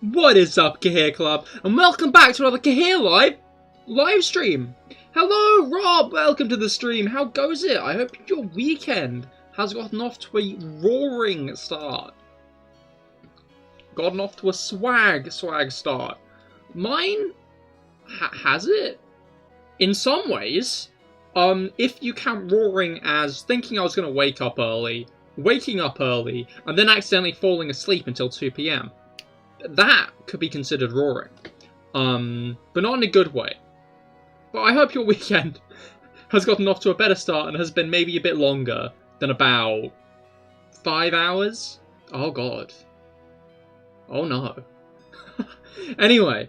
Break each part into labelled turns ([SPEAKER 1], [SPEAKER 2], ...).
[SPEAKER 1] What is up, Cahir Club, and welcome back to another CahirLIVE live stream. Hello, Rob. Welcome to the stream. How goes it? I hope your weekend has gotten off to a roaring start. Gotten off to a swag start. Mine has it in some ways. If you count roaring as thinking I was going to wake up early, waking up early, and then accidentally falling asleep until 2 PM. That could be considered roaring. But not in a good way. But I hope your weekend has gotten off to a better start and has been maybe a bit longer than about 5 hours. Oh god. Oh no. Anyway.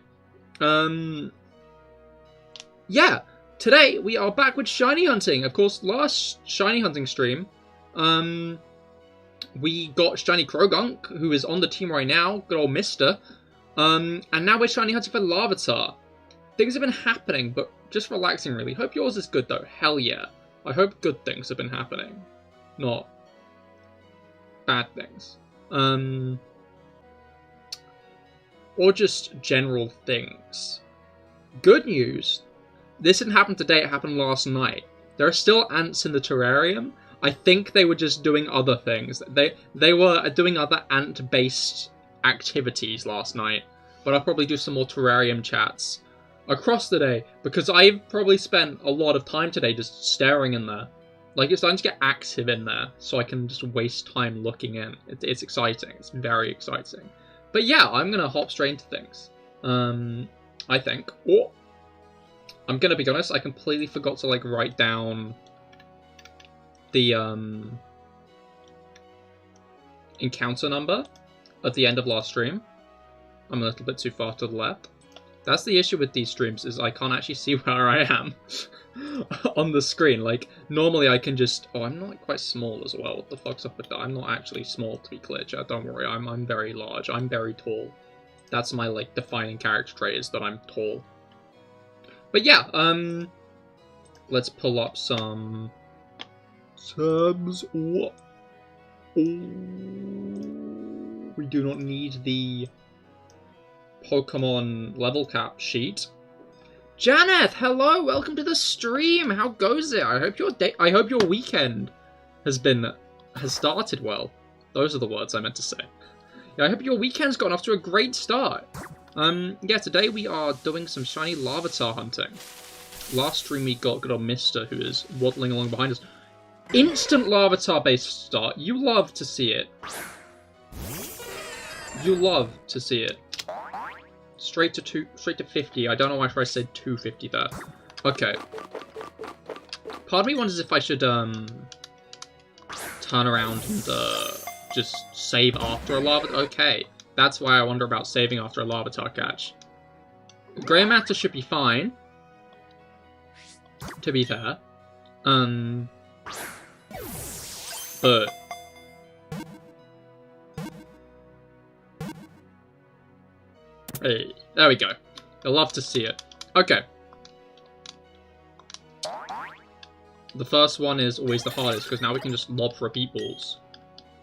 [SPEAKER 1] Yeah. Today we are back with shiny hunting. Of course, last shiny hunting stream, we got shiny croagunk, who is on the team right now, good old mister. And now we're shiny hunting for Larvitar. Things have been happening, but just relaxing really. Hope yours is good though, hell yeah. I hope good things have been happening, not bad things. Or just general things. Good news, this didn't happen today, it happened last night. There are still ants in the terrarium. I think they were just doing other things. They were doing other ant-based activities last night. But I'll probably do some more terrarium chats across the day, because I've probably spent a lot of time today just staring in there. Like, it's starting to get active in there, so I can just waste time looking in. It's exciting. It's very exciting. But yeah, I'm going to hop straight into things. I think. Or, I'm going to be honest, I completely forgot to, like, write down the encounter number at the end of last stream. I'm a little bit too far to the left. That's the issue with these streams, is I can't actually see where I am on the screen. Like, normally I can just... Oh, I'm not quite small as well. What the fuck's up with that? I'm not actually small, to be clear, chat. Don't worry, I'm very large. I'm very tall. That's my, like, defining character trait, is that I'm tall. But yeah, let's pull up some... subs. Oh, we do not need the Pokemon level cap sheet. Janeth, hello, welcome to the stream. How goes it? I hope your weekend has started well. Those are the words I meant to say. Yeah, I hope your weekend's gotten off to a great start. Yeah, today we are doing some shiny Larvitar hunting. Last stream we got good old Mister, who is waddling along behind us. Instant Larvitar based start. You love to see it. You love to see it. Straight to 50. I don't know why I said 250 there. Okay. Part of me wonders if I should turn around and just save after a Larvitar. Okay, that's why I wonder about saving after a Larvitar catch. Grey Matter should be fine, to be fair. But hey, there we go. I love to see it. Okay. The first one is always the hardest, because now we can just lob repeat balls.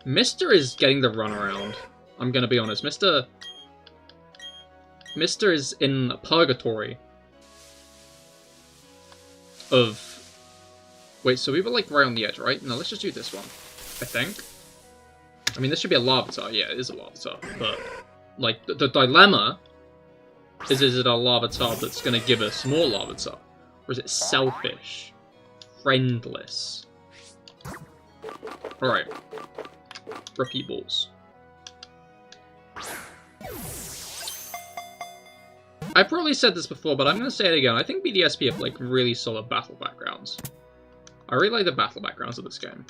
[SPEAKER 1] Mister is getting the runaround. I'm gonna be honest. Mister is in purgatory of... Wait, so we were like right on the edge, right? No, let's just do this one, I think. I mean, this should be a Larvitar. Yeah, it is a Larvitar. But, like, the dilemma is it a Larvitar that's going to give us more Larvitar? Or is it selfish? Friendless? Alright. Repeat balls. I probably said this before, but I'm going to say it again. I think BDSP have, like, really solid battle backgrounds. I really like the battle backgrounds of this game.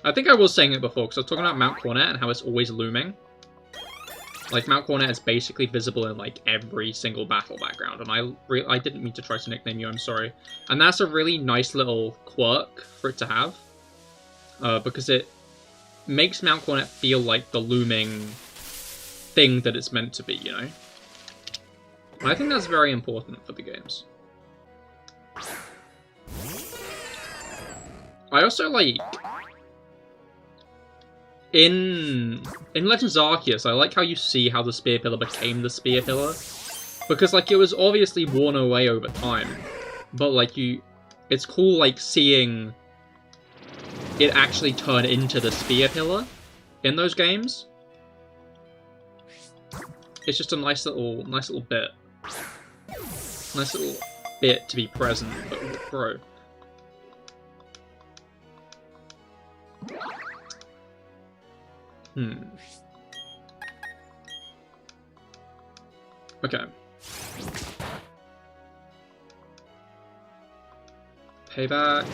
[SPEAKER 1] I think I was saying it before, because I was talking about Mount Cornet and how it's always looming. Like, Mount Cornet is basically visible in, like, every single battle background, and I didn't mean to try to nickname you, I'm sorry. And that's a really nice little quirk for it to have, because it makes Mount Cornet feel like the looming thing that it's meant to be, you know? And I think that's very important for the games. I also, like, in Legends Arceus, I like how you see how the Spear Pillar became the Spear Pillar. Because, like, it was obviously worn away over time. But, like, it's cool, like, seeing it actually turn into the Spear Pillar in those games. It's just a nice little bit. Nice little bit to be present, but bro. Okay. Payback.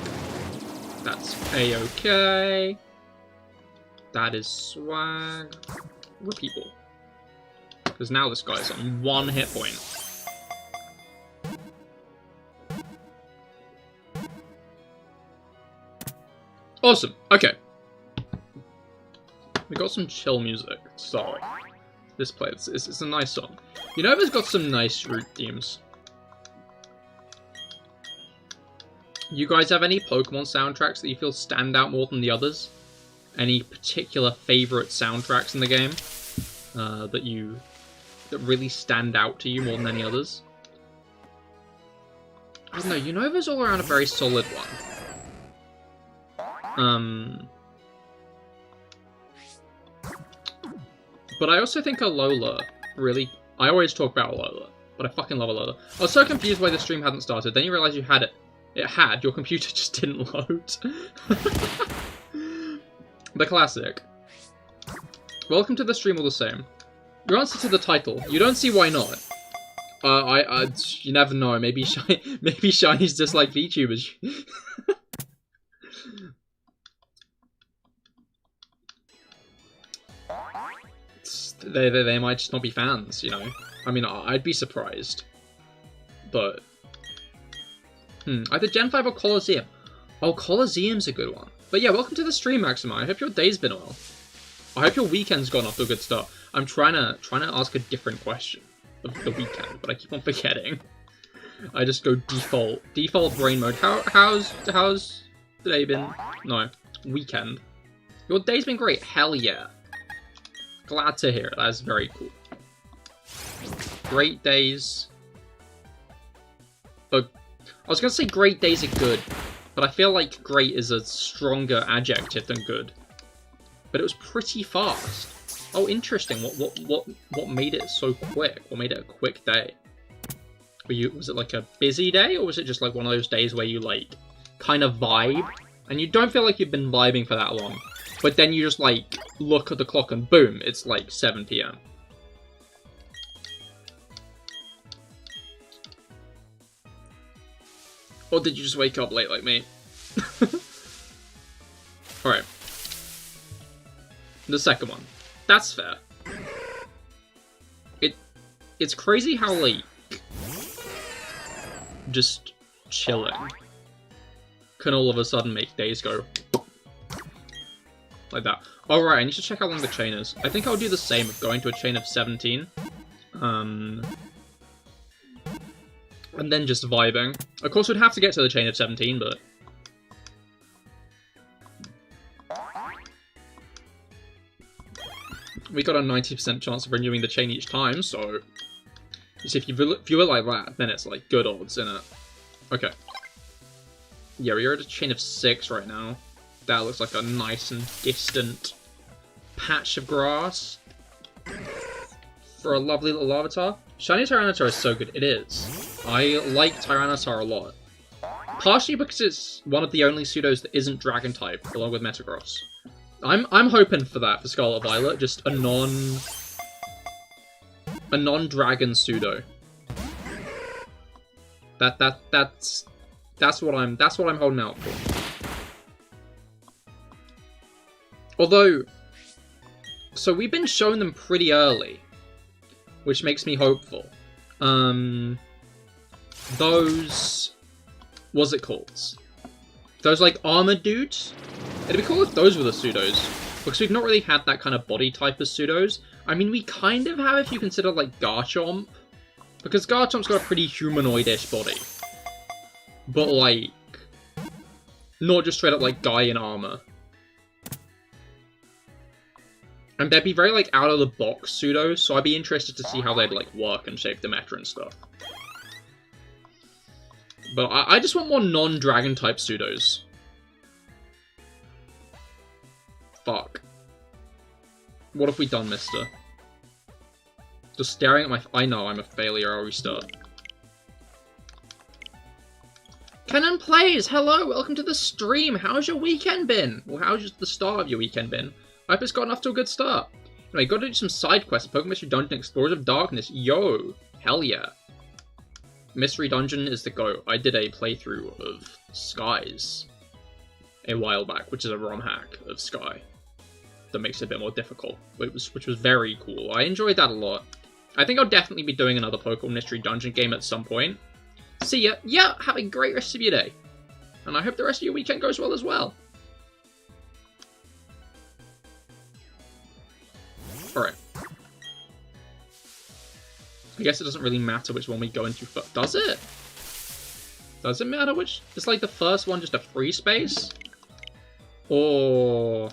[SPEAKER 1] That's A-okay. That is swag. Repeat ball. Because now this guy's on 1 hit point. Awesome. Okay. We got some chill music, so this plays. It's a nice song. You know, it's got some nice root themes. You guys have any Pokemon soundtracks that you feel stand out more than the others? Any particular favorite soundtracks in the game that really stand out to you more than any others? I don't know. Unova's all around a very solid one. But I also think Alola really... I always talk about Alola, but I fucking love Alola. I was so confused why the stream hadn't started, then you realise you had it. It had, your computer just didn't load. The classic. Welcome to the stream all the same. Your answer to the title, you don't see why not. You never know, maybe Shiny's just like VTubers. They might just not be fans, you know. I mean, I'd be surprised. But... either Gen 5 or Colosseum. Oh, Colosseum's a good one. But yeah, welcome to the stream, Maxima. I hope your day's been well. I hope your weekend's gone off to a good start. I'm trying to ask a different question of the weekend, but I keep on forgetting. I just go default brain mode. How's the day been? No, weekend. Your day's been great. Hell yeah. Glad to hear it. That's very cool. Great days. Oh, I was gonna say great days are good, but I feel like great is a stronger adjective than good. But it was pretty fast. Oh, interesting. What made it so quick? What made it a quick day? Was it like a busy day, or was it just like one of those days where you like kind of vibe and you don't feel like you've been vibing for that long, but then you just like look at the clock and boom, it's like 7 PM. Or did you just wake up late like me? Alright. The second one. That's fair. It's crazy how, like, just chilling can all of a sudden make days go like that. Alright, I need to check how long the chain is. I think I'll do the same of going to a chain of 17. And then just vibing. Of course, we'd have to get to the chain of 17, but... we got a 90% chance of renewing the chain each time, so... if you view it like that, then it's like good odds, innit? Okay. Yeah, we're at a chain of 6 right now. That looks like a nice and distant patch of grass. For a lovely little avatar. Shiny Tyranitar is so good. It is. I like Tyranitar a lot. Partially because it's one of the only pseudos that isn't Dragon type, along with Metagross. I'm hoping for that for Scarlet Violet, just a non-dragon pseudo. That's what I'm holding out for. Although, so we've been showing them pretty early, which makes me hopeful. Those, what's it called? Those like armor dudes. It'd be cool if those were the pseudos, because we've not really had that kind of body type as pseudos. I mean, we kind of have if you consider, like, Garchomp, because Garchomp's got a pretty humanoid-ish body. But, like, not just straight up, like, guy in armor. And they'd be very, like, out-of-the-box pseudos, so I'd be interested to see how they'd, like, work and shape the meta and stuff. But I just want more non-dragon type pseudos. Fuck. What have we done, mister? Just staring at my... I know, I'm a failure. I'll restart. Canon Plays! Hello! Welcome to the stream! How's your weekend been? Well, how's the start of your weekend been? I hope it's gotten off to a good start. Anyway, gotta do some side quests. Pokemon Mystery Dungeon Explorers of Darkness. Yo! Hell yeah. Mystery Dungeon is the go. I did a playthrough of Skies a while back, which is a ROM hack of Sky that makes it a bit more difficult, which was very cool. I enjoyed that a lot. I think I'll definitely be doing another Pokemon Mystery Dungeon game at some point. See ya. Yeah, have a great rest of your day. And I hope the rest of your weekend goes well as well. Alright. I guess it doesn't really matter which one we go into first. Does it? Does it matter which? Is like the first one just a free space? Or...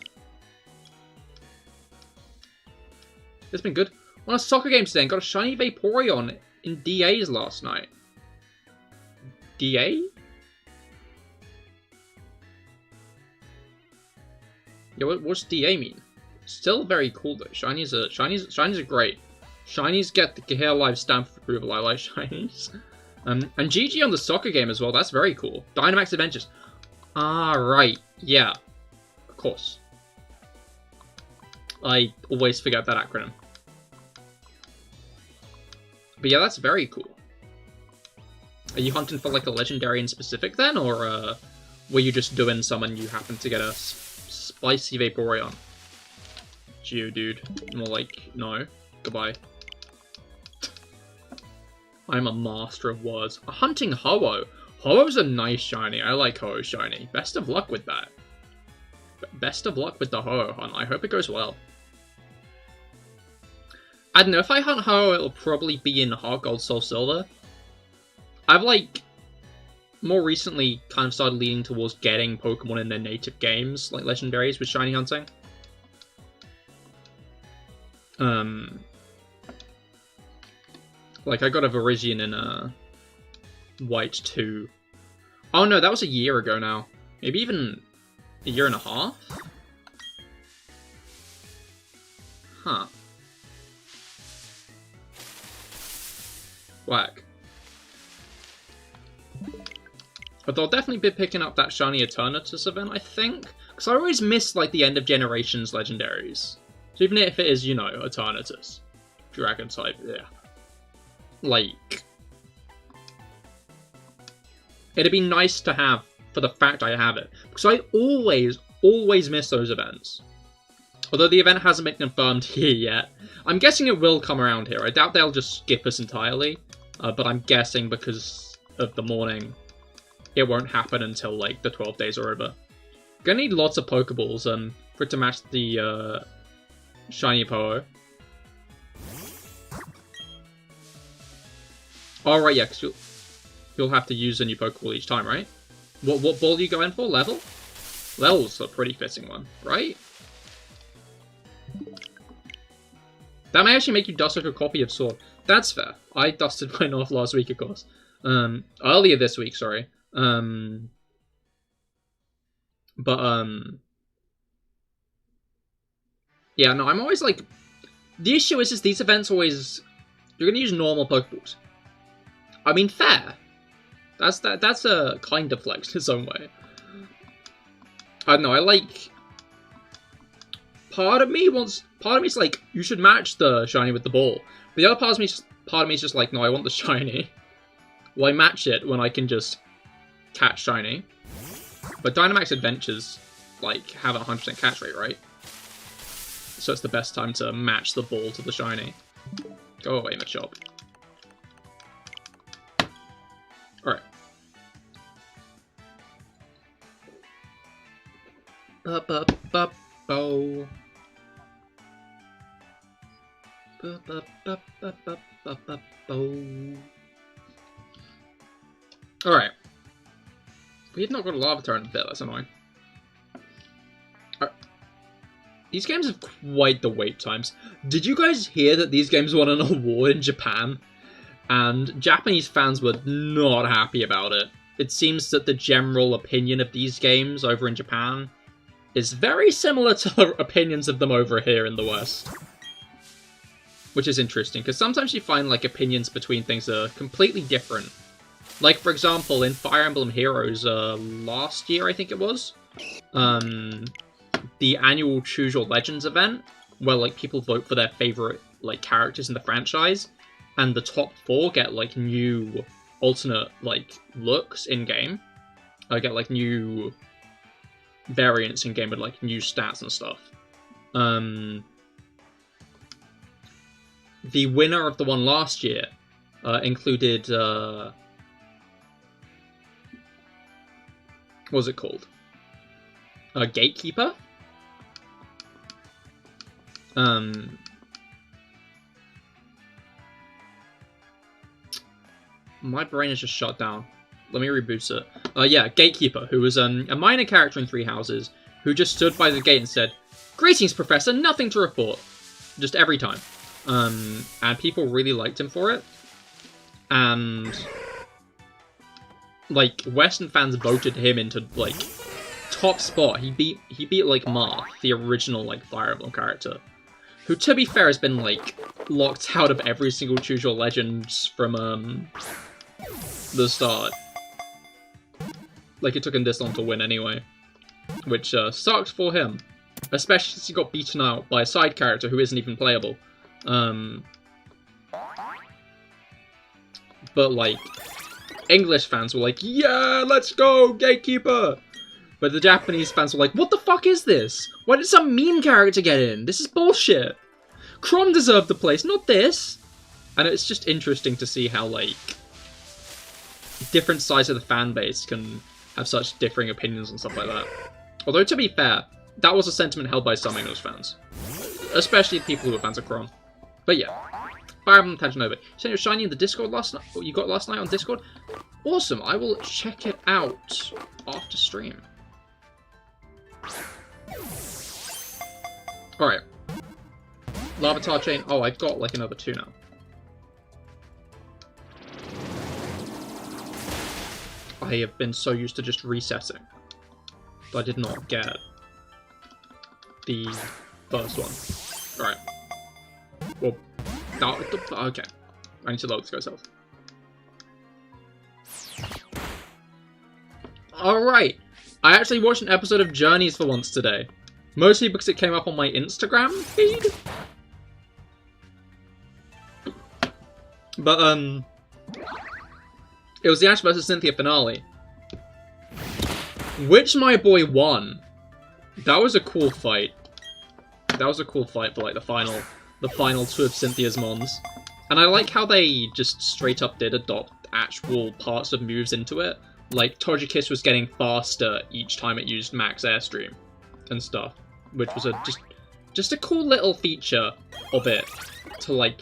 [SPEAKER 1] it's been good. Won a soccer game today and got a shiny Vaporeon in DAs last night. DA? Yeah, what's DA mean? Still very cool though. Shinies are great. Shinies get the CahirLIVE stamp of approval. I like shinies. And GG on the soccer game as well. That's very cool. Dynamax Adventures. Ah, right. Yeah. Of course. I always forget that acronym. But yeah, that's very cool. Are you hunting for like a legendary in specific then? Or were you just doing some and you happened to get a spicy Vaporeon? Geodude. More like, no. Goodbye. I'm a master of words. A hunting Ho-Oh. Ho-Oh's a nice shiny. I like Ho-Oh shiny. Best of luck with that. Best of luck with the Ho-Oh hunt. I hope it goes well. I don't know, if I hunt Ho-Oh, it'll probably be in Heart Gold, Soul Silver. I've, like, more recently kind of started leaning towards getting Pokemon in their native games, like Legendaries, with shiny hunting. Like, I got a Virizion in White 2. Oh no, that was a year ago now. Maybe even a year and a half? Huh. Whack. But they'll definitely be picking up that shiny Eternatus event, I think. Because I always miss, like, the end of Generations Legendaries. So even if it is, you know, Eternatus. Dragon type, yeah. Like, it'd be nice to have for the fact I have it. Because I always miss those events. Although the event hasn't been confirmed here yet. I'm guessing it will come around here. I doubt they'll just skip us entirely. But I'm guessing because of the morning, it won't happen until, like, the 12 days are over. Gonna need lots of Pokeballs for it to match the shiny Ho-Oh. Oh, right, yeah, because you'll have to use a new Pokeball each time, right? What ball do you go in for? Level? Level's a pretty fitting one, right? That may actually make you dust off a copy of Sword. That's fair. I dusted mine off last week, of course. Earlier this week, sorry. Yeah, no, I'm always like... The issue is these events always... You're going to use normal Pokeballs. I mean, fair. That's a kind of flex in its own way. I don't know, I like... Part of me is like, you should match the shiny with the ball. But the other part of me is just like, no, I want the shiny. Why match it when I can just catch shiny? But Dynamax Adventures, like, have a 100% catch rate, right? So it's the best time to match the ball to the shiny. Go away, Machop. Alright. Bo. Alright. We have not got a lava turret bit, that's annoying. Right. These games have quite the wait times. Did you guys hear that these games won an award in Japan? And Japanese fans were not happy about it. It seems that the general opinion of these games over in Japan is very similar to the opinions of them over here in the West. Which is interesting, because sometimes you find, like, opinions between things are completely different. Like, for example, in Fire Emblem Heroes, last year, I think it was, the annual Choose Your Legends event, where, like, people vote for their favorite, like, characters in the franchise, and the top 4 get, like, new alternate, like, looks in-game. Get, like, new variants in-game with, like, new stats and stuff. The winner of the one last year included... what was it called? Gatekeeper? My brain is just shut down. Let me reboot it. Yeah, Gatekeeper, who was a minor character in Three Houses, who just stood by the gate and said, "Greetings, Professor, nothing to report." Just every time. And people really liked him for it. And, like, Western fans voted him into, like, top spot. He beat like, Marth, the original, like, Fire Emblem character. Who, to be fair, has been, like, locked out of every single Choose Your Legends from, the start. Like, it took him this long to win anyway. Which, sucks for him. Especially since he got beaten out by a side character who isn't even playable. But, like, English fans were like, yeah, let's go, Gatekeeper! But the Japanese fans were like, what the fuck is this? Why did some meme character get in? This is bullshit. Chrom deserved the place, not this. And it's just interesting to see how, like, different sides of the fan base can have such differing opinions and stuff like that. Although, to be fair, that was a sentiment held by some English fans. Especially people who were fans of Cron. But yeah. Fire Emblem Tangent over. You sent your shiny in the Discord last night? You got last night on Discord? Awesome, I will check it out after stream. Alright. Larvitar Chain. Oh, I've got like another 2 now. I have been so used to just resetting. But I did not get the first one. Alright. Well, okay. I need to load this guy's health. Alright. I actually watched an episode of Journeys for once today. Mostly because it came up on my Instagram feed. But, it was the Ash vs. Cynthia finale. Which my boy won. That was a cool fight. That was a cool fight for, like, the final 2 of Cynthia's mons. And I like how they just straight up did adopt actual parts of moves into it. Like, Togekiss was getting faster each time it used Max Airstream and stuff. Which was just a cool little feature of it to, like,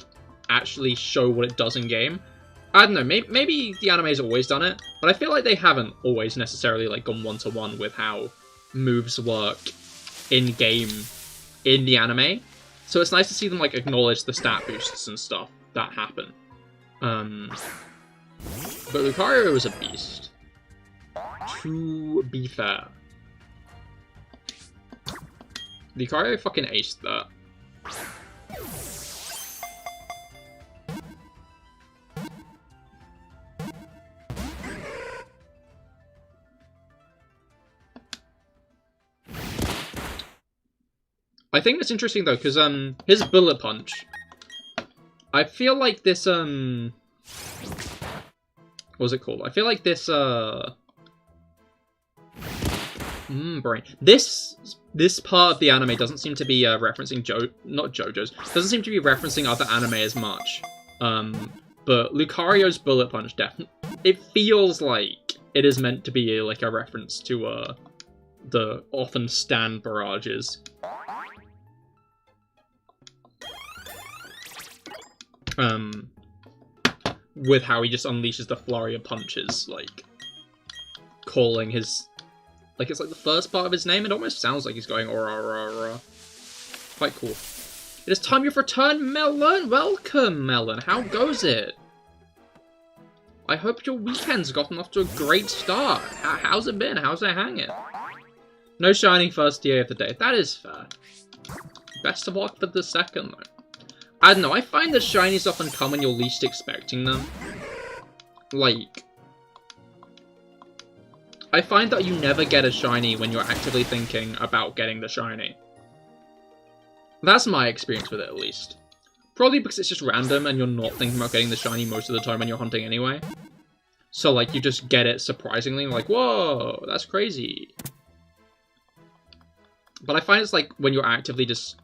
[SPEAKER 1] actually show what it does in game. I don't know, maybe the anime's always done it, but I feel like they haven't always necessarily like gone one-to-one with how moves work in-game in the anime. So it's nice to see them like acknowledge the stat boosts and stuff that happen. But Lucario was a beast. To be fair. Lucario fucking aced that. I think it's interesting though, because his Bullet Punch. I feel like this what was it called? I feel like this brain. This part of the anime doesn't seem to be referencing not JoJo's. Doesn't seem to be referencing other anime as much. But Lucario's Bullet Punch definitely. It feels like it is meant to be like a reference to the often stand barrages. With how he just unleashes the flurry of punches, like, calling his, like, it's like the first part of his name, it almost sounds like he's going aura, aura, aura. Quite cool. It is time you've returned, Melon! Welcome, Melon! How goes it? I hope your weekend's gotten off to a great start. How's it been? How's it hanging? No shining first DA of the day. That is fair. Best of luck for the second, though. I don't know, I find that shinies often come when you're least expecting them. Like, I find that you never get a shiny when you're actively thinking about getting the shiny. That's my experience with it, at least. Probably because it's just random and you're not thinking about getting the shiny most of the time when you're hunting anyway. So, like, you just get it surprisingly, like, whoa, that's crazy. But I find it's like when you're actively just...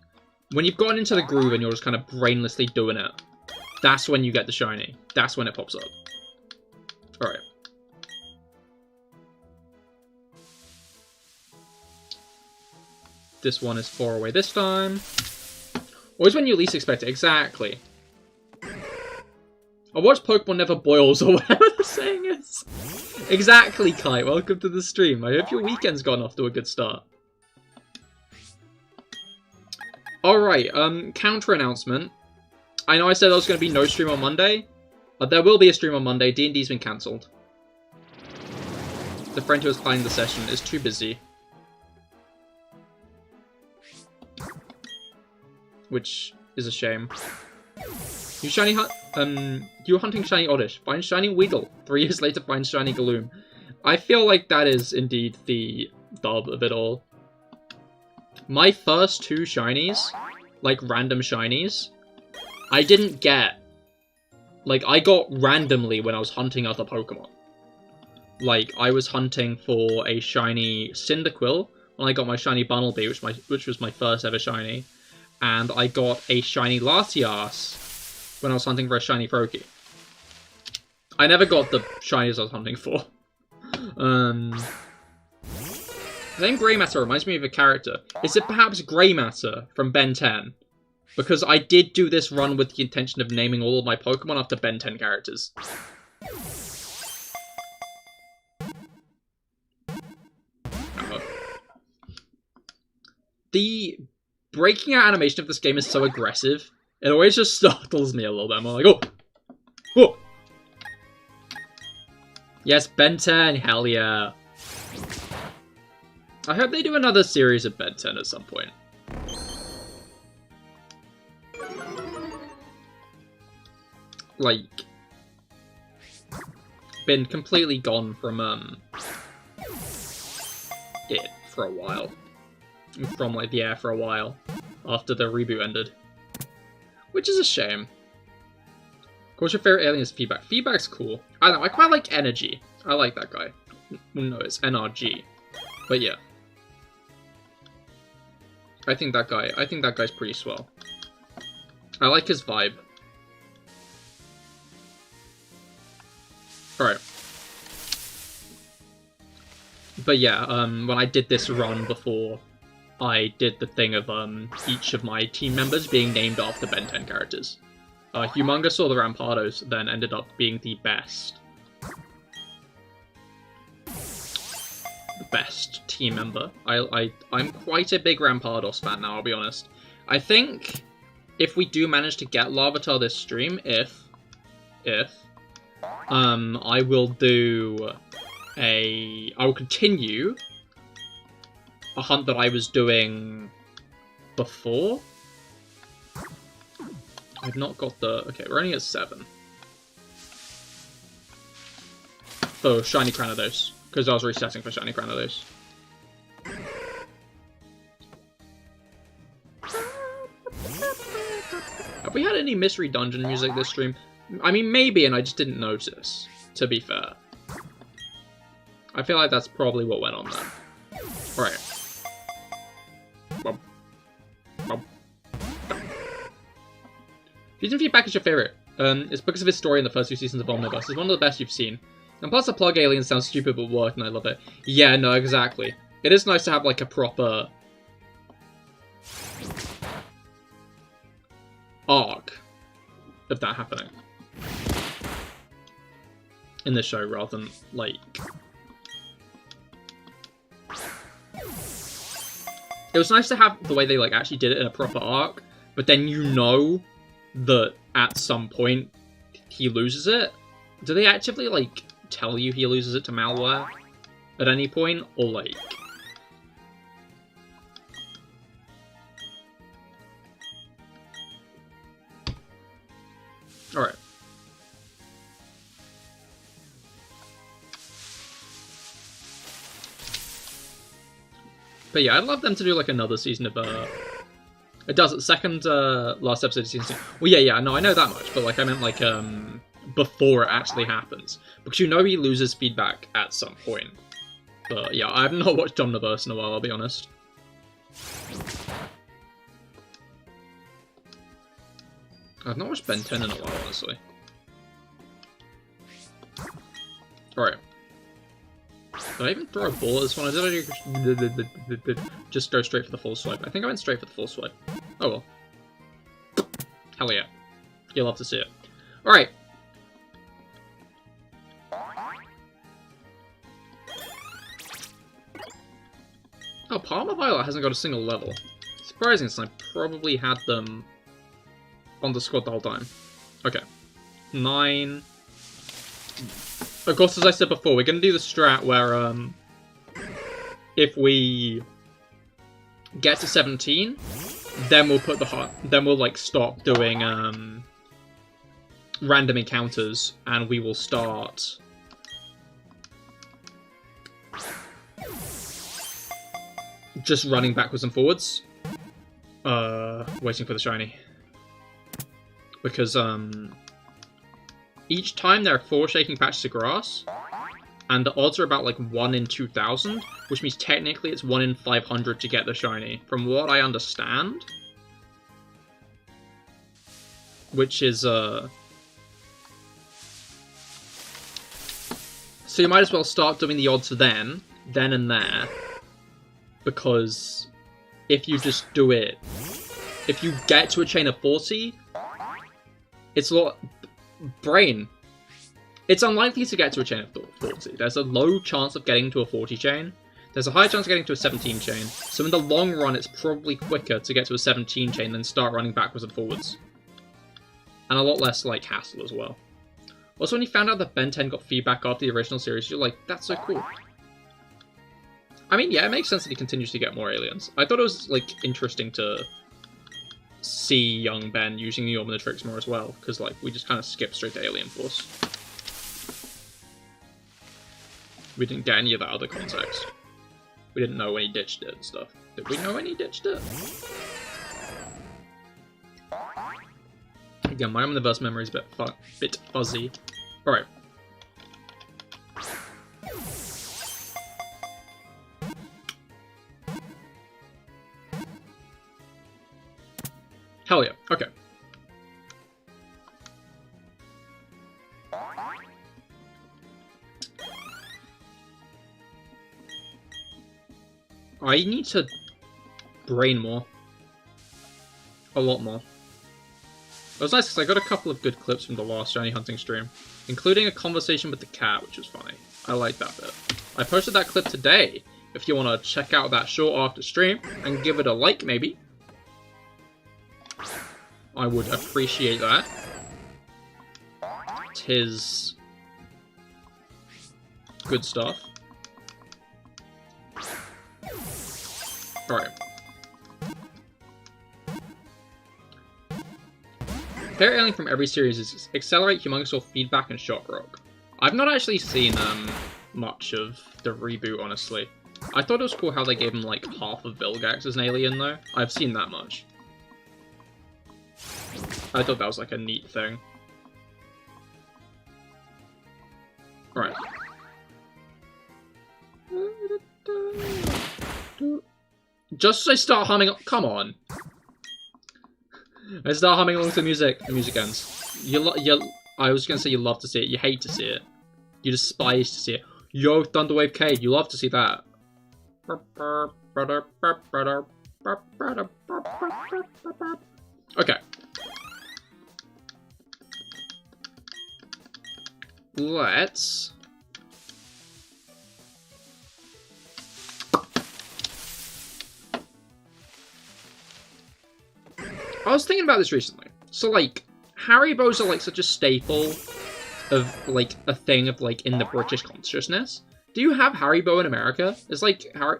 [SPEAKER 1] When you've gotten into the groove and you're just kind of brainlessly doing it, that's when you get the shiny. That's when it pops up. Alright. This one is 4 away this time. Always when you least expect it. Exactly. I watch Pokemon Never Boils, or whatever the saying is. Exactly, Kite. Welcome to the stream. I hope your weekend's gone off to a good start. Alright, counter announcement. I know I said there was going to be no stream on Monday, but there will be a stream on Monday. D&D's been cancelled. The friend who was planning the session is too busy. Which is a shame. You shiny you were hunting shiny Oddish. Find shiny Weedle. 3 years later, find shiny Gloom. I feel like that is indeed the dub of it all. My first 2 shinies, like random shinies, I didn't get. Like, I got randomly when I was hunting other Pokemon. Like, I was hunting for a shiny Cyndaquil when I got my shiny Bunnelby, which was my first ever shiny. And I got a shiny Latias when I was hunting for a shiny Froakie. I never got the shinies I was hunting for. The name Grey Matter reminds me of a character. Is it perhaps Grey Matter from Ben 10? Because I did do this run with the intention of naming all of my Pokemon after Ben 10 characters. The breaking out animation of this game is so aggressive. It always just startles me a little bit. I'm like, oh! Oh! Yes, Ben 10, hell yeah. I hope they do another series of Ben 10 at some point. Like, been completely gone from, it for a while. From, like, the air for a while, after the reboot ended. Which is a shame. What's your favorite alien's feedback? Feedback's cool. I don't know, I quite like Energy. I like that guy. No, it's NRG. But yeah. I think that guy's pretty swell. I like his vibe. Alright. But yeah, when I did this run before, I did the thing of each of my team members being named after Ben 10 characters. Humongous or the Rampardos then ended up being the best team member. I'm quite a big Rampardos fan now, I'll be honest. I think if we do manage to get Larvitar this stream, I will continue a hunt that I was doing before. I've not got the... Okay, we're only at 7. Oh, Shiny Cranidos. Because I was resetting for Shiny Cranidos. Have we had any Mystery Dungeon music this stream? I mean, maybe, and I just didn't notice, to be fair. I feel like that's probably what went on there. Alright. Season feedback is your favorite. It's because of his story in the first 2 seasons of Omnibus. It's one of the best you've seen. And plus the plug alien sounds stupid but work, and I love it. Yeah, no, exactly. It is nice to have like a proper arc of that happening in this show rather than like... It was nice to have the way they like actually did it in a proper arc, but then you know that at some point he loses it. Do they actively like tell you he loses it to malware at any point, or like... Alright. But yeah, I'd love them to do like another season of it does, second last episode of season 2. Well yeah, no, I know that much, but like I meant like before it actually happens. Because you know he loses feedback at some point. But yeah, I have not watched Omniverse in a while, I'll be honest. I've not watched Ben 10 in a while, honestly. Alright. Did I even throw a ball at this one? Or did I just go straight for the full swipe? I think I went straight for the full swipe. Oh well. Hell yeah. You'll love to see it. Alright. Oh, Palmer Violet hasn't got a single level. Surprising, since I probably had them on the squad the whole time. Okay. 9... Of course, as I said before, we're going to do the strat where, if we get to 17, then we'll put then we'll, like, stop doing, random encounters, and we will start just running backwards and forwards, waiting for the shiny. Because, each time there are 4 shaking patches of grass, and the odds are about like 1 in 2,000, which means technically it's 1 in 500 to get the shiny, from what I understand. which is, so you might as well start doing the odds then and there, because if you just do it, if you get to a chain of 40, it's a lot... Brain. It's unlikely to get to a chain of 40. There's a low chance of getting to a 40 chain. There's a high chance of getting to a 17 chain. So in the long run, it's probably quicker to get to a 17 chain than start running backwards and forwards. And a lot less, like, hassle as well. Also, when you found out that Ben 10 got feedback after the original series, you're like, that's so cool. I mean, yeah, it makes sense that he continues to get more aliens. I thought it was, like, interesting to see young Ben using the Omnitrix more as well, because, like, we just kind of skipped straight to Alien Force. We didn't get any of that other context. We didn't know when he ditched it and stuff. Did we know when he ditched it? Again, my Omniverse memory is a bit fuzzy. Alright. Hell yeah, okay. I need to brain more. A lot more. It was nice because I got a couple of good clips from the last shiny hunting stream, including a conversation with the cat, which was funny. I like that bit. I posted that clip today, if you want to check out that short after stream, and give it a like, maybe. I would appreciate that. 'Tis good stuff. Alright. Favorite alien from every series is Accelerate, Humongous Or Feedback, and Shock Rock. I've not actually seen much of the reboot, honestly. I thought it was cool how they gave him like half of Vilgax as an alien, though. I've seen that much. I thought that was like a neat thing. Alright. Just as I start humming, come on. I start humming along to the music ends. I was gonna say you love to see it, you hate to see it. You despise to see it. Yo, Thunderwave Cade, you love to see that. Okay. Let's... I was thinking about this recently. So, like, Haribos are, like, such a staple of, like, a thing of, like, in the British consciousness. Do you have Haribo in America? It's like, No.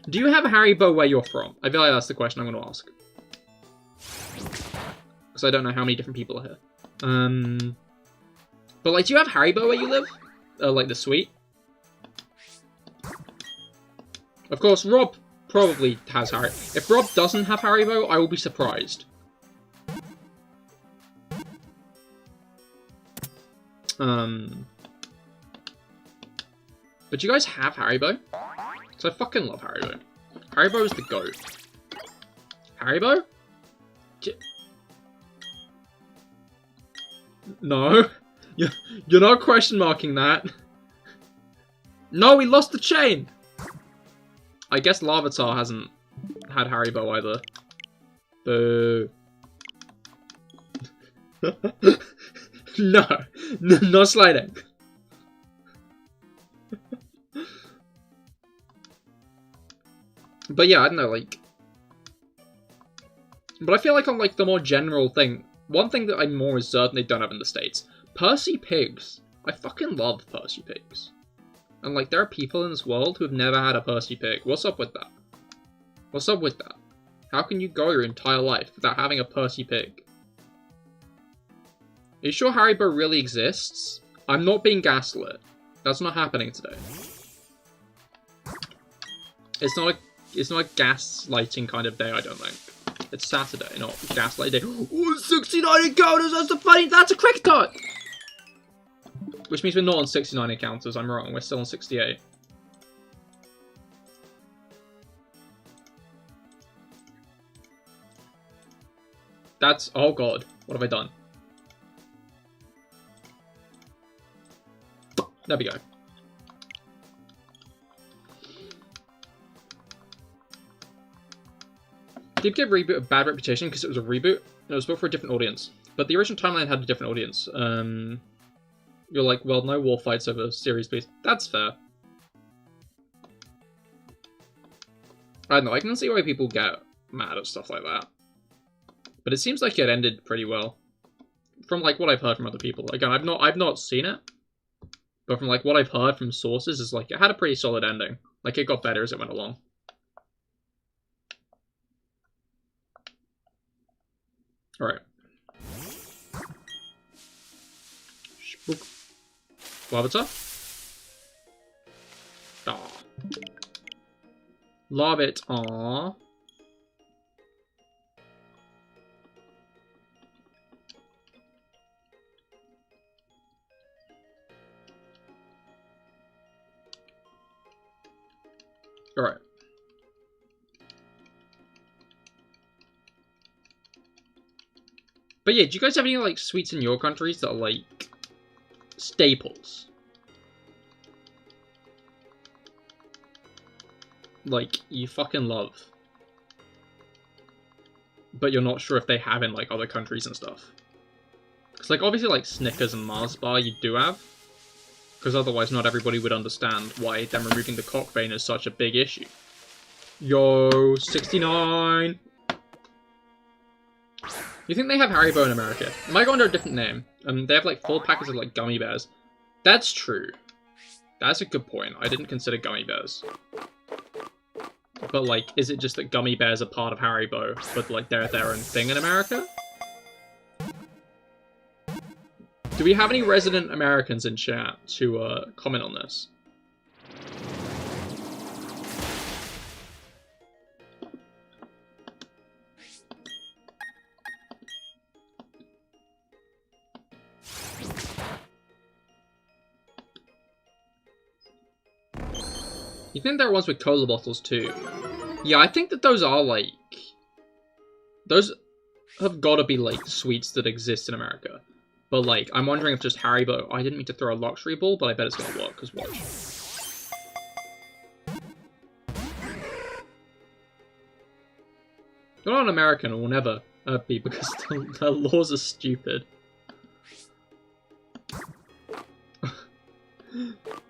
[SPEAKER 1] Do you have Haribo where you're from? I feel like that's the question I'm going to ask. Because I don't know how many different people are here. But, like, do you have Haribo where you live? Like, the sweet? Of course, Rob probably has Haribo. If Rob doesn't have Haribo, I will be surprised. But do you guys have Haribo? Because I fucking love Haribo. Haribo is the GOAT. Haribo? No. You're not question marking that. No, we lost the chain! I guess Larvitar hasn't had Haribo either. Boo. No sliding. But yeah, I don't know, like... But I feel like on, like, the more general thing, one thing that I'm more certain they don't have in the States, Percy Pigs. I fucking love Percy Pigs. And, like, there are people in this world who have never had a Percy Pig. What's up with that? What's up with that? How can you go your entire life without having a Percy Pig? Are you sure Haribo really exists? I'm not being gaslit. That's not happening today. It's not a gaslighting kind of day, I don't think. It's Saturday, not gaslight day. Oh, 69 encounters, that's a quick touch! Which means we're not on 69 encounters, I'm wrong, we're still on 68. That's, oh god. What have I done? There we go. Did give Reboot a bad reputation because it was a reboot, and it was built for a different audience. But the original timeline had a different audience. You're like, well, no war fights over series, please. That's fair. I don't know, I can see why people get mad at stuff like that. But it seems like it ended pretty well. From like what I've heard from other people. Again, I've not seen it. But from like what I've heard from sources is like it had a pretty solid ending. Like it got better as it went along. Alright. Spook. Larvitar? Aw. Larvitar. Alright. But yeah, do you guys have any like sweets in your countries that are like staples? Like you fucking love. But you're not sure if they have in like other countries and stuff. Because like obviously like Snickers and Mars bar you do have. Because otherwise not everybody would understand why them removing the cock vein is such a big issue. Yo, 69! You think they have Haribo in America? It might go under a different name. They have like full packets of like gummy bears. That's true. That's a good point. I didn't consider gummy bears. But like, is it just that gummy bears are part of Haribo, but like they're their own thing in America? Do we have any resident Americans in chat to comment on this? You think there are ones with cola bottles too? Yeah, I think that those are like... Those have got to be like sweets that exist in America. But like, I'm wondering if just Haribo... I didn't mean to throw a luxury ball, but I bet it's going to work, because watch. You're not an American, or will never be, because the laws are stupid.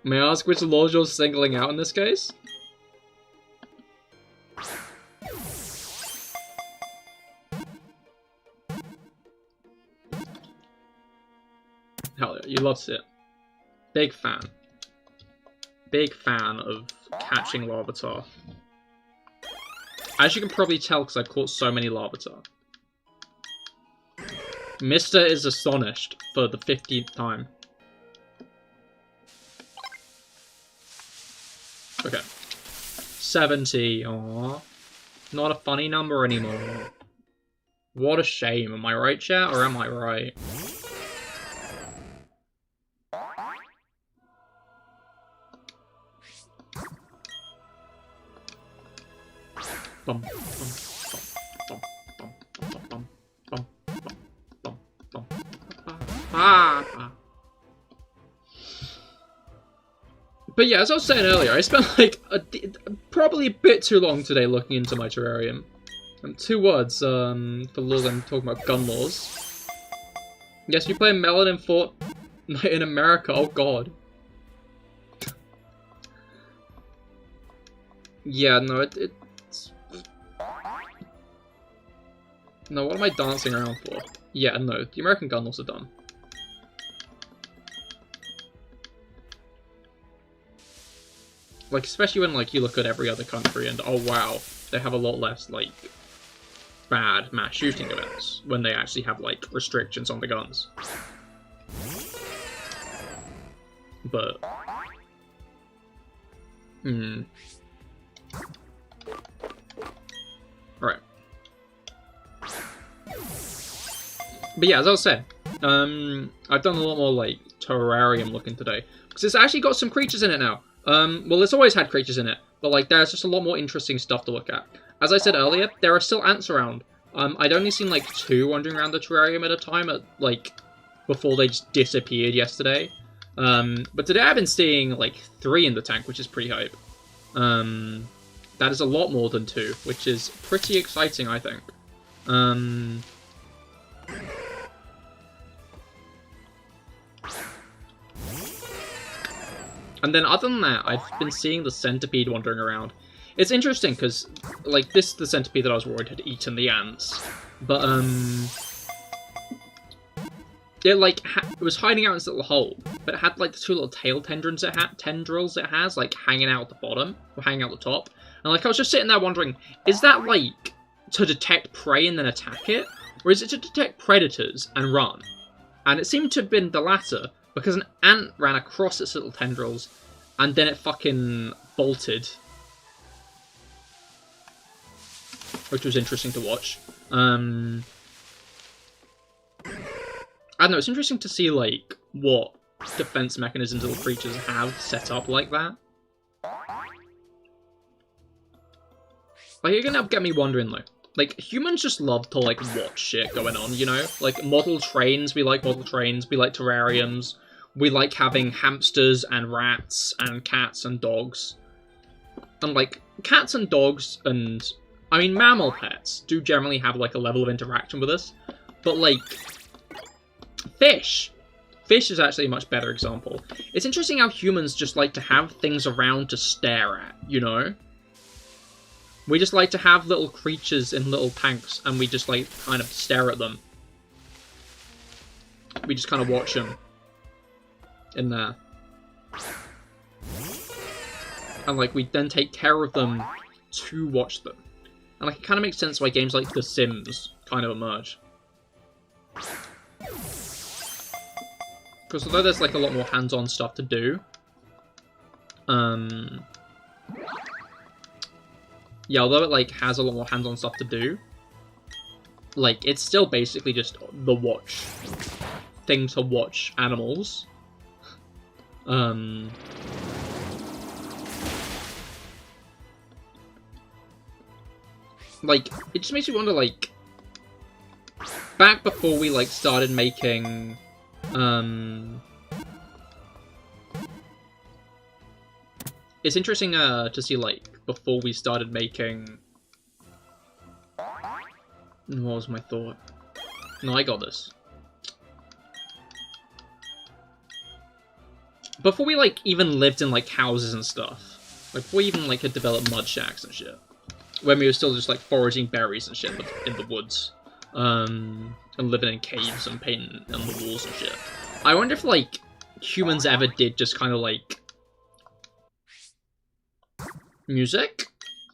[SPEAKER 1] May I ask which laws you're singling out in this case? Hell yeah, you love it. Big fan. Big fan of catching Larvitar. As you can probably tell, because I've caught so many Larvitar. Mister is astonished for the 15th time. Okay. 70. Aww. Not a funny number anymore. What a shame. Am I right, chat? Or am I right? Bum, bum, bum, bum, bum, bum, bum, bum, bum. But yeah, as I was saying earlier, I spent like probably a bit too long today looking into my terrarium. 2 words for the laws I'm talking about, gun laws. Yes, you play Melon in Fortnite in America, oh god. Yeah, no, it's... No, what am I dancing around for? Yeah, no, the American gun laws are dumb. Like, especially when, like, you look at every other country and, oh wow, they have a lot less, like, bad mass shooting events when they actually have, like, restrictions on the guns. But... Alright. But yeah, as I was saying, I've done a lot more, like, terrarium looking today. Because it's actually got some creatures in it now. Well, it's always had creatures in it, but like there's just a lot more interesting stuff to look at. As I said earlier, there are still ants around, I'd only seen like 2 wandering around the terrarium at a time, before they just disappeared yesterday. But today I've been seeing like 3 in the tank, which is pretty hype. That is a lot more than 2, which is pretty exciting, I think. And then other than that, I've been seeing the centipede wandering around. It's interesting because, like, this is the centipede that I was worried had eaten the ants. But, it, like, it was hiding out in this little hole, but it had, like, the 2 little tail tendrils it has, like, hanging out at the bottom, or hanging out the top. And, like, I was just sitting there wondering, is that, like, to detect prey and then attack it? Or is it to detect predators and run? And it seemed to have been the latter, because an ant ran across its little tendrils, and then it fucking bolted. Which was interesting to watch. I don't know, it's interesting to see, like, what defense mechanisms little creatures have set up like that. Like, you're gonna get me wondering, though. Like, humans just love to, like, watch shit going on, you know? Like, model trains, we like model trains, we like terrariums, we like having hamsters and rats and cats and dogs. And, like, cats and dogs and, I mean, mammal pets do generally have, like, a level of interaction with us. But, like, fish. Fish is actually a much better example. It's interesting how humans just like to have things around to stare at, you know? We just like to have little creatures in little tanks, and we just, like, kind of stare at them. We just kind of watch them. In there. And, like, we then take care of them to watch them. And, like, it kind of makes sense why games like The Sims kind of emerge. Because although there's, like, a lot more hands-on stuff to do, yeah, although it, like, has a lot more hands-on stuff to do, like, it's still basically just the watch thing to watch animals. Like, it just makes me wonder, like, back before we, like, started making, it's interesting, to see, like, before we started making... What was my thought? No, I got this. Before we, like, even lived in, like, houses and stuff. Like, before we even, like, had developed mud shacks and shit. When we were still just, like, foraging berries and shit in the woods. And living in caves and painting on the walls and shit. I wonder if, like, humans ever did just kind of, like... Music?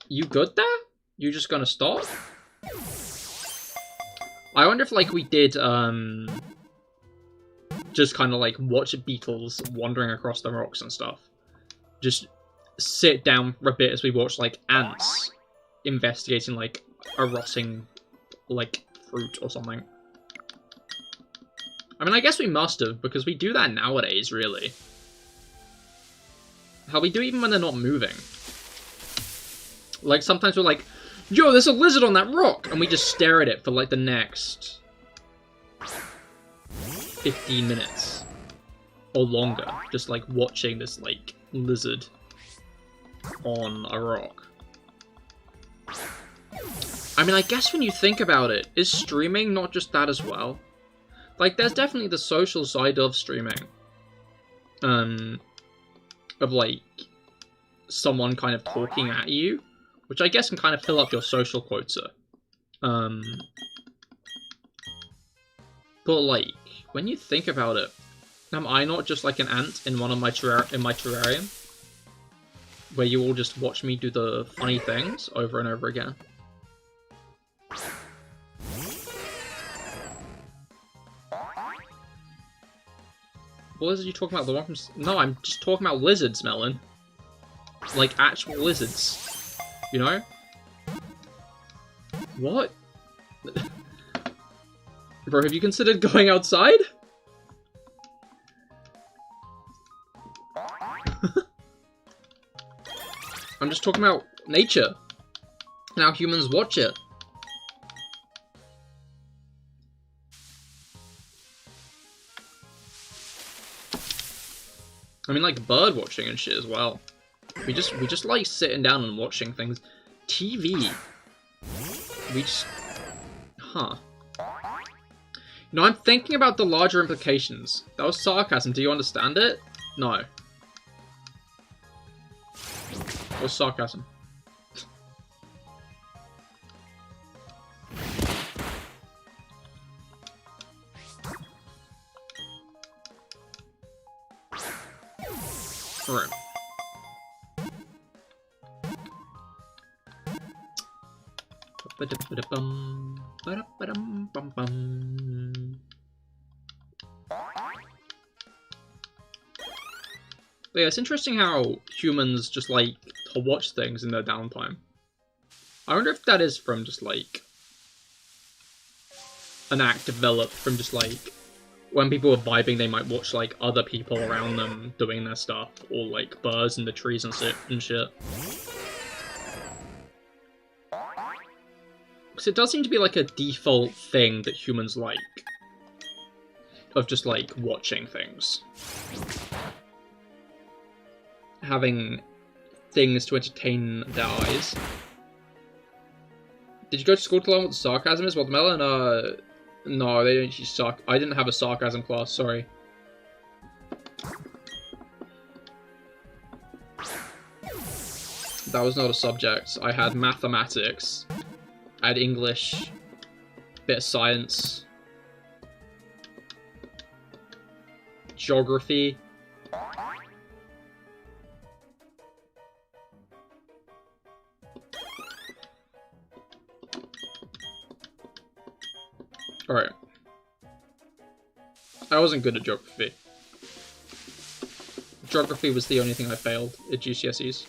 [SPEAKER 1] You good there? You just gonna stop? I wonder if, like, we did, just kind of, like, watch beetles wandering across the rocks and stuff. Just sit down for a bit as we watch, like, ants investigating, like, a rotting, like, fruit or something. I mean, I guess we must have, because we do that nowadays, really. Hell, we do even when they're not moving. Like, sometimes we're like, yo, there's a lizard on that rock! And we just stare at it for, like, the next 15 minutes. Or longer. Just, like, watching this, like, lizard on a rock. I mean, I guess when you think about it, is streaming not just that as well? Like, there's definitely the social side of streaming. Of, like, someone kind of talking at you. Which I guess can kind of fill up your social quota. But, like, when you think about it, am I not just like an ant in one of my terrarium? Where you all just watch me do the funny things over and over again? What lizard are you talking about? The one from... No, I'm just talking about lizards, Melon. Like, actual lizards. You know? What? Bro, have you considered going outside? I'm just talking about nature. And how humans watch it. I mean, like, bird watching and shit as well. We just like sitting down and watching things. TV. We just... Huh. No, I'm thinking about the larger implications. That was sarcasm. Do you understand it? No. It was sarcasm. Alright. But yeah, it's interesting how humans just like to watch things in their downtime. I wonder if that is from just like an act developed from just like when people are vibing, they might watch like other people around them doing their stuff, or like birds in the trees and shit. Because it does seem to be like a default thing that humans like, of just like watching things. Having things to entertain their eyes. Did you go to school to learn what sarcasm is? Watermelon? No, they didn't teach I didn't have a sarcasm class, sorry. That was not a subject. I had mathematics. I had English. Bit of science. Geography. Alright. I wasn't good at geography. Geography was the only thing I failed at GCSEs.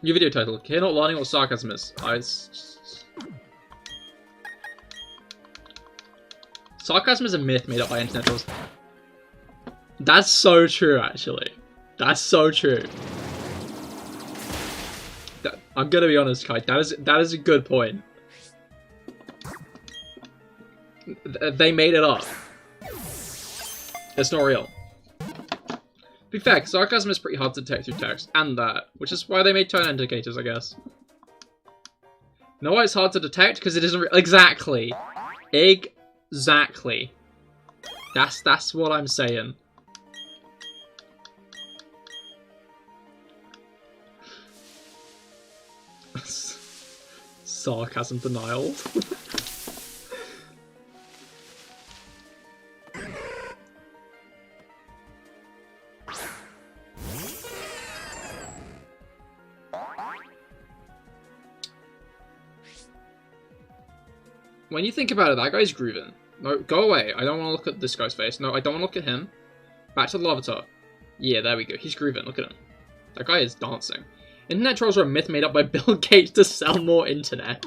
[SPEAKER 1] New video title, Cahir not learning what sarcasm is. Sarcasm is a myth made up by internet trolls. That's so true, actually. That's so true. I'm gonna be honest, Kai. That is a good point. They made it up. It's not real. To be fair, sarcasm is pretty hard to detect through text, and that, which is why they made tone indicators, I guess. You know why it's hard to detect? Because it isn't exactly. Exactly. That's what I'm saying. Sarcasm denial. When you think about it, that guy's grooving. No, go away. I don't want to look at this guy's face. No, I don't want to look at him. Back to the Lavatar. Yeah, there we go. He's grooving. Look at him. That guy is dancing. Internet trolls are a myth made up by Bill Gates to sell more internet.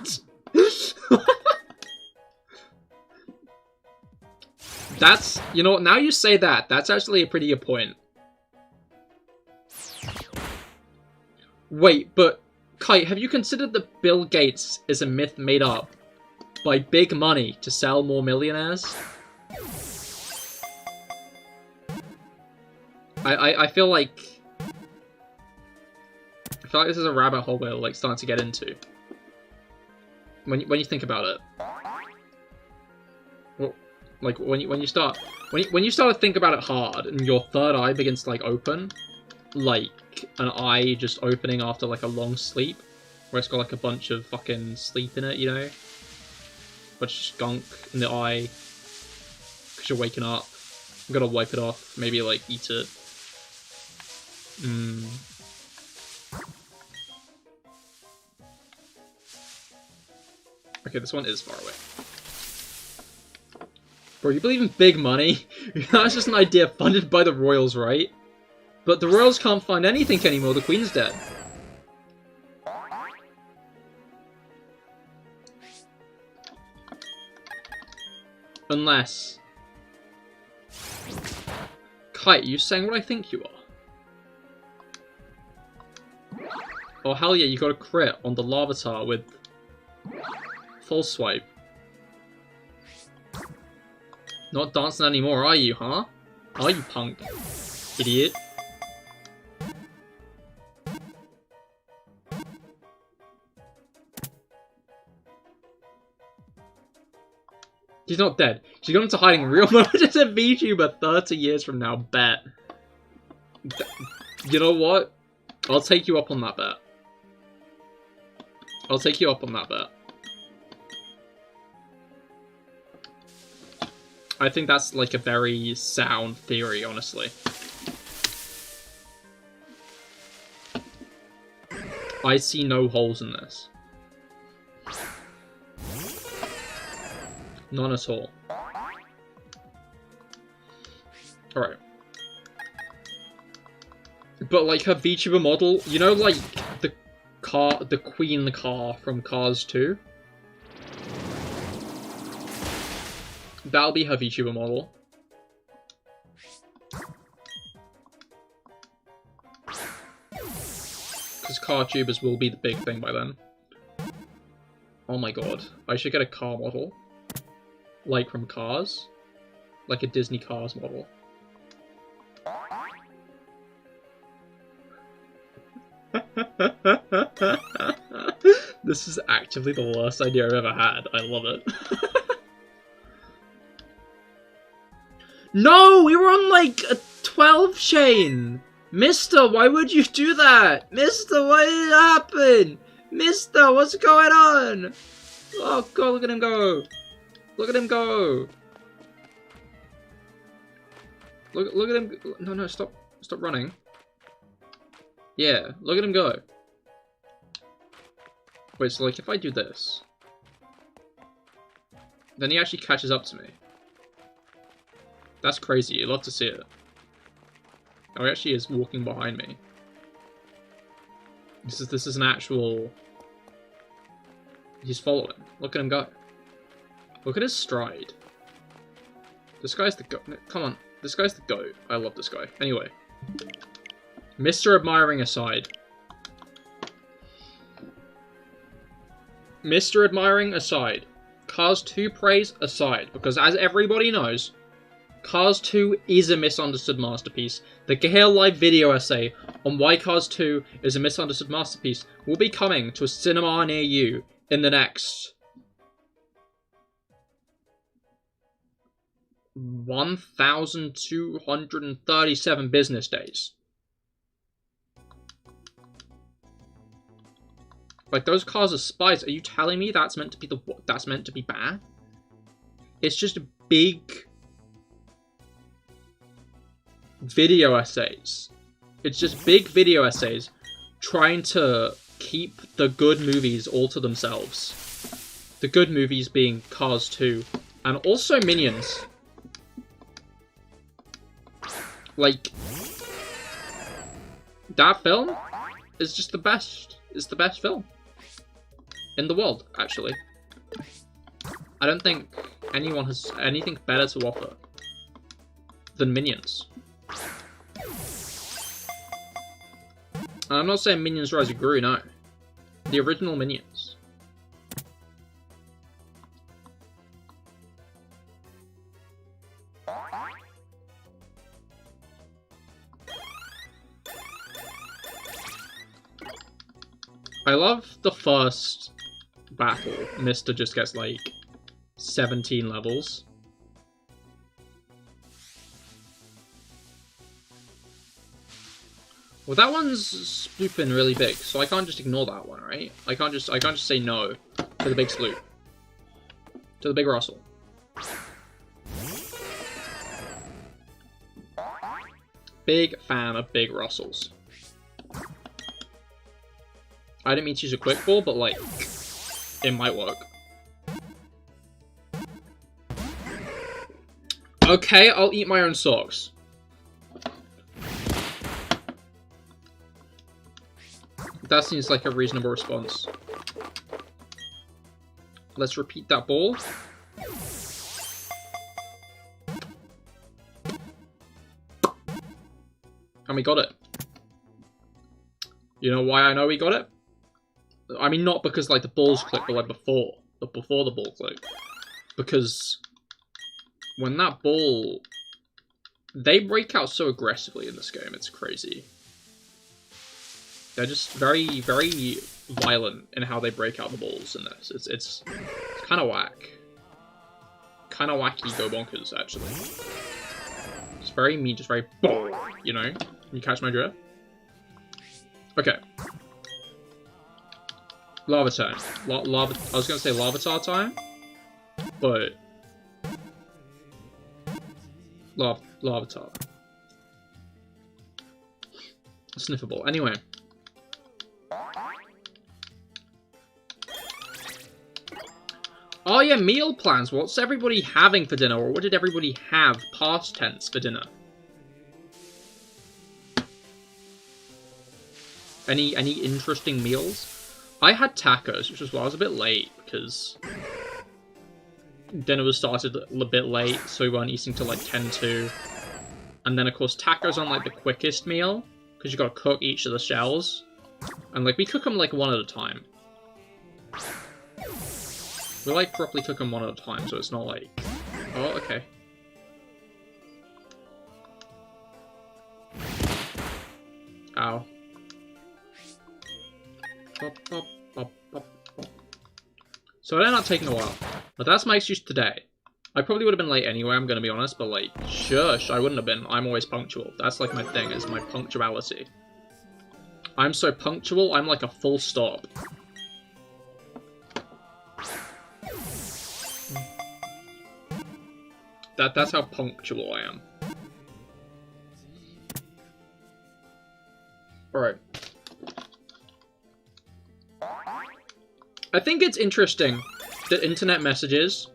[SPEAKER 1] That's, you know, now you say that, that's actually a pretty good point. Wait, but, Kai, have you considered that Bill Gates is a myth made up by big money to sell more millionaires? I feel like this is a rabbit hole we're like starting to get into. When you think about it, well, like when you start to think about it hard, and your third eye begins to like open, like an eye just opening after like a long sleep, where it's got like a bunch of fucking sleep in it, you know, bunch of skunk in the eye, because you're waking up. I'm gonna wipe it off, maybe like eat it. Okay, this one is far away. Bro, you believe in big money? That's just an idea funded by the royals, right? But the royals can't fund anything anymore, the queen's dead. Unless... Kite, you saying what I think you are? Oh hell yeah, you got a crit on the Lavatar with false swipe. Not dancing anymore, are you, huh? Are you, punk? Idiot. She's not dead. She's gone into hiding real mode as a VTuber 30 years from now. Bet. You know what? I'll take you up on that bet. I'll take you up on that bet. I think that's like a very sound theory, honestly. I see no holes in this. None at all. Alright. But like her VTuber model, you know like the Queen car from Cars 2? That'll be her VTuber model. Because car tubers will be the big thing by then. Oh my god. I should get a car model. Like from Cars. Like a Disney Cars model. This is actually the worst idea I've ever had. I love it. No! We were on like a 12 chain! Mister, why would you do that? Mister, what did it happen? Mister, what's going on? Oh god, look at him go! Look at him go! Look at him. No, stop running. Yeah, look at him go. Wait, so like if I do this, then he actually catches up to me. That's crazy. You'd love to see it. Oh, he actually is walking behind me. This is an actual. He's following. Look at him go. Look at his stride. This guy's the goat. Come on. This guy's the goat. I love this guy. Anyway. Mr. Admiring aside. Mr. Admiring aside. Cars 2 praise aside. Because as everybody knows, Cars 2 is a misunderstood masterpiece. The CahirLIVE video essay on why Cars 2 is a misunderstood masterpiece will be coming to a cinema near you in the next 1,237 business days. Like, those cars are spies. Are you telling me that's meant to be bad? It's just big video essays. It's just big video essays trying to keep the good movies all to themselves. The good movies being Cars 2 and also Minions. Like, that film is just the best. It's the best film in the world, actually. I don't think anyone has anything better to offer than Minions. And I'm not saying Minions Rise of Gru, no. The original Minions. I love the first battle. Mister just gets like 17 levels. Well, that one's spooping really big, so I can't just ignore that one, right? I can't just say no to the big sloop. To the big Russell. Big fan of big Russells. I didn't mean to use a quick ball, but like, it might work. Okay, I'll eat my own socks. That seems like a reasonable response. Let's repeat that ball. And we got it. You know why I know we got it? I mean, not because like the balls clicked, but like before. before the ball click. Because when that ball... They break out so aggressively in this game, it's crazy. They're just very, very violent in how they break out the balls in this. It's kind of whack. Kind of wacky go bonkers, actually. It's very mean, just very... You know? You catch my drift? Okay. Lava turn. Lava... I was going to say Lavatar time, but... Lavatar. Sniffable. Anyway. Oh yeah, meal plans. What's everybody having for dinner? Or what did everybody have, past tense, for dinner? Any interesting meals? I had tacos, which was why I was a bit late, because dinner was started a bit late, so we weren't eating till like 10-2. And then, of course, tacos aren't like the quickest meal, because you gotta cook each of the shells. And like, we cook them like one at a time. We like properly cook them one at a time, so it's not like... Oh, okay. Ow. So it ended up taking a while. But that's my excuse today. I probably would have been late anyway, I'm gonna be honest, but like, shush, I wouldn't have been. I'm always punctual. That's like my thing, is my punctuality. I'm so punctual, I'm like a full stop. That's how punctual I am. Alright. I think it's interesting that internet messages,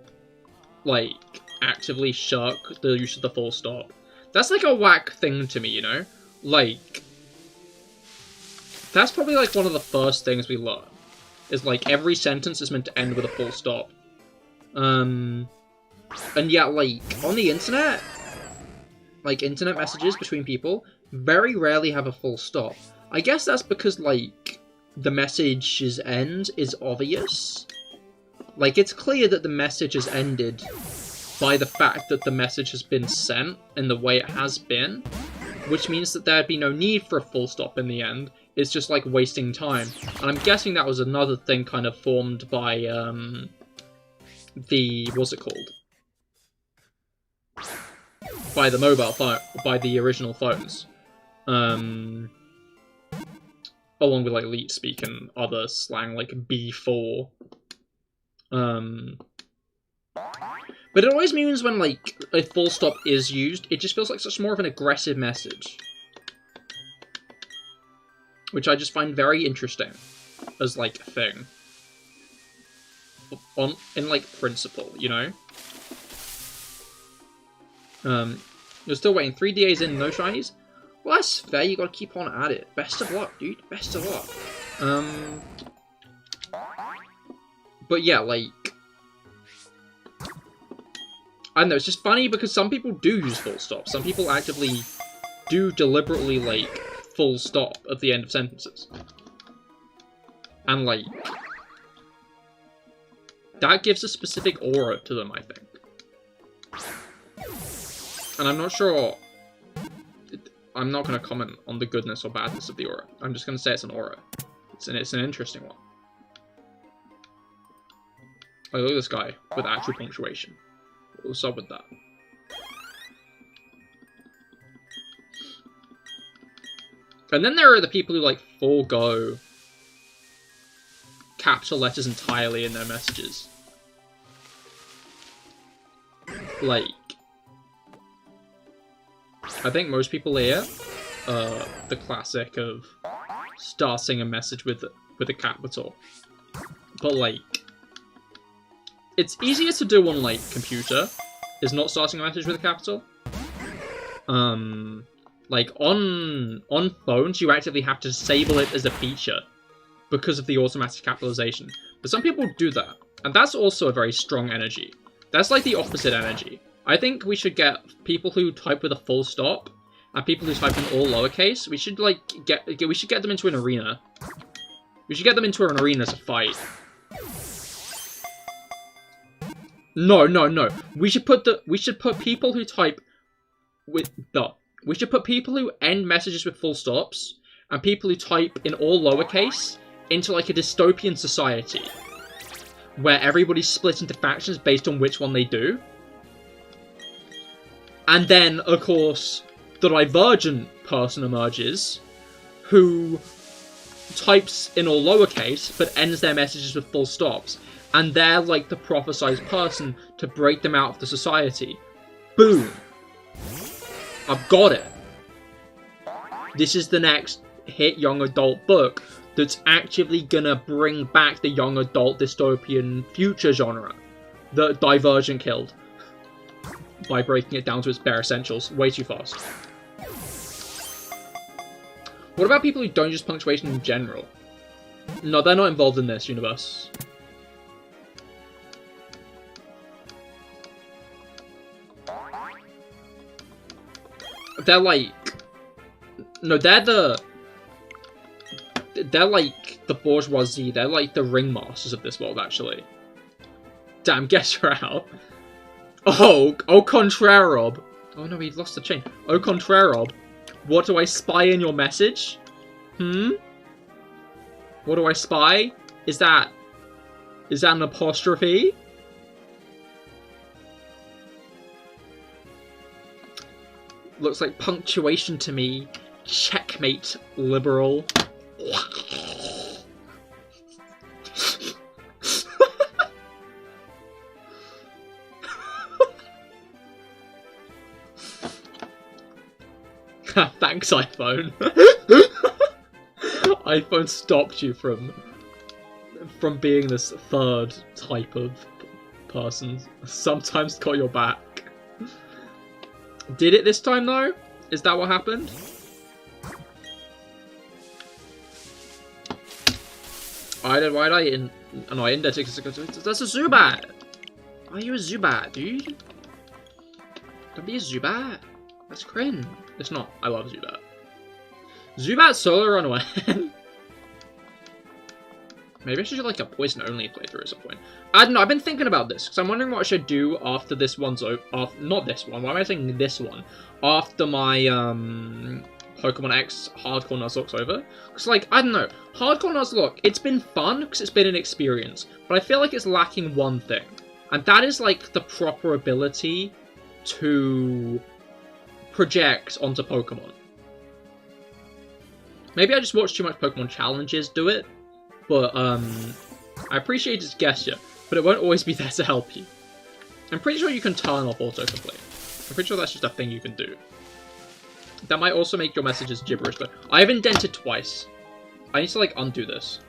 [SPEAKER 1] like, actively shirk the use of the full stop. That's like a whack thing to me, you know? Like, that's probably like one of the first things we learn. Is like, every sentence is meant to end with a full stop. And yeah, like, on the internet, like, internet messages between people very rarely have a full stop. I guess that's because, like, the message's end is obvious. Like, it's clear that the message has ended by the fact that the message has been sent in the way it has been, which means that there'd be no need for a full stop in the end. It's just, like, wasting time. And I'm guessing that was another thing kind of formed by, what's it called? By the mobile phone, by the original phones. Along with, like, leet speak and other slang, like B4. But it always means when, like, a full stop is used, it just feels like such more of an aggressive message. Which I just find very interesting as, like, a thing. In, like, principle, you know? You're still waiting 3 days in, no shinies? Well, that's fair, you gotta keep on at it. Best of luck, dude. Best of luck. But yeah, like... I don't know, it's just funny because some people do use full stop. Some people actively do deliberately, like, full stop at the end of sentences. And, like... that gives a specific aura to them, I think. And I'm not sure... I'm not going to comment on the goodness or badness of the aura. I'm just going to say it's an aura. It's an interesting one. Oh, look at this guy with actual punctuation. What's up with that? And then there are the people who, like, forego capital letters entirely in their messages. Like... I think most people here, the classic of starting a message with a capital. But, like, it's easier to do on, like, computer, is not starting a message with a capital. Like, on phones, you actively have to disable it as a feature because of the automatic capitalization. But some people do that, and that's also a very strong energy. That's, like, the opposite energy. I think we should get people who type with a full stop and people who type in all lowercase. We should, like, get them into an arena. We should get them into an arena to fight. No, no, no. We should put people who type with the. We should put people who end messages with full stops and people who type in all lowercase into like a dystopian society where everybody's split into factions based on which one they do. And then, of course, the divergent person emerges who types in all lowercase but ends their messages with full stops. And they're like the prophesized person to break them out of the society. Boom. I've got it. This is the next hit young adult book that's actively gonna bring back the young adult dystopian future genre that Divergent killed by breaking it down to its bare essentials way too fast. What about people who don't use punctuation in general? No, they're not involved in this universe. They're like... No, they're like the bourgeoisie. They're like the ringmasters of this world, actually. Damn, guess you're out. Oh, au contraire, Rob. Oh no, we lost the chain. Au contraire, Rob. What do I spy in your message? What do I spy? Is that an apostrophe? Looks like punctuation to me. Checkmate, liberal. Thanks, iPhone. iPhone stopped you from being this third type of person. Sometimes got your back. Did it this time though? Is that what happened? Why did I index it? That's a Zubat! Are you a Zubat, dude? Don't be a Zubat. That's cringe. It's not. I love Zubat. Zubat solo run away. Maybe I should do like a poison only playthrough at some point. I don't know, I've been thinking about this, because I'm wondering what I should do after this one's over. Not this one, why am I saying this one? After my Pokemon X Hardcore Nuzlocke's over. Because like, I don't know, Hardcore Nuzlocke, it's been fun, because it's been an experience, but I feel like it's lacking one thing. And that is like the proper ability to project onto Pokemon. Maybe I just watched too much Pokemon challenges do it. But, I appreciate its gesture, but it won't always be there to help you. I'm pretty sure you can turn off autocomplete. I'm pretty sure that's just a thing you can do. That might also make your messages gibberish, though. I've indented twice. I need to, like, undo this.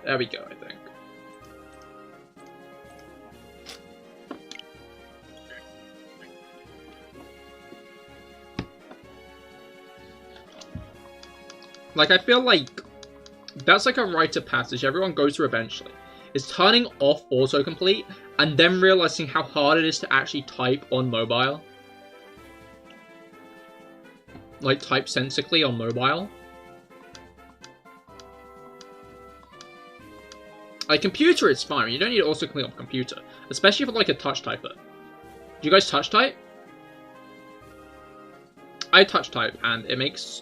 [SPEAKER 1] There we go, I think. Like, I feel like that's like a rite of passage everyone goes through eventually. Is turning off autocomplete and then realizing how hard it is to actually type on mobile. Like, type sensically on mobile. Like, computer it's fine. You don't need autocomplete on computer. Especially for like a touch typer. Do you guys touch type? I touch type and it makes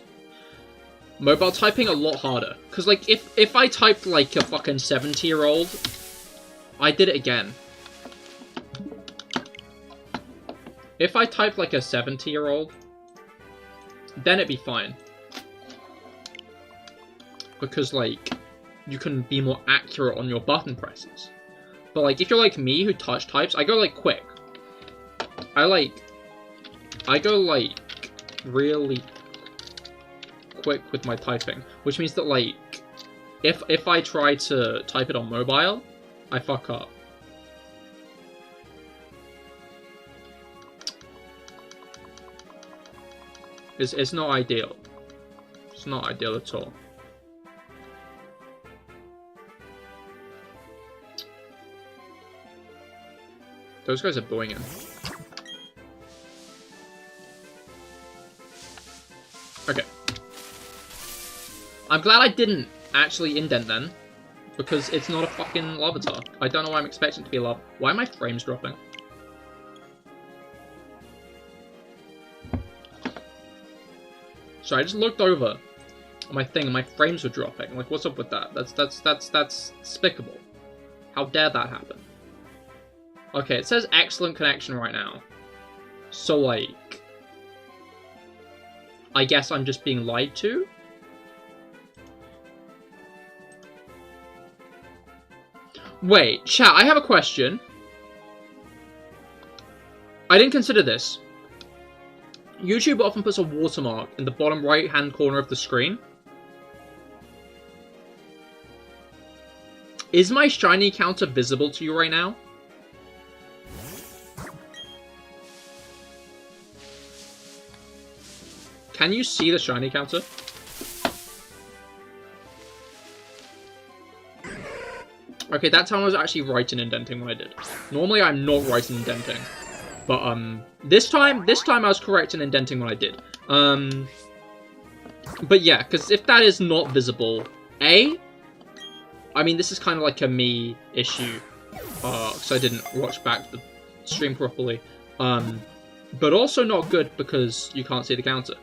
[SPEAKER 1] mobile typing a lot harder. Because, like, if I typed like a fucking 70-year-old, I did it again. If I typed like a 70-year-old, then it'd be fine. Because, like, you can be more accurate on your button presses. But, like, if you're like me who touch types, I go, like, quick. I go, like, really quick with my typing, which means that like if I try to type it on mobile, I fuck up. It's not ideal. It's not ideal at all. Those guys are booing him. Okay. I'm glad I didn't actually indent then, because it's not a fucking Larvitar. I don't know why I'm expecting it to be a Larvitar. Why are my frames dropping? So I just looked over on my thing and my frames were dropping. Like, what's up with that? That's despicable. How dare that happen? Okay, it says excellent connection right now. So, like, I guess I'm just being lied to? Wait, chat, I have a question. I didn't consider this. YouTube often puts a watermark in the bottom right-hand corner of the screen. Is my shiny counter visible to you right now? Can you see the shiny counter? Okay, that time I was actually right in indenting what I did. Normally I'm not right in indenting. But, this time I was correct in indenting what I did. But yeah, because if that is not visible, I mean, this is kind of like a me issue, because I didn't watch back the stream properly. But also not good because you can't see the counter.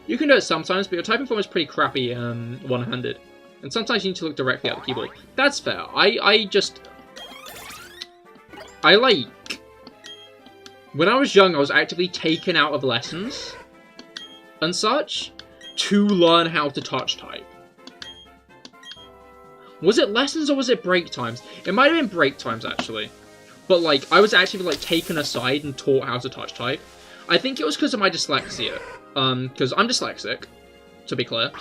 [SPEAKER 1] You can do it sometimes, but your typing form is pretty crappy, one-handed. And sometimes you need to look directly at the keyboard. That's fair. I like... When I was young, I was actively taken out of lessons and such to learn how to touch type. Was it lessons or was it break times? It might have been break times, actually. But, like, I was actually, like, taken aside and taught how to touch type. I think it was because of my dyslexia. Because I'm dyslexic, to be clear.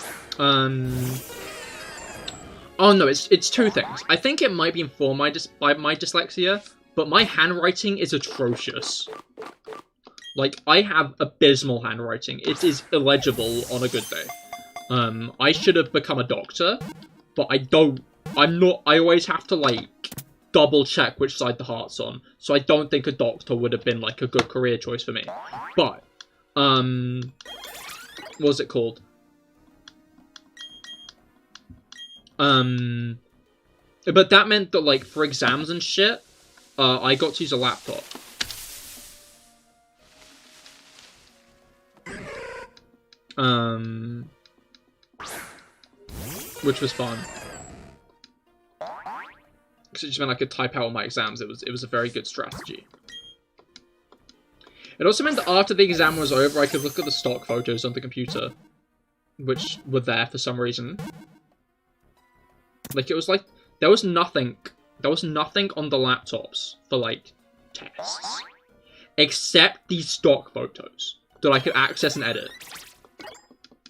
[SPEAKER 1] Oh, no, it's two things. I think it might be informed by my dyslexia, but my handwriting is atrocious. Like, I have abysmal handwriting. It is illegible on a good day. I should have become a doctor, but I don't. I always have to, like, double check which side the heart's on. So I don't think a doctor would have been, like, a good career choice for me. But, what's it called? But that meant that, like, for exams and shit, I got to use a laptop. Which was fun. Because it just meant I could type out all my exams. It was a very good strategy. It also meant that after the exam was over, I could look at the stock photos on the computer, which were there for some reason. Like, it was like, there was nothing on the laptops for, like, tests. Except these stock photos that I could access and edit.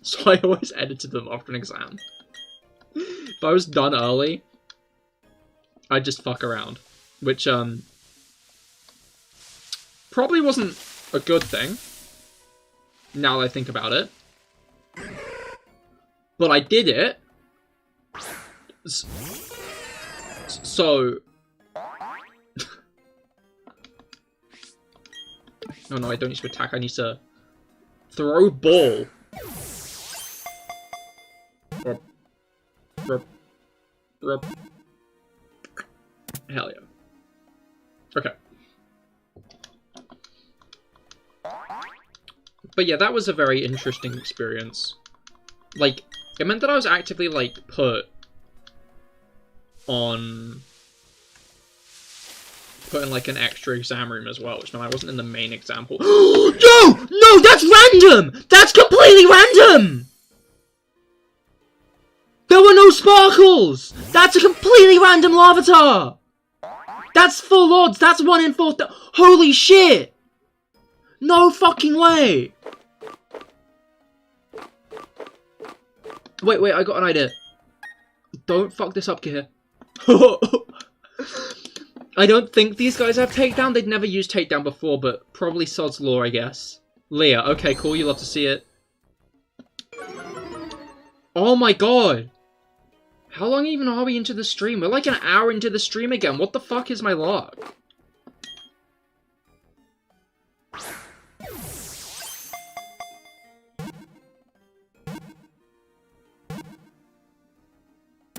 [SPEAKER 1] So I always edited them after an exam. If I was done early, I'd just fuck around. Which, probably wasn't a good thing, now that I think about it. But I did it. So... Oh no, I don't need to attack, I need to throw ball. Hell yeah. Okay. But yeah, that was a very interesting experience. Like, it meant that I was actively, like, put in, like, an extra exam room as well, which meant I wasn't in the main exam hall. No! No, that's random! That's completely random! There were no sparkles! That's a completely random Larvitar! That's full odds! That's 1 in 4... Holy shit! No fucking way! Wait, I got an idea. Don't fuck this up, Cahir. I don't think these guys have takedown. They'd never used takedown before, but probably Sod's Law, I guess. Leah, okay, cool, you love to see it. Oh my god! How long even are we into the stream? We're like an hour into the stream again. What the fuck is my luck?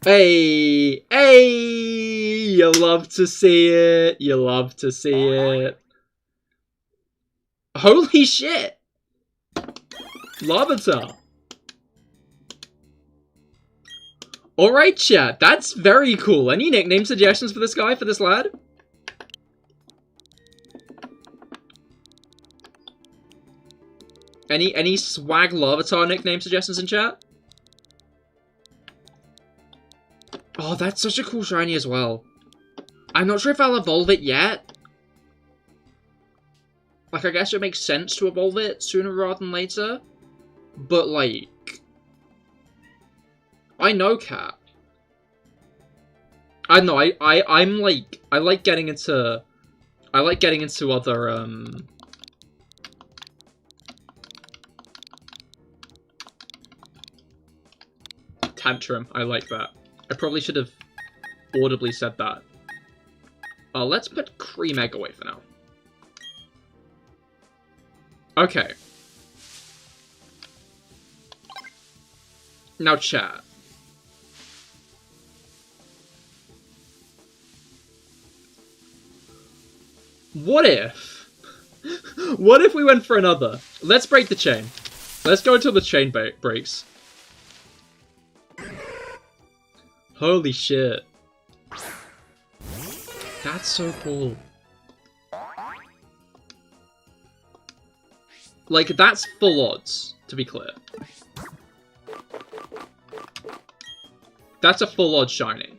[SPEAKER 1] Hey! Hey! You love to see it. You love to see it. Holy shit! Larvitar. Alright, chat. That's very cool. Any nickname suggestions for this guy, for this lad? Any swag Larvitar nickname suggestions in chat? Oh, that's such a cool shiny as well. I'm not sure if I'll evolve it yet. Like, I guess it makes sense to evolve it sooner rather than later. But, like... I know Cat. I know, I'm like... I like getting into other, Tantrum, I like that. I probably should have audibly said that. Let's put Cream Egg away for now. Okay. Now, chat. What if? What if we went for another? Let's break the chain. Let's go until the chain breaks. Holy shit. That's so cool. Like, that's full odds, to be clear. That's a full odds shiny.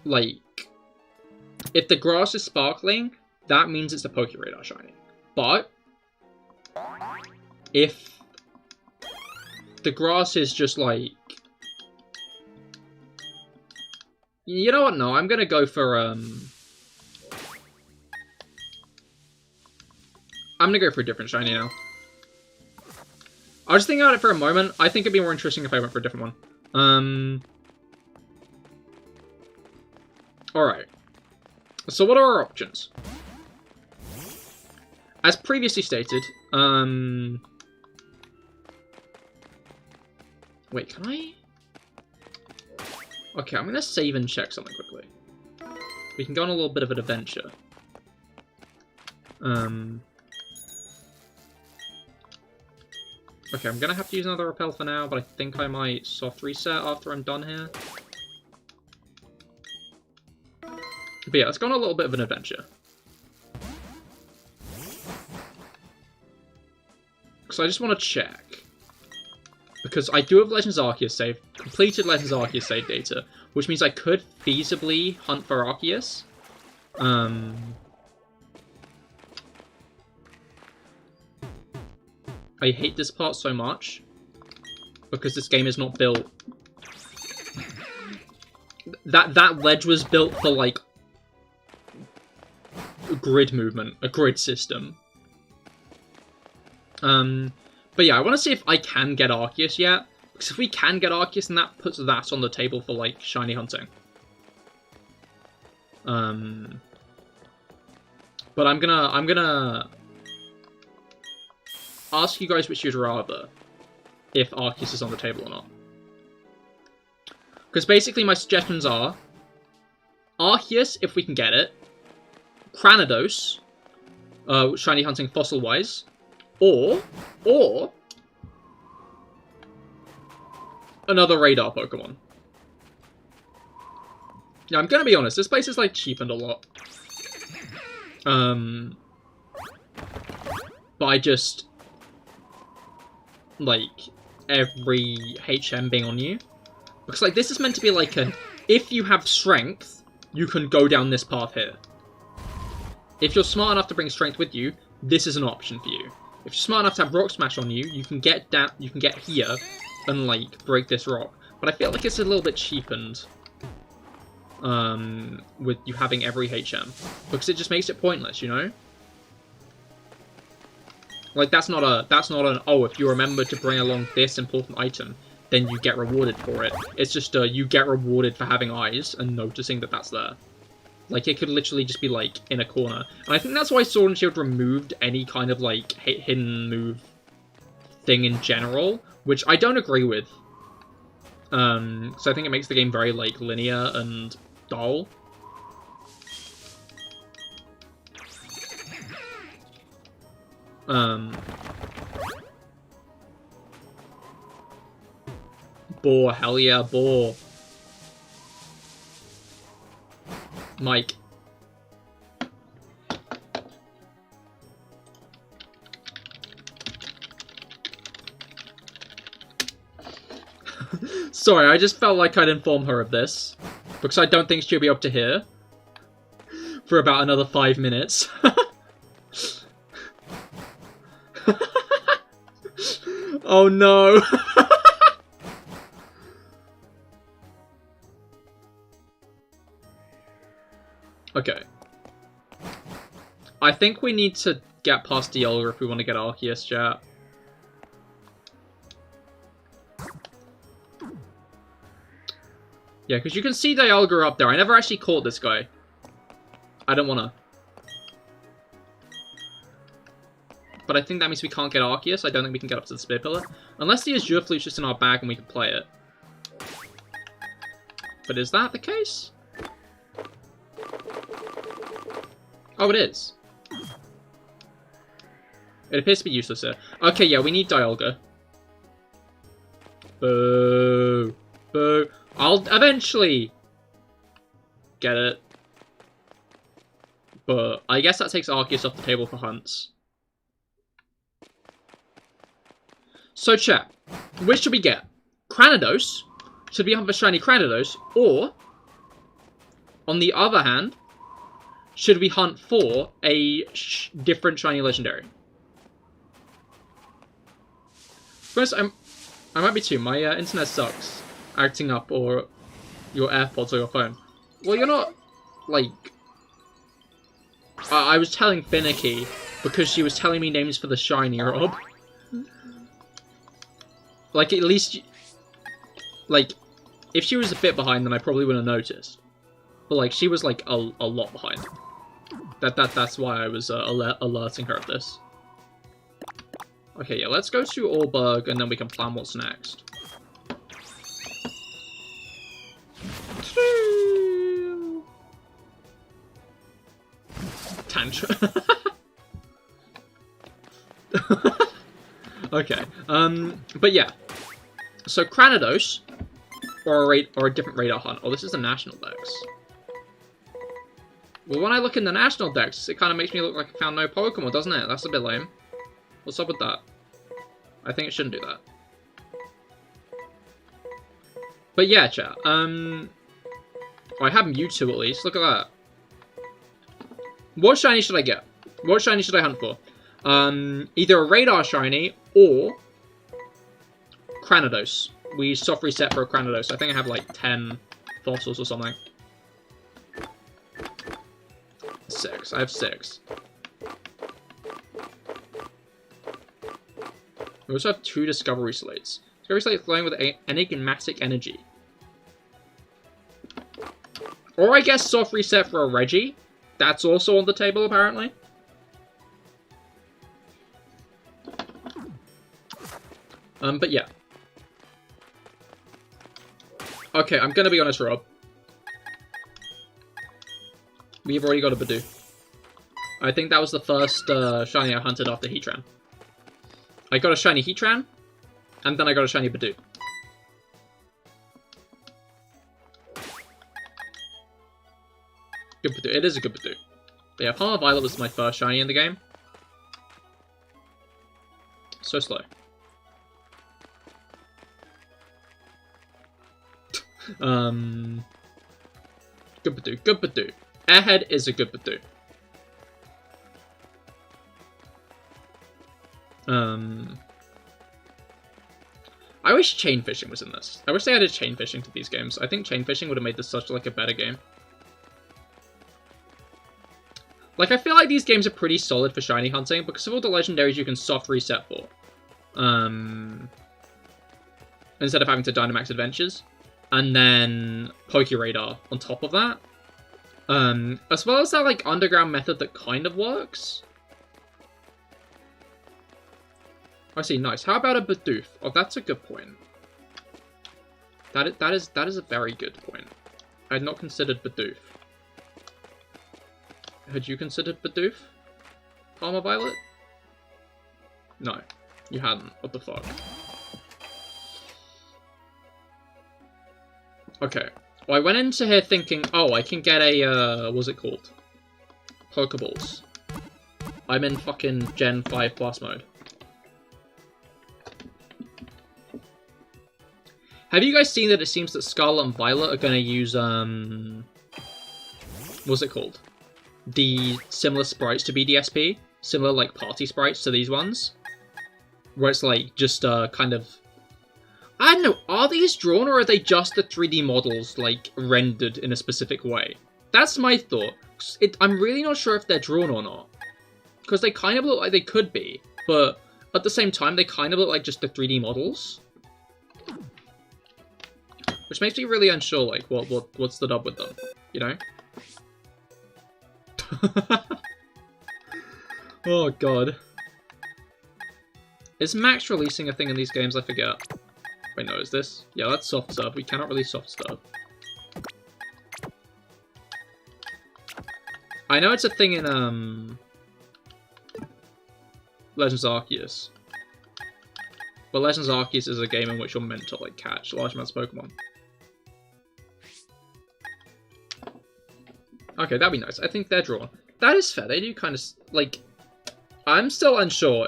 [SPEAKER 1] Like, if the grass is sparkling, that means it's a Pokeradar shiny. But if the grass is just like... You know what, no, I'm gonna go for, I'm gonna go for a different shiny now. I was thinking about it for a moment. I think it'd be more interesting if I went for a different one. Alright. So what are our options? As previously stated, wait, can I? Okay, I'm gonna save and check something quickly. We can go on a little bit of an adventure. Okay, I'm gonna have to use another repel for now, but I think I might soft reset after I'm done here. But yeah, let's go on a little bit of an adventure. Because I just want to check. Because I do have Legends Arceus save, completed Legends Arceus save data, which means I could feasibly hunt for Arceus. I hate this part so much, because this game is not built... That ledge was built for, like, a grid movement, a grid system. But yeah, I want to see if I can get Arceus yet, because if we can get Arceus, then that puts that on the table for, like, shiny hunting. But I'm gonna ask you guys which you'd rather, if Arceus is on the table or not. Because basically my suggestions are, Arceus, if we can get it, Cranidos, shiny hunting fossil-wise, or another radar Pokemon. Yeah, I'm gonna be honest, this place is, like, cheapened a lot. But I just... like, every HM being on you. Because, like, this is meant to be like an... If you have strength, you can go down this path here. If you're smart enough to bring strength with you, this is an option for you. If you're smart enough to have Rock Smash on you, you can get down, you can get here and, like, break this rock. But I feel like it's a little bit cheapened. With you having every HM. Because it just makes it pointless, you know? Like, that's not an, oh, if you remember to bring along this important item, then you get rewarded for it. It's just, you get rewarded for having eyes and noticing that that's there. Like, it could literally just be, like, in a corner. And I think that's why Sword and Shield removed any kind of, like, hidden move thing in general, which I don't agree with. So I think it makes the game very, like, linear and dull. Boar, hell yeah, boar. Mike. Sorry, I just felt like I'd inform her of this, because I don't think she'll be able to hear for about another 5 minutes. Oh no! Okay. I think we need to get past Dialga if we want to get Arceus, chat. Yeah, because you can see Dialga up there. I never actually caught this guy. I don't want to. But I think that means we can't get Arceus. I don't think we can get up to the Spear Pillar. Unless the Azure Flute's just in our bag and we can play it. But is that the case? Oh, it is. It appears to be useless here. Okay, yeah, we need Dialga. Boo. Boo. I'll eventually get it. But I guess that takes Arceus off the table for hunts. So chat, which should we get? Cranidos? Should we hunt for shiny Cranidos? Or, on the other hand, should we hunt for a different shiny legendary? First, I might be too. My internet sucks. Acting up, or your AirPods or your phone. Well, you're not, like... I was telling Finicky because she was telling me names for the shiny Rob. Like, at least... Like, if she was a bit behind, then I probably wouldn't have noticed. But, like, she was, like, a lot behind. That's why I was alerting her of this. Okay, yeah, let's go to Allberg, and then we can plan what's next. Tantrum. Okay, but yeah. So Cranidos, or a different radar hunt. Oh, this is the national dex. Well, when I look in the national dex, it kind of makes me look like I found no Pokemon, doesn't it? That's a bit lame. What's up with that? I think it shouldn't do that. But yeah, chat. I have Mewtwo at least. Look at that. What shiny should I get? What shiny should I hunt for? Either a radar shiny or Cranidos. We soft reset for a Cranidos. I think I have like 10 fossils or something. 6. I have 6. We also have 2 Discovery Slates. Discovery Slate flowing with enigmatic energy. Or I guess soft reset for a Reggie. That's also on the table, apparently. But yeah. Okay, I'm gonna be honest, Rob. We've already got a Badoo. I think that was the first shiny I hunted after Heatran. I got a shiny Heatran, and then I got a shiny Badoo. Good Badoo. It is a good Badoo. But yeah, Palmer Violet was my first shiny in the game. So slow. Good Badoo. Good Badoo. Airhead is a good Badoo. I wish chain fishing was in this. I wish they added chain fishing to these games. I think chain fishing would have made this such like a better game. Like, I feel like these games are pretty solid for shiny hunting because of all the legendaries you can soft reset for. Instead of having to Dynamax Adventures. And then Pokeradar on top of that. As well as that, like, underground method that kind of works. I see, nice. How about a Bidoof? Oh, that's a good point. That is a very good point. I had not considered Bidoof. Had you considered Bidoof? Palmer Violet? No, you hadn't. What the fuck? Okay. Well, I went into here thinking, oh, I can get a, what's it called? Pokeballs. I'm in fucking Gen 5 Plus mode. Have you guys seen that it seems that Scarlet and Violet are going to use, what's it called? The similar sprites to BDSP? Similar, like, party sprites to these ones? Where it's, like, just, kind of... I don't know, are these drawn or are they just the 3D models, like, rendered in a specific way? That's my thought. I'm really not sure if they're drawn or not. Because they kind of look like they could be, but at the same time, they kind of look like just the 3D models. Which makes me really unsure, like, what's the dub with them, you know? Oh, God. Is Max releasing a thing in these games? I forget. Wait, no, is this? Yeah, that's soft serve. We cannot release soft serve. I know it's a thing in, Legends Arceus. But Legends Arceus is a game in which you're meant to, like, catch large amounts of Pokemon. Okay, that'd be nice. I think they're drawn. That is fair. They do kind of, like... I'm still unsure,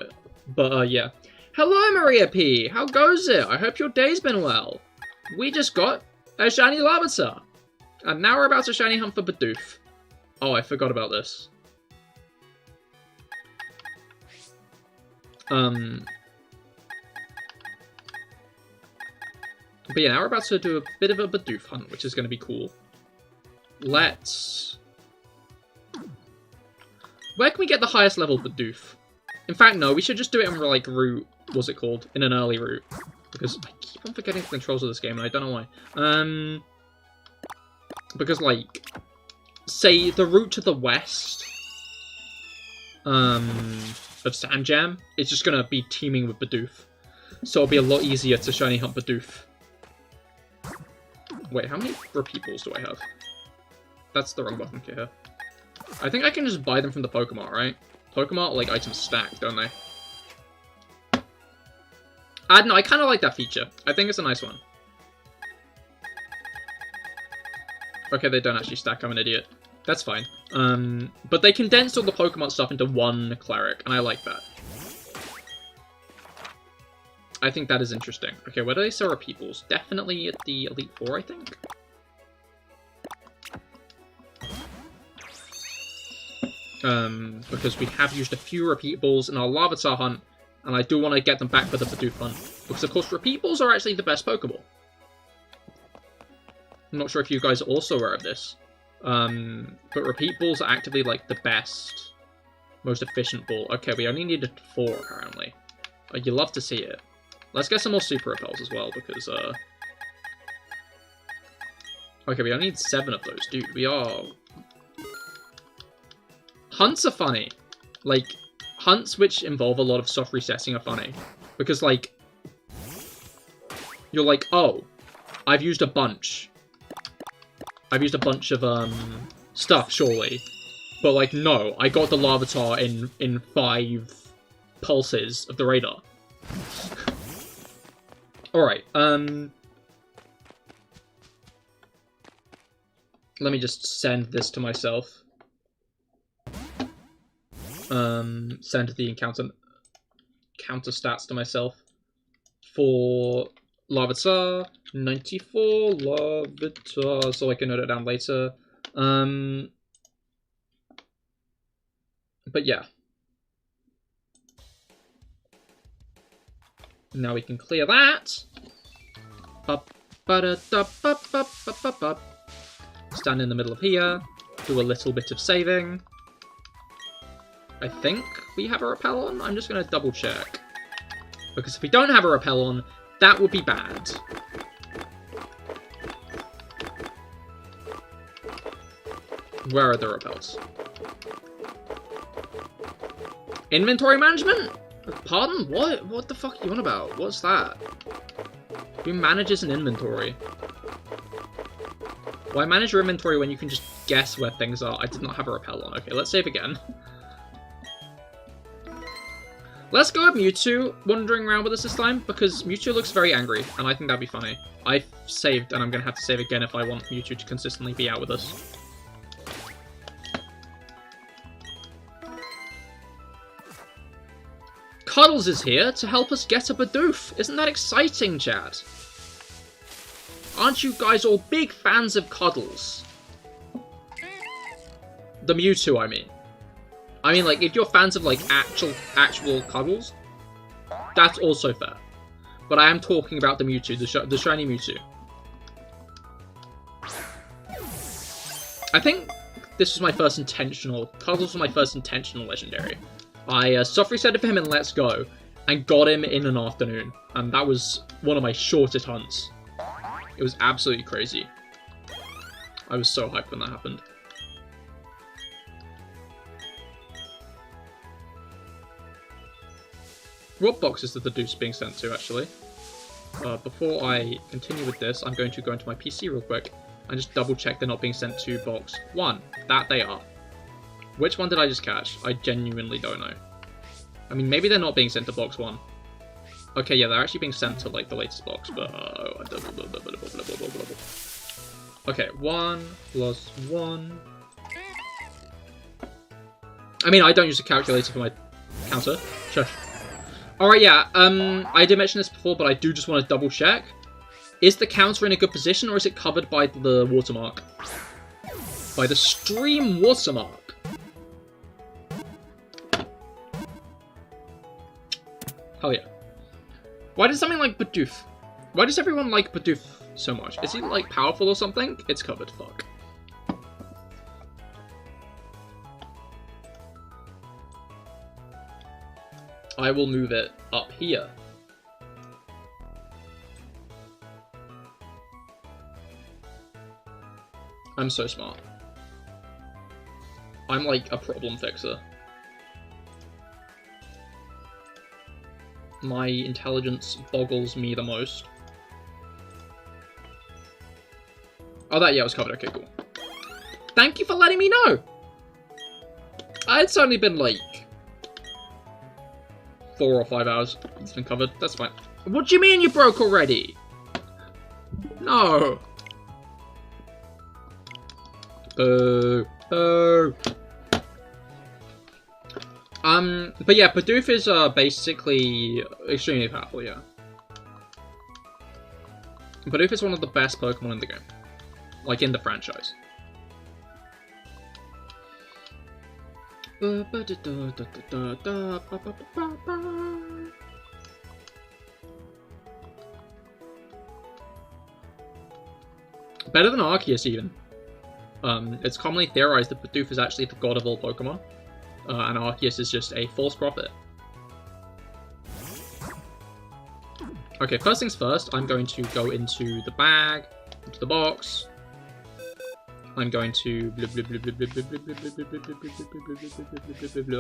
[SPEAKER 1] but, yeah. Hello, Maria P! How goes it? I hope your day's been well. We just got a shiny Larvitar. And now we're about to shiny hunt for Bidoof. Oh, I forgot about this. But yeah, now we're about to do a bit of a Bidoof hunt, which is going to be cool. Let's... Where can we get the highest level Bidoof? In fact, no, we should just do it in, like, route... What's it called? In an early route. Because I keep on forgetting the controls of this game, and I don't know why. Because, like... Say, the route to the west... of Sandjam is just gonna be teeming with Bidoof. So it'll be a lot easier to shiny hunt Bidoof. Wait, how many repeat balls do I have? That's the wrong button here. I think I can just buy them from the Pokemon, right? Pokemon, like, items stack, don't they? I don't know, I kind of like that feature. I think it's a nice one. Okay, they don't actually stack, I'm an idiot. That's fine. But they condensed all the Pokemon stuff into one cleric, and I like that. I think that is interesting. Okay, where do they sell repeat balls? Definitely at the Elite Four, I think. Because we have used a few repeat balls in our Larvitar hunt, and I do want to get them back for the Bidoof hunt. Because, of course, repeat balls are actually the best Pokeball. I'm not sure if you guys are also aware of this. But repeat balls are actively, like, the best, most efficient ball. Okay, we only needed 4, apparently. You love to see it. Let's get some more Super Repels as well, because, okay, we only need 7 of those. Dude, we are... Hunts are funny. Like, hunts which involve a lot of soft resetting are funny. Because, like, you're like, oh, I've used a bunch. I've used a bunch of, stuff, surely. But, like, no, I got the Larvitar in 5 pulses of the radar. Alright, let me just send this to myself. Send the counter stats to myself. For Larvitar, 94, Larvitar, so I can note it down later. But yeah. Now we can clear that. Stand in the middle of here. Do a little bit of saving. I think we have a repel on. I'm just going to double check. Because if we don't have a repel on, that would be bad. Where are the repels? Inventory management? Pardon? What? What the fuck are you on about? What's that? Who manages an inventory? Why manage your inventory when you can just guess where things are? I did not have a rappel on. Okay, let's save again. Let's go with Mewtwo wandering around with us this time, because Mewtwo looks very angry, and I think that'd be funny. I've saved, and I'm going to have to save again if I want Mewtwo to consistently be out with us. Cuddles is here to help us get a Bidoof. Isn't that exciting, Chad? Aren't you guys all big fans of Cuddles? The Mewtwo, I mean. I mean, like, if you're fans of, like, actual Cuddles, that's also fair. But I am talking about the Mewtwo, the shiny Mewtwo. I think this was my first intentional... Cuddles was my first intentional legendary. I soft resetted for him in Let's Go, and got him in an afternoon. And that was one of my shortest hunts. It was absolutely crazy. I was so hyped when that happened. What box is the Bidoof being sent to, actually? Before I continue with this, I'm going to go into my PC real quick and just double check they're not being sent to box 1. That they are. Which one did I just catch? I genuinely don't know. I mean, maybe they're not being sent to box 1. Okay, yeah, they're actually being sent to, like, the latest box, but... Okay, 1 plus 1... I mean, I don't use a calculator for my counter. Shush. Alright, yeah, I did mention this before, but I do just want to double check. Is the counter in a good position, or is it covered by the watermark? By the stream watermark. Hell yeah. Why does something like Bidoof? Why does everyone like Bidoof so much? Is he, like, powerful or something? It's covered, fuck. I will move it up here. I'm so smart. I'm like a problem fixer. My intelligence boggles me the most. Oh, that, yeah, was covered. Okay, cool. Thank you for letting me know! It's only been, like, 4 or 5 hours. It's been covered. That's fine. What do you mean you broke already? No. Boo. Boo. But yeah, Bidoof is basically extremely powerful, yeah. Bidoof is one of the best Pokemon in the game. Like, in the franchise. Better than Arceus, even. It's commonly theorized that Bidoof is actually the god of all Pokemon, and Arceus is just a false prophet. Okay, first things first, I'm going to go into the bag, into the box. I'm going to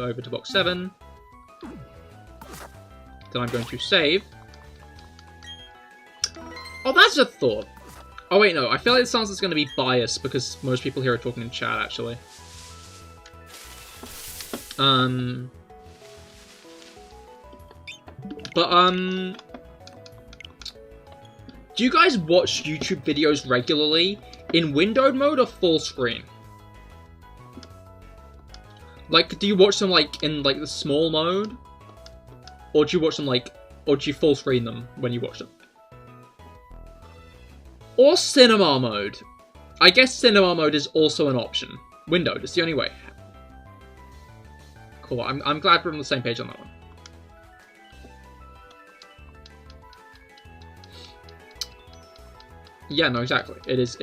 [SPEAKER 1] over to box 7. Then I'm going to save. Oh, that's a thought. Oh wait, no, I feel like it sounds like it's going to be biased because most people here are talking in chat, actually. Do you guys watch YouTube videos regularly in windowed mode or full screen? Like, do you watch them, like, in, like, the small mode? Or do you watch them, like, or do you full screen them when you watch them? Or cinema mode. I guess cinema mode is also an option. Windowed, it's the only way. Cool, I'm glad we're on the same page on that one. Yeah, no, exactly. It is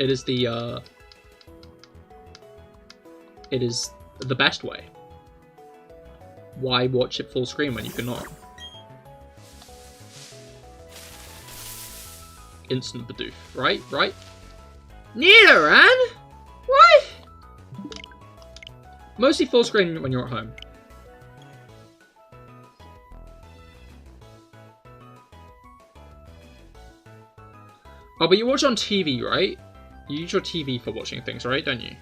[SPEAKER 1] the best way. Why watch it full screen when you cannot? Instant Bidoof, right? Right? Nidoran? What? Mostly full screen when you're at home. Oh, but you watch on TV, right? You use your TV for watching things, right? Don't you?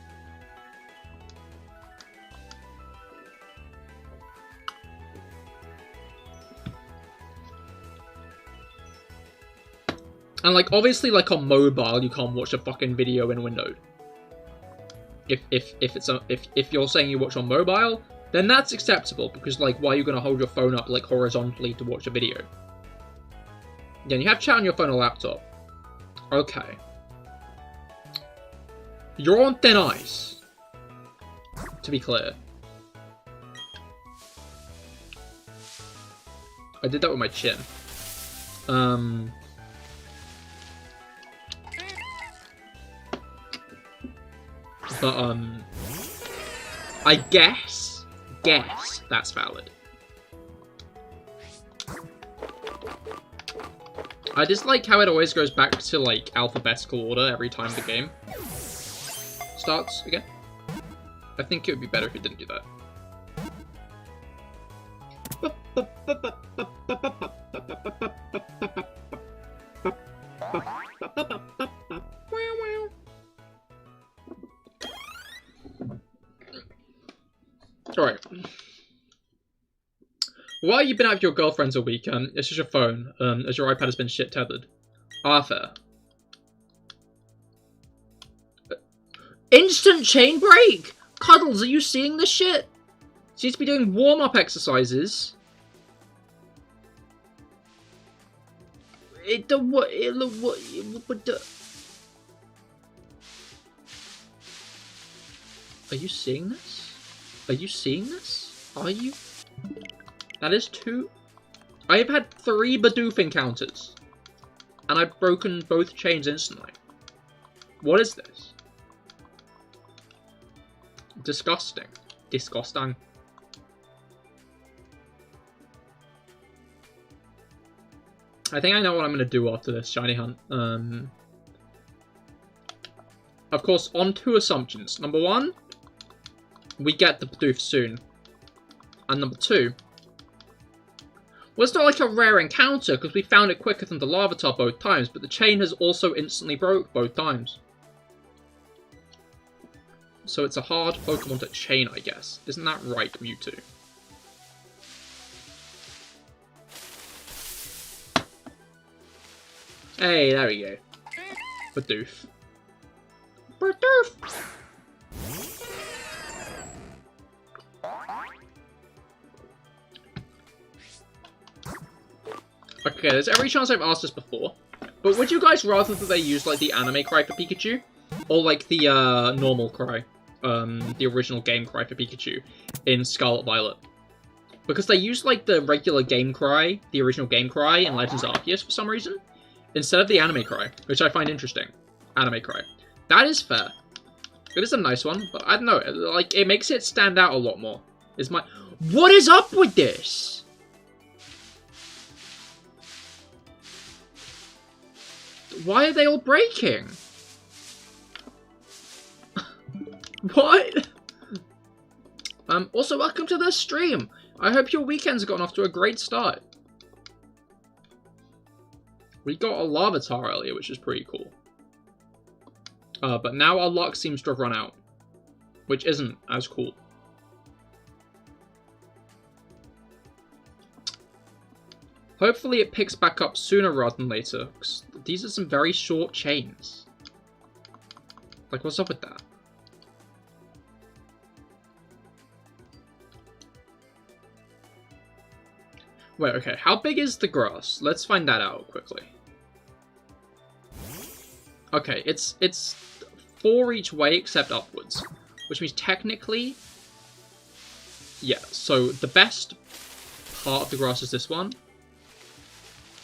[SPEAKER 1] And, like, obviously, like, on mobile, you can't watch a fucking video in windowed. If you're saying you watch on mobile, then that's acceptable, because, like, why are you going to hold your phone up, like, horizontally to watch a video? Yeah, you have chat on your phone or laptop. Okay. You're on thin ice, to be clear. I did that with my chin. But, I guess that's valid. I just like how it always goes back to, like, alphabetical order every time the game starts again. I think it would be better if it didn't do that. Alright. Why have you been out with your girlfriends all week? It's just your phone, as your iPad has been shit tethered. Arthur. Instant chain break! Cuddles, are you seeing this shit? She needs to be doing warm-up exercises. Are you seeing this? Are you seeing this? Are you? That is 2. I have had 3 Bidoof encounters. And I've broken both chains instantly. What is this? Disgusting. Disgusting. I think I know what I'm going to do after this shiny hunt. Of course, on 2 assumptions. Number 1, we get the Bidoof soon. And number 2, well, it's not like a rare encounter, because we found it quicker than the Larvitar both times, but the chain has also instantly broke both times. So it's a hard Pokemon to chain, I guess. Isn't that right, Mewtwo? Hey, there we go. Bidoof. Bidoof! Okay, there's every chance I've asked this before, but would you guys rather that they use, like, the anime cry for Pikachu? Or, like, the, normal cry? The original game cry for Pikachu in Scarlet Violet? Because they use, like, the regular game cry, the original game cry in Legends Arceus for some reason, instead of the anime cry, which I find interesting. Anime cry. That is fair. It is a nice one, but I don't know, like, it makes it stand out a lot more. What is up with this? Why are they all breaking? What? Also, welcome to the stream. I hope your weekend's gotten off to a great start. We got a Larvitar earlier, which is pretty cool. But now our luck seems to have run out, which isn't as cool. Hopefully it picks back up sooner rather than later, because these are some very short chains. Like, what's up with that? Wait, okay, how big is the grass? Let's find that out quickly. Okay, it's 4 each way except upwards, which means technically, yeah, so the best part of the grass is this one.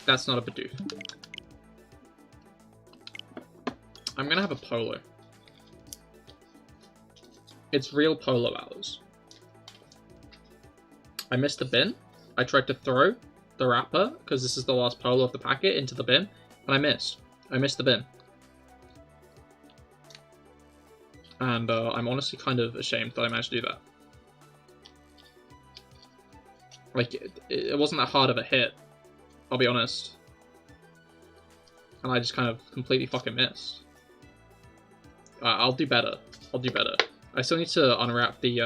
[SPEAKER 1] That's not a Bidoof. I'm gonna have a Polo. It's real Polo hours. I missed the bin. I tried to throw the wrapper, because this is the last Polo of the packet, into the bin, and I missed. I missed the bin. And I'm honestly kind of ashamed that I managed to do that. Like, it wasn't that hard of a hit. I'll be honest. and I just kind of completely fucking missed. I'll do better. I'll do better. I still need to unwrap the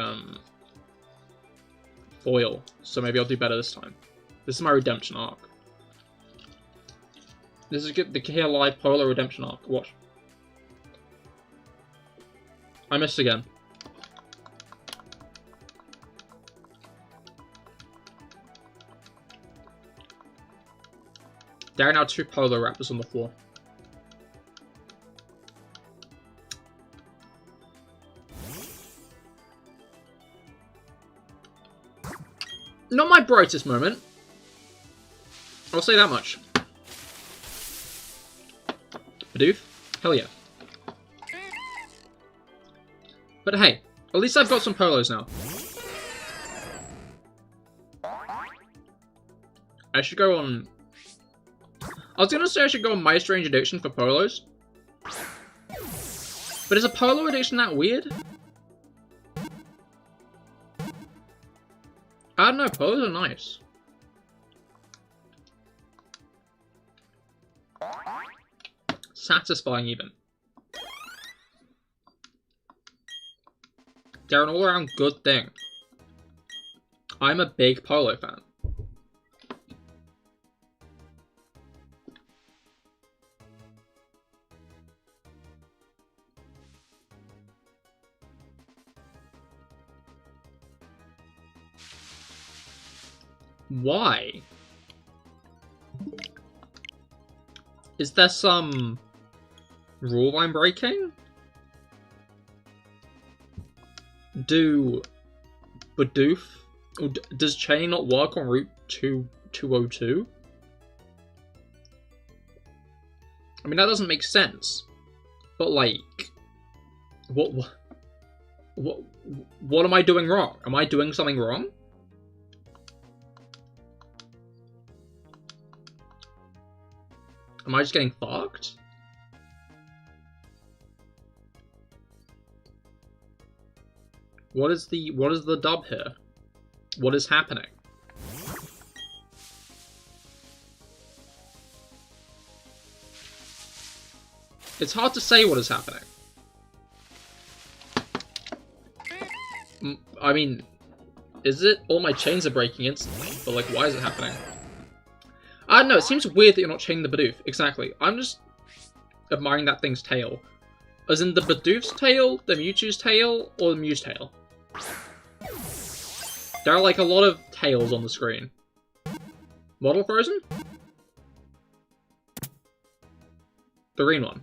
[SPEAKER 1] foil, so maybe I'll do better this time. This is my redemption arc. This is the CahirLIVE Polar redemption arc. Watch. I missed again. There are now 2 polar wrappers on the floor. Not my brightest moment. I'll say that much. Bidoof? Hell yeah. But hey, at least I've got some polos now. I should go on... I was gonna say I should go on My Strange Addiction for polos. But is a polo addiction that weird? I don't know, polos are nice. Satisfying even. They're an all-around good thing. I'm a big polo fan. Why? Is there some rule I'm breaking? Bidoof? Does chain not work on Route 202? I mean, that doesn't make sense. But like, what am I doing wrong? Am I doing something wrong? Am I just getting fucked? What is the dub here? What is happening? It's hard to say what is happening. I mean, is it all my chains are breaking instantly? But like, why is it happening? I don't know, it seems weird that you're not chaining the Bidoof. Exactly. I'm just admiring that thing's tail. As in the Bidoof's tail, the Mewtwo's tail, or the Mew's tail. There are like a lot of tails on the screen. Model frozen? The green one.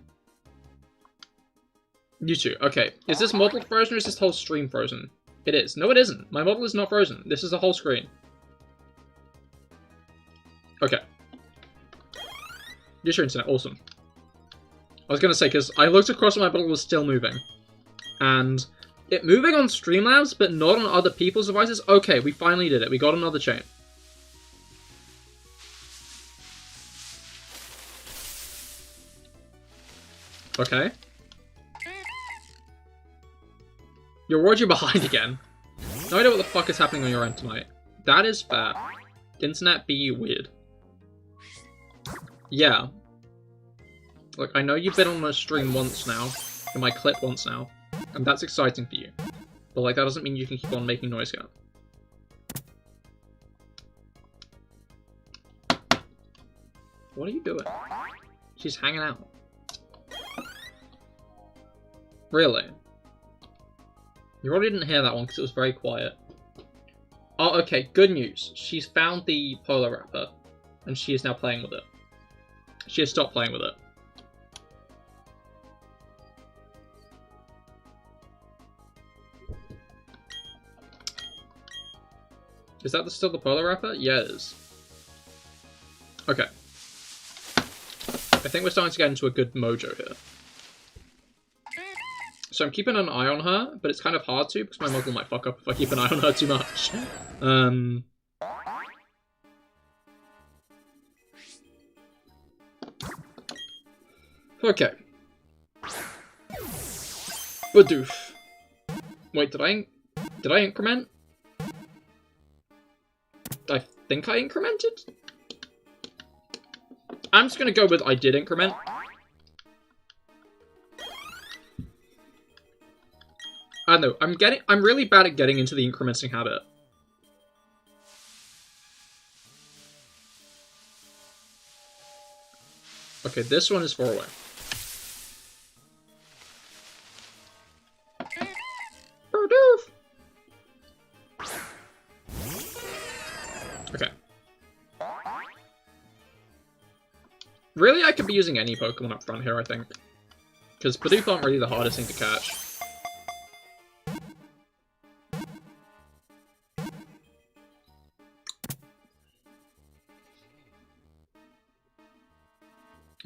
[SPEAKER 1] Mewtwo, okay. Is this model frozen or is this whole stream frozen? It is. No, it isn't. My model is not frozen. This is the whole screen. Okay. Use your internet, awesome. I was gonna say, because I looked across and my model was still moving. And it moving on Streamlabs, but not on other people's devices? Okay, we finally did it. We got another chain. Okay. You're worried you're behind again. No idea what the fuck is happening on your end tonight. That is fair. Internet be weird. Yeah. Look, I know you've been on my stream once now, in my clip once now, and that's exciting for you. But like, that doesn't mean you can keep on making noise again. What are you doing? She's hanging out. Really? You probably didn't hear that one because it was very quiet. Oh, okay, good news. She's found the polar wrapper, and she is now playing with it. She has stopped playing with it. Is that still the polar wrapper? Yeah, it is. Okay. I think we're starting to get into a good mojo here. So I'm keeping an eye on her, but it's kind of hard to because my model might fuck up if I keep an eye on her too much. Okay. Bidoof. Wait, did I increment? I think I incremented? I'm just gonna go with I did increment. I don't know, I'm really bad at getting into the incrementing habit. Okay, this one is 4 away. Okay. Really, I could be using any Pokemon up front here, I think. Because Bidoof aren't really the hardest thing to catch.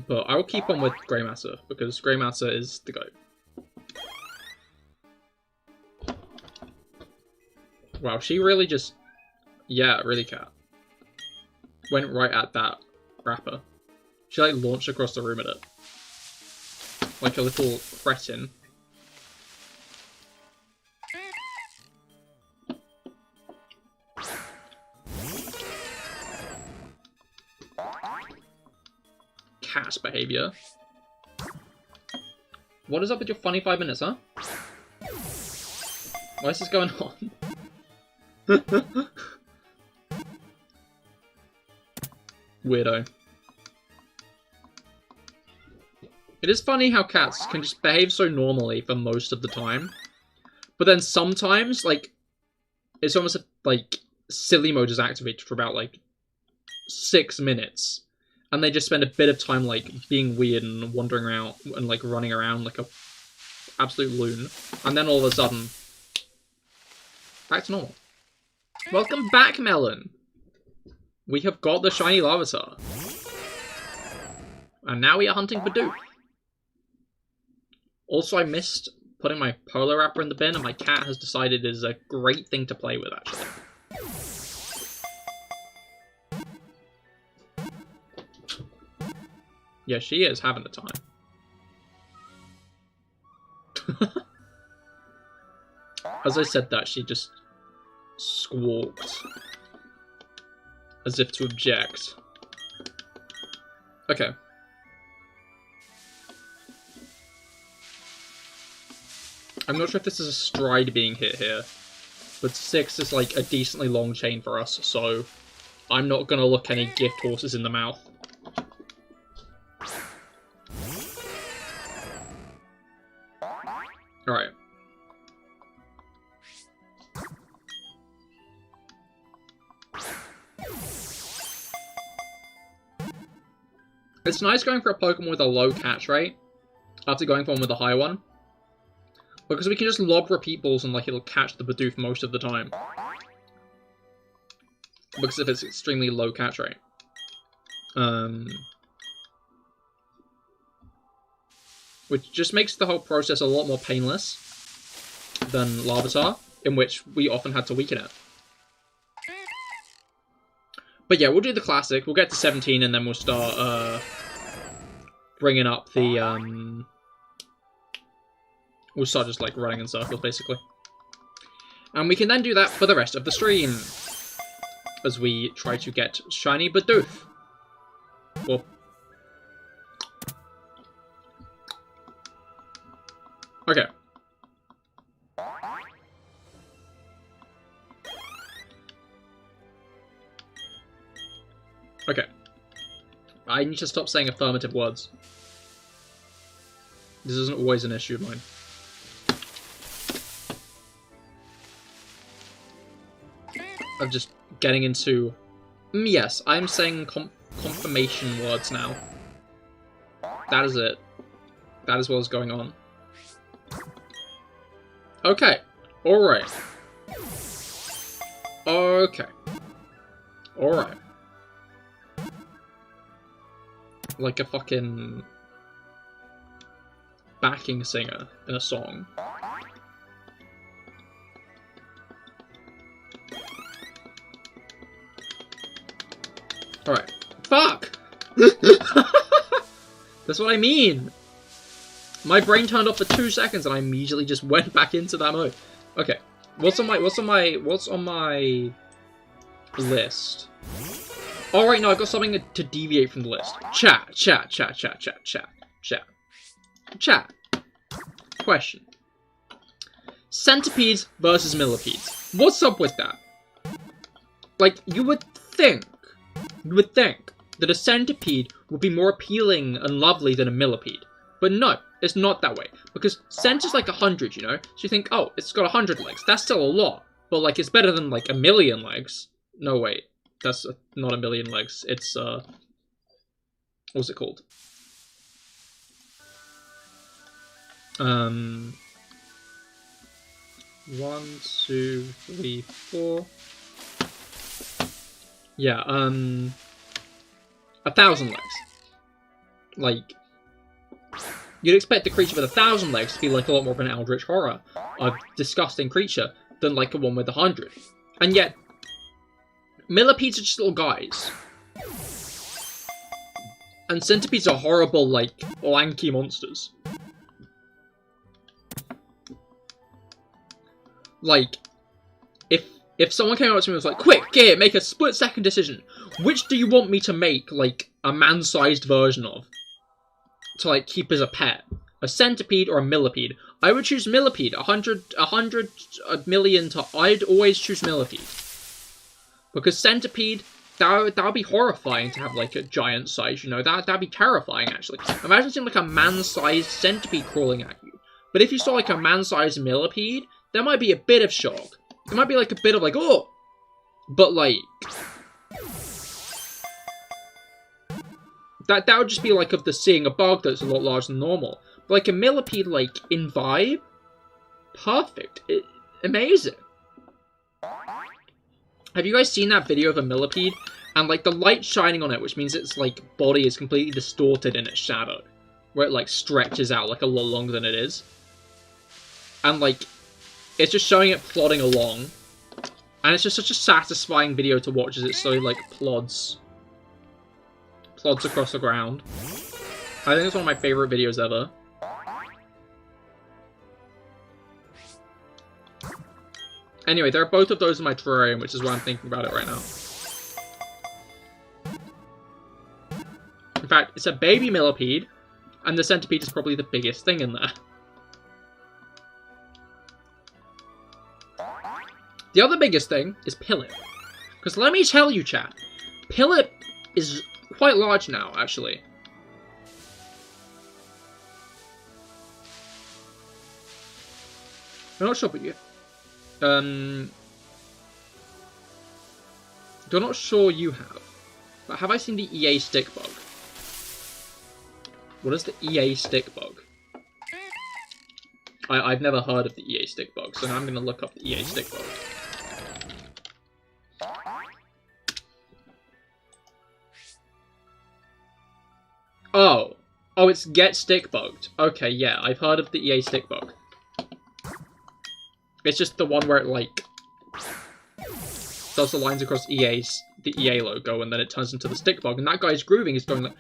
[SPEAKER 1] But I will keep on with Grey Matter, because Grey Matter is the goat. Wow, she really just... Yeah, really cat. Went right at that wrapper. She like launched across the room at it. Like a little cretin. Cat's behavior. What is up with your funny 5 minutes, huh? Why is this going on? Weirdo. It is funny how cats can just behave so normally for most of the time. But then sometimes, like, it's almost like silly mode is activated for about, like, 6 minutes. And they just spend a bit of time, like, being weird and wandering around and, like, running around like a absolute loon. And then all of a sudden, back to normal. Welcome back, Melon! We have got the shiny Larvitar. And now we are hunting Bidoof. Also, I missed putting my polar wrapper in the bin, and my cat has decided it is a great thing to play with, actually. Yeah, she is having the time. As I said that, she just squawked. As if to object. Okay. I'm not sure if this is a stride being hit here, but 6 is like a decently long chain for us, so I'm not gonna look any gift horses in the mouth. Alright. It's nice going for a Pokemon with a low catch rate after going for one with a high one. Because we can just lob repeat balls and like it'll catch the Bidoof most of the time. Because if it's extremely low catch rate. Which just makes the whole process a lot more painless than Larvitar, in which we often had to weaken it. But yeah, we'll do the classic. We'll get to 17 and then we'll start bringing up the... We'll start just like running in circles, basically. And we can then do that for the rest of the stream. As we try to get shiny Bidoof. Well... Okay. Okay. I need to stop saying affirmative words. This isn't always an issue of mine. Of just getting into... yes, I'm saying confirmation words now. That is it. That is what is going on. Okay. Alright. Okay. Alright. Like a fucking... backing singer in a song. Alright. Fuck! That's what I mean! My brain turned off for 2 seconds and I immediately just went back into that mode. Okay. What's on my list? Alright, no, I've got something to deviate from the list. Chat. Question. Centipedes versus millipedes. What's up with that? Like, you would think that a centipede would be more appealing and lovely than a millipede. But no, it's not that way. Because cent is like 100, you know? So you think, oh, it's got 100 legs. That's still a lot. But, like, it's better than, like, 1,000,000 legs. No, wait. That's not 1,000,000 legs. It's, what's it called? 1, 2, 3, 4. Yeah, 1,000 legs. Like, you'd expect the creature with 1,000 legs to be like a lot more of an eldritch horror, a disgusting creature, than like a one with 100. And yet, millipedes are just little guys. And centipedes are horrible, like, lanky monsters. Like, if someone came up to me and was like, quick, Cahir, make a split-second decision. Which do you want me to make, like, a man-sized version of? To, like, keep as a pet? A centipede or a millipede? I would choose millipede. 100 million to... I'd always choose millipede. Because centipede, that would be horrifying to have, like, a giant size, you know? That'd be terrifying, actually. Imagine seeing, like, a man-sized centipede crawling at you. But if you saw, like, a man-sized millipede, there might be a bit of shock. It might be, like, a bit of, like, oh! But, like... That would just be, like, of the seeing a bug that's a lot larger than normal. But, like, a millipede, like, in vibe? Perfect. Amazing. Have you guys seen that video of a millipede? And, like, the light shining on it, which means its, like, body is completely distorted in its shadow. Where it, like, stretches out, like, a lot longer than it is. And, like... It's just showing it plodding along. And it's just such a satisfying video to watch as it slowly, like, plods across the ground. I think it's one of my favorite videos ever. Anyway, there are both of those in my terrarium, which is why I'm thinking about it right now. In fact, it's a baby millipede, and the centipede is probably the biggest thing in there. The other biggest thing is Pillip. Because let me tell you, chat, Pillip is quite large now, actually. I'm not sure, but you... I'm not sure you have. But have I seen the EA stick bug? What is the EA stick bug? I've never heard of the EA stick bug, so now I'm going to look up the EA stick bug. Oh, it's get stick bugged. Okay, yeah, I've heard of the EA stick bug. It's just the one where it, like, does the lines across the EA logo, and then it turns into the stick bug, and that guy's grooving is going like...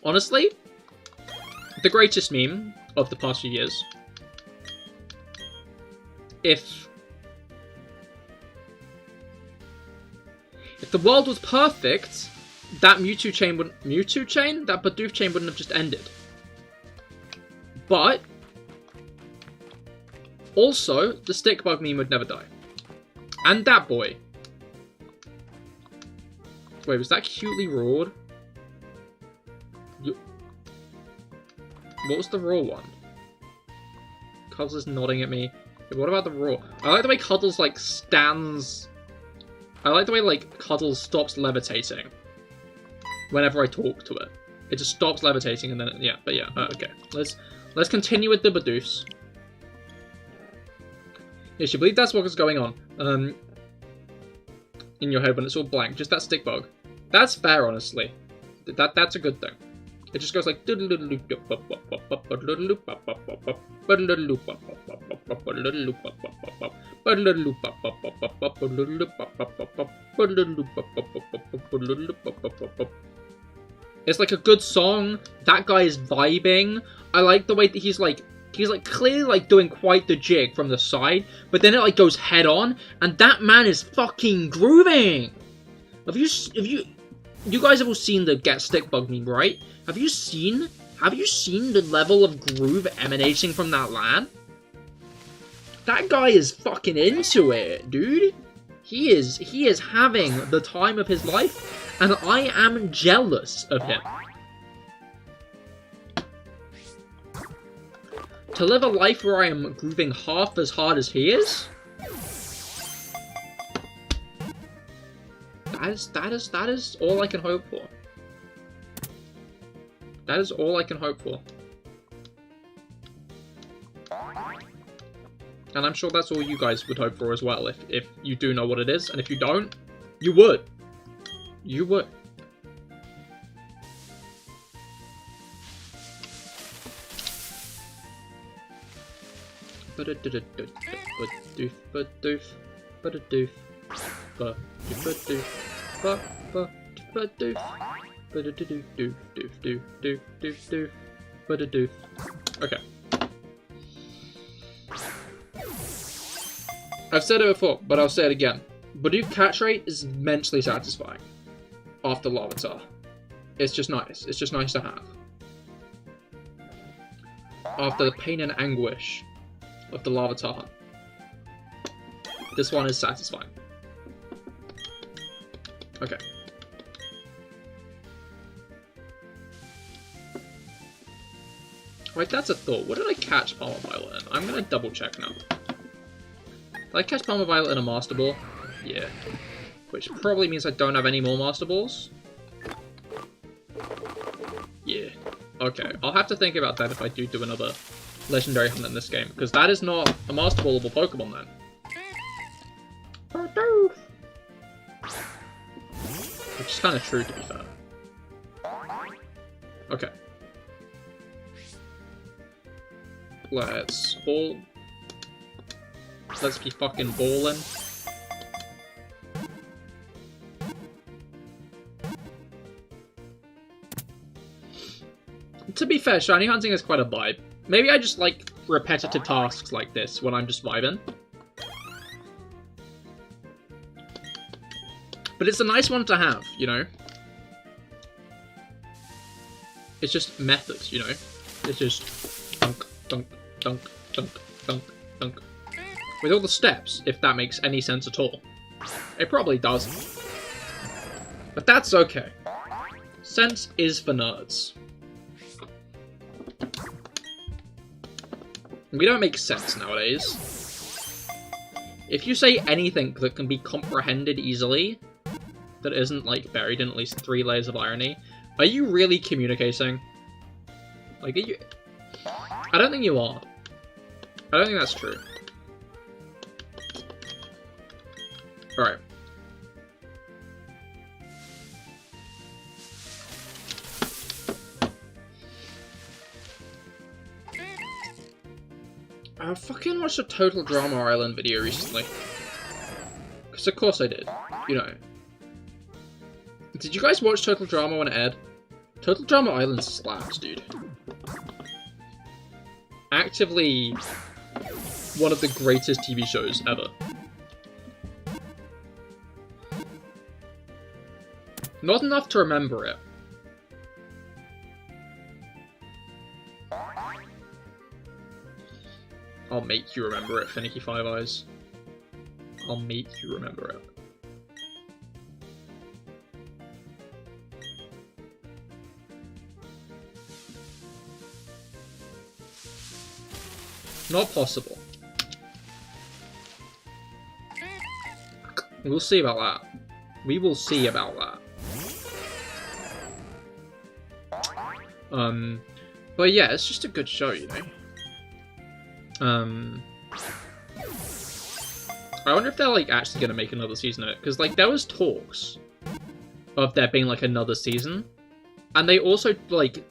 [SPEAKER 1] Honestly, the greatest meme of the past few years. If the world was perfect, that Mewtwo chain, that Bidoof chain wouldn't have just ended. But also, the stick bug meme would never die. And that boy. Wait, was that cutely roared? What was the raw one? Cuddles is nodding at me. Wait, what about the raw? I like the way Cuddles, like, stands... I like the way, like, Cuddles stops levitating whenever I talk to it. It just stops levitating and then, yeah, but yeah, okay. Let's continue with the Bidoofs. Yes, you believe that's what is going on. In your head when it's all blank. Just that stick bug. That's fair, honestly. That's a good thing. It just goes like... It's like a good song. That guy is vibing. I like the way that he's like He's like clearly like doing quite the jig from the side, but then it like goes head on, and that man is fucking grooving. You guys have all seen the Get Stick Bug meme, right? Have you seen the level of groove emanating from that lad? That guy is fucking into it, dude. He is having the time of his life, and I am jealous of him. To live a life where I am grooving half as hard as he is? That is all I can hope for. That is all I can hope for. And I'm sure that's all you guys would hope for as well, if you do know what it is, and if you don't, you would. You would. Okay. I've said it before, but I'll say it again. Bidoof catch rate is immensely satisfying after Larvitar. It's just nice. It's just nice to have. After the pain and anguish of the Larvitar hunt, this one is satisfying. Okay. Wait, that's a thought. What did I catch Palmer Violet in? I'm gonna double check now. Did I catch Palmer Violet in a Master Ball? Yeah. Which probably means I don't have any more Master Balls. Yeah. Okay, I'll have to think about that if I do another Legendary Hunt in this game, because that is not a Master Ballable Pokemon then. Which is kind of true, to be fair. Okay. Let's be fucking ballin'. To be fair, shiny hunting is quite a vibe. Maybe I just like repetitive tasks like this when I'm just vibing. But it's a nice one to have, you know? It's just methods, you know? It's just dunk, dunk, dunk, dunk, dunk, dunk. With all the steps, if that makes any sense at all. It probably doesn't. But that's okay. Sense is for nerds. We don't make sense nowadays. If you say anything that can be comprehended easily, that isn't, like, buried in at least 3 layers of irony, are you really communicating? Like, are you... I don't think you are. I don't think that's true. Alright. I fucking watched a Total Drama Island video recently. Because of course I did. You know. Did you guys watch Total Drama when it aired? Total Drama Island slaps, dude. Actively one of the greatest TV shows ever. Not enough to remember it. I'll make you remember it, Finicky Five Eyes. I'll make you remember it. Not possible. We'll see about that. We will see about that. But yeah, it's just a good show, you know? I wonder if they're, like, actually gonna make another season of it, because, like, there was talks of there being, like, another season, and they also, like,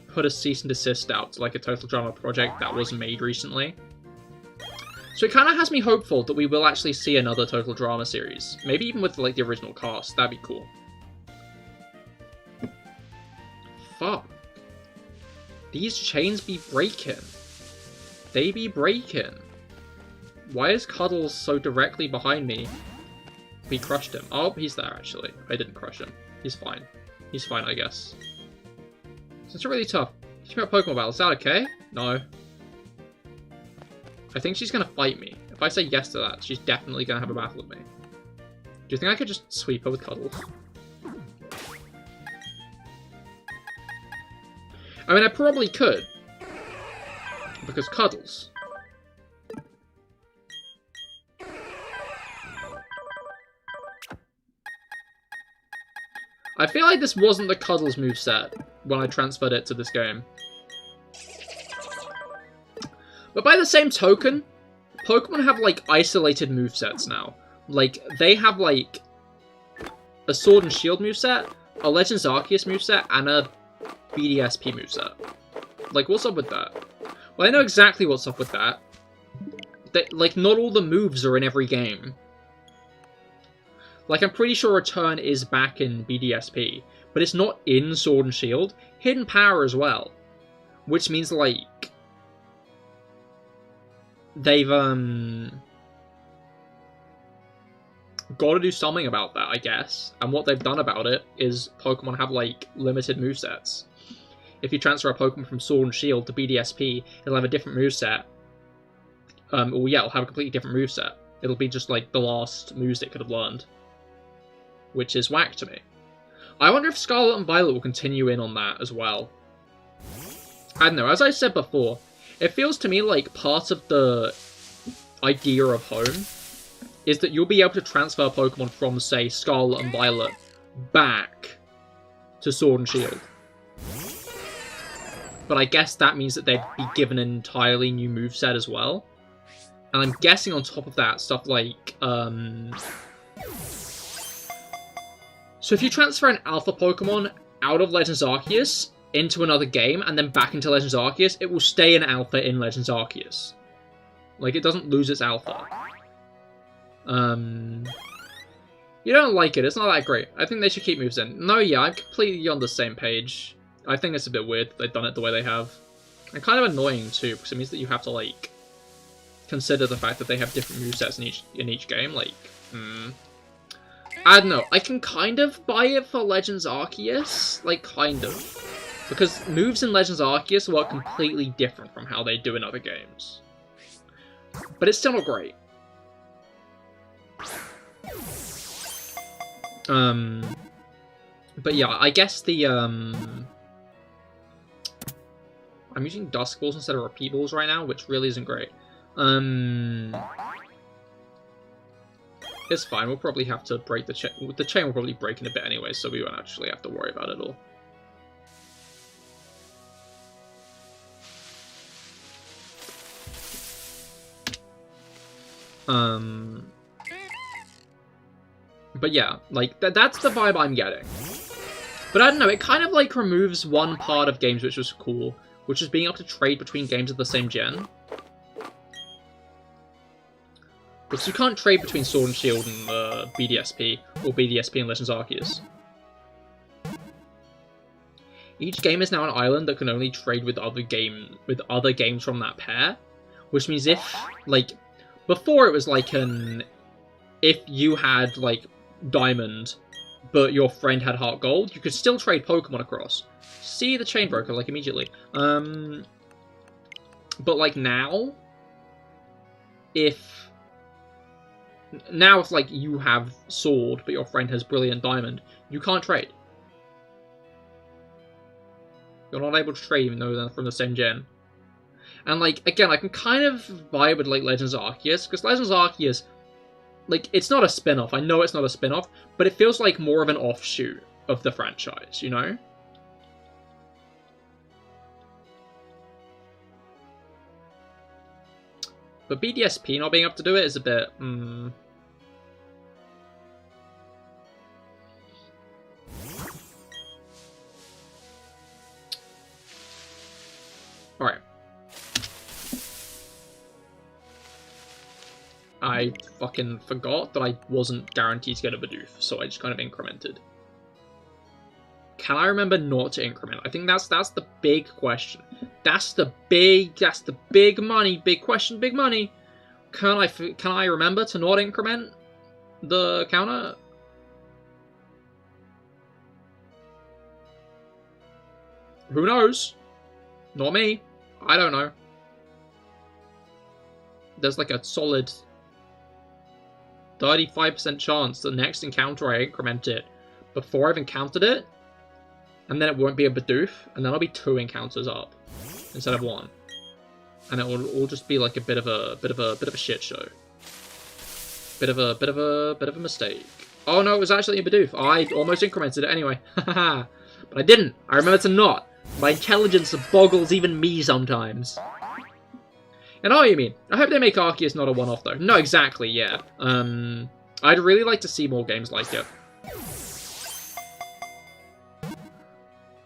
[SPEAKER 1] put a cease and desist out to, like, a Total Drama project that was made recently. So it kind of has me hopeful that we will actually see another Total Drama series. Maybe even with, like, the original cast. That'd be cool. Fuck. These chains be breaking. They be breaking. Why is Cuddles so directly behind me? We crushed him. Oh, he's there, actually. I didn't crush him. He's fine. He's fine, I guess. It's really tough. Teaching about Pokemon battle. Is that okay? No. I think she's gonna fight me. If I say yes to that, she's definitely gonna have a battle with me. Do you think I could just sweep her with Cuddles? I mean, I probably could. Because Cuddles. I feel like this wasn't the Cuddles moveset when I transferred it to this game. But by the same token, Pokemon have, like, isolated movesets now. Like, they have, like, a Sword and Shield moveset, a Legends Arceus moveset, and a BDSP moveset. Like, what's up with that? Well, I know exactly what's up with that. Like, not all the moves are in every game. Like, I'm pretty sure Return is back in BDSP, but it's not in Sword and Shield. Hidden Power as well. Which means, like, they've, got to do something about that, I guess. And what they've done about it is Pokemon have, like, limited movesets. If you transfer a Pokemon from Sword and Shield to BDSP, it'll have a different moveset. Or yeah, it'll have a completely different moveset. It'll be just, like, the last moves it could have learned. Which is whack to me. I wonder if Scarlet and Violet will continue in on that as well. I don't know, as I said before, it feels to me like part of the idea of home is that you'll be able to transfer Pokemon from, say, Scarlet and Violet back to Sword and Shield. But I guess that means that they'd be given an entirely new moveset as well. And I'm guessing on top of that, stuff like, so if you transfer an Alpha Pokemon out of Legends Arceus into another game, and then back into Legends Arceus, it will stay an Alpha in Legends Arceus. Like, it doesn't lose its Alpha. You don't like it, it's not that great. I think they should keep moves in. No, yeah, I'm completely on the same page. I think it's a bit weird that they've done it the way they have. And kind of annoying, too, because it means that you have to, like, consider the fact that they have different movesets in each game. Like, I don't know. I can kind of buy it for Legends Arceus. Like, kind of. Because moves in Legends Arceus work completely different from how they do in other games. But it's still not great. But yeah, I guess the, I'm using Dusk Balls instead of Repeat Balls right now, which really isn't great. It's fine, we'll probably have to break the chain. The chain will probably break in a bit anyway, so we won't actually have to worry about it all. But yeah, like, that's the vibe I'm getting. But I don't know, it kind of, like, removes one part of games which was cool, which is being able to trade between games of the same gen. Because you can't trade between Sword and Shield and BDSP, or BDSP and Legends Arceus. Each game is now an island that can only trade with other games from that pair. Which means if, like, before it was like if you had, like, Diamond, but your friend had Heart Gold, you could still trade Pokemon across. See the chain broker, like, immediately. But, like, now, if, like, you have Sword, but your friend has Brilliant Diamond, you can't trade. You're not able to trade even though they're from the same gen. And, like, again, I can kind of vibe with, like, Legends Arceus, because Legends Arceus, like, it's not a spin-off. I know it's not a spin-off, but it feels like more of an offshoot of the franchise, you know? But BDSP not being able to do it is a bit, Alright. I fucking forgot that I wasn't guaranteed to get a Bidoof, so I just kind of incremented. Can I remember not to increment? I think that's the big question. That's the big money, big question, big money. Can I remember to not increment the counter? Who knows? Not me. I don't know. There's like a solid 35% chance the next encounter I increment it before I've encountered it, and then it won't be a Bidoof, and then I'll be 2 encounters up instead of 1, and it will all just be like a bit of a shit show, bit of a mistake. Oh no, it was actually a Bidoof. I almost incremented it anyway, haha, but I didn't. I remember to not. My intelligence boggles even me sometimes. And I know what you mean. I hope they make Arceus not a one-off, though. No, exactly, yeah. I'd really like to see more games like it.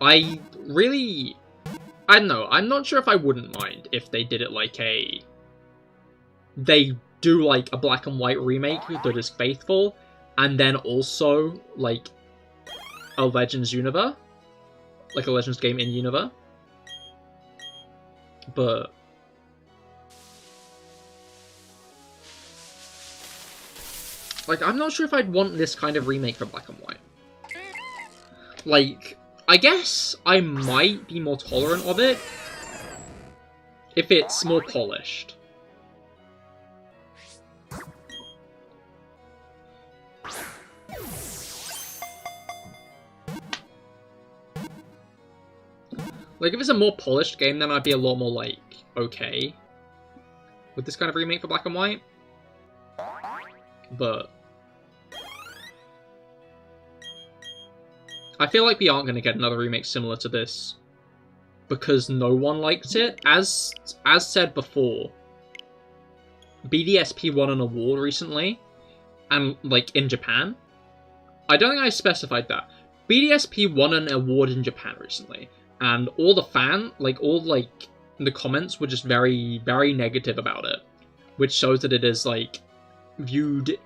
[SPEAKER 1] I don't know. I'm not sure if I wouldn't mind if they did it like they do, like, a black and white remake that is faithful, and then also, like, a Legends Unova. Like a Legends game in Unova. But like, I'm not sure if I'd want this kind of remake for Black and White. Like, I guess I might be more tolerant of it if it's more polished. Like, if it's a more polished game, then I'd be a lot more, like, okay with this kind of remake for Black and White. But I feel like we aren't going to get another remake similar to this because no one liked it. As said before, BDSP won an award recently, and, like, in Japan. I don't think I specified that. BDSP won an award in Japan recently. And all the the comments were just very, very negative about it. Which shows that it is, like, viewed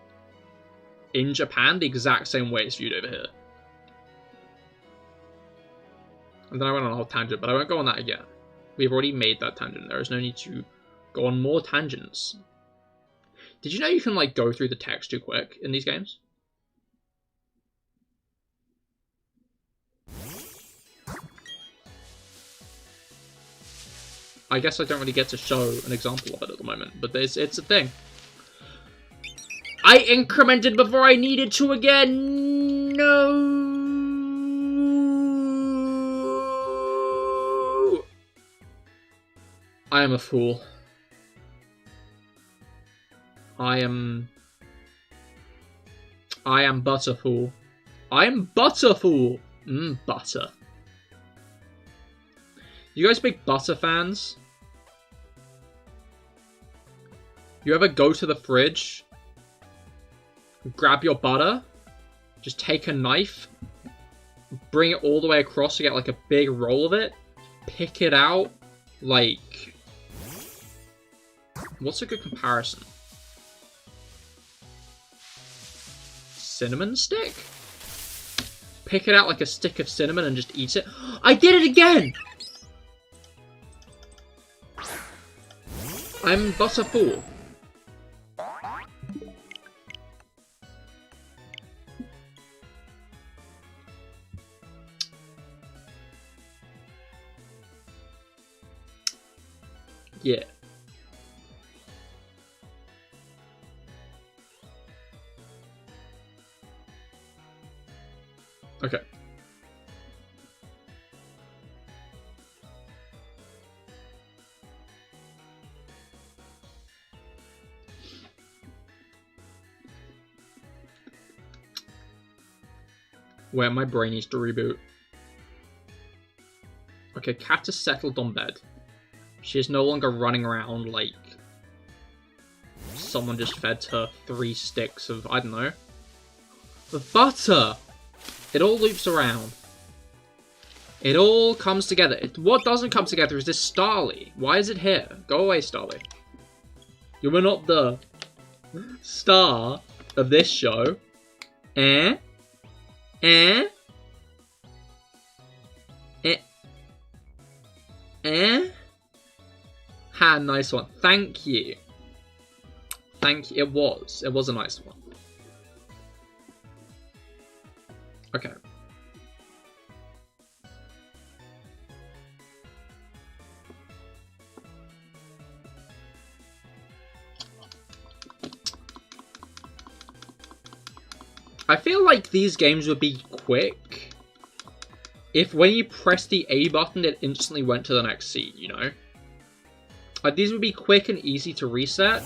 [SPEAKER 1] in Japan the exact same way it's viewed over here. And then I went on a whole tangent, but I won't go on that again. We've already made that tangent. There is no need to go on more tangents. Did you know you can, like, go through the text too quick in these games? I guess I don't really get to show an example of it at the moment, but it's a thing. I incremented before I needed to again! No! I am a fool. I am Butterfool. I am Butterfool! Butter. You guys big butter fans? You ever go to the fridge, grab your butter, just take a knife, bring it all the way across to get like a big roll of it, pick it out, like, what's a good comparison? Cinnamon stick? Pick it out like a stick of cinnamon and just eat it. I did it again! I'm Butterfool. Yeah. Okay. Where my brain needs to reboot. Okay, Cat has settled on bed. She is no longer running around like someone just fed her 3 sticks of, I don't know, of butter. It all loops around. It all comes together. What doesn't come together is this Starly. Why is it here? Go away, Starly. You were not the star of this show. Eh? Eh? Eh? Ha, nice one. Thank you. Thank you. It was a nice one. Okay. I feel like these games would be quick if when you press the A button, it instantly went to the next scene, you know? Like, these would be quick and easy to reset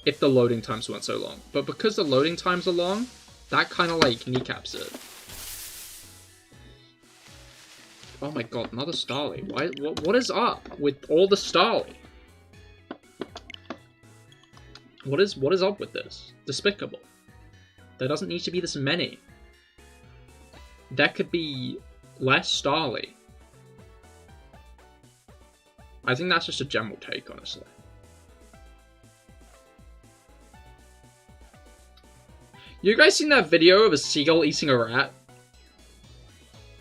[SPEAKER 1] if the loading times weren't so long. But because the loading times are long, that kind of, like, kneecaps it. Oh my god, another Starly. What is up with all the Starly? What is up with this? Despicable. There doesn't need to be this many. There could be less Starly. I think that's just a general take, honestly. You guys seen that video of a seagull eating a rat?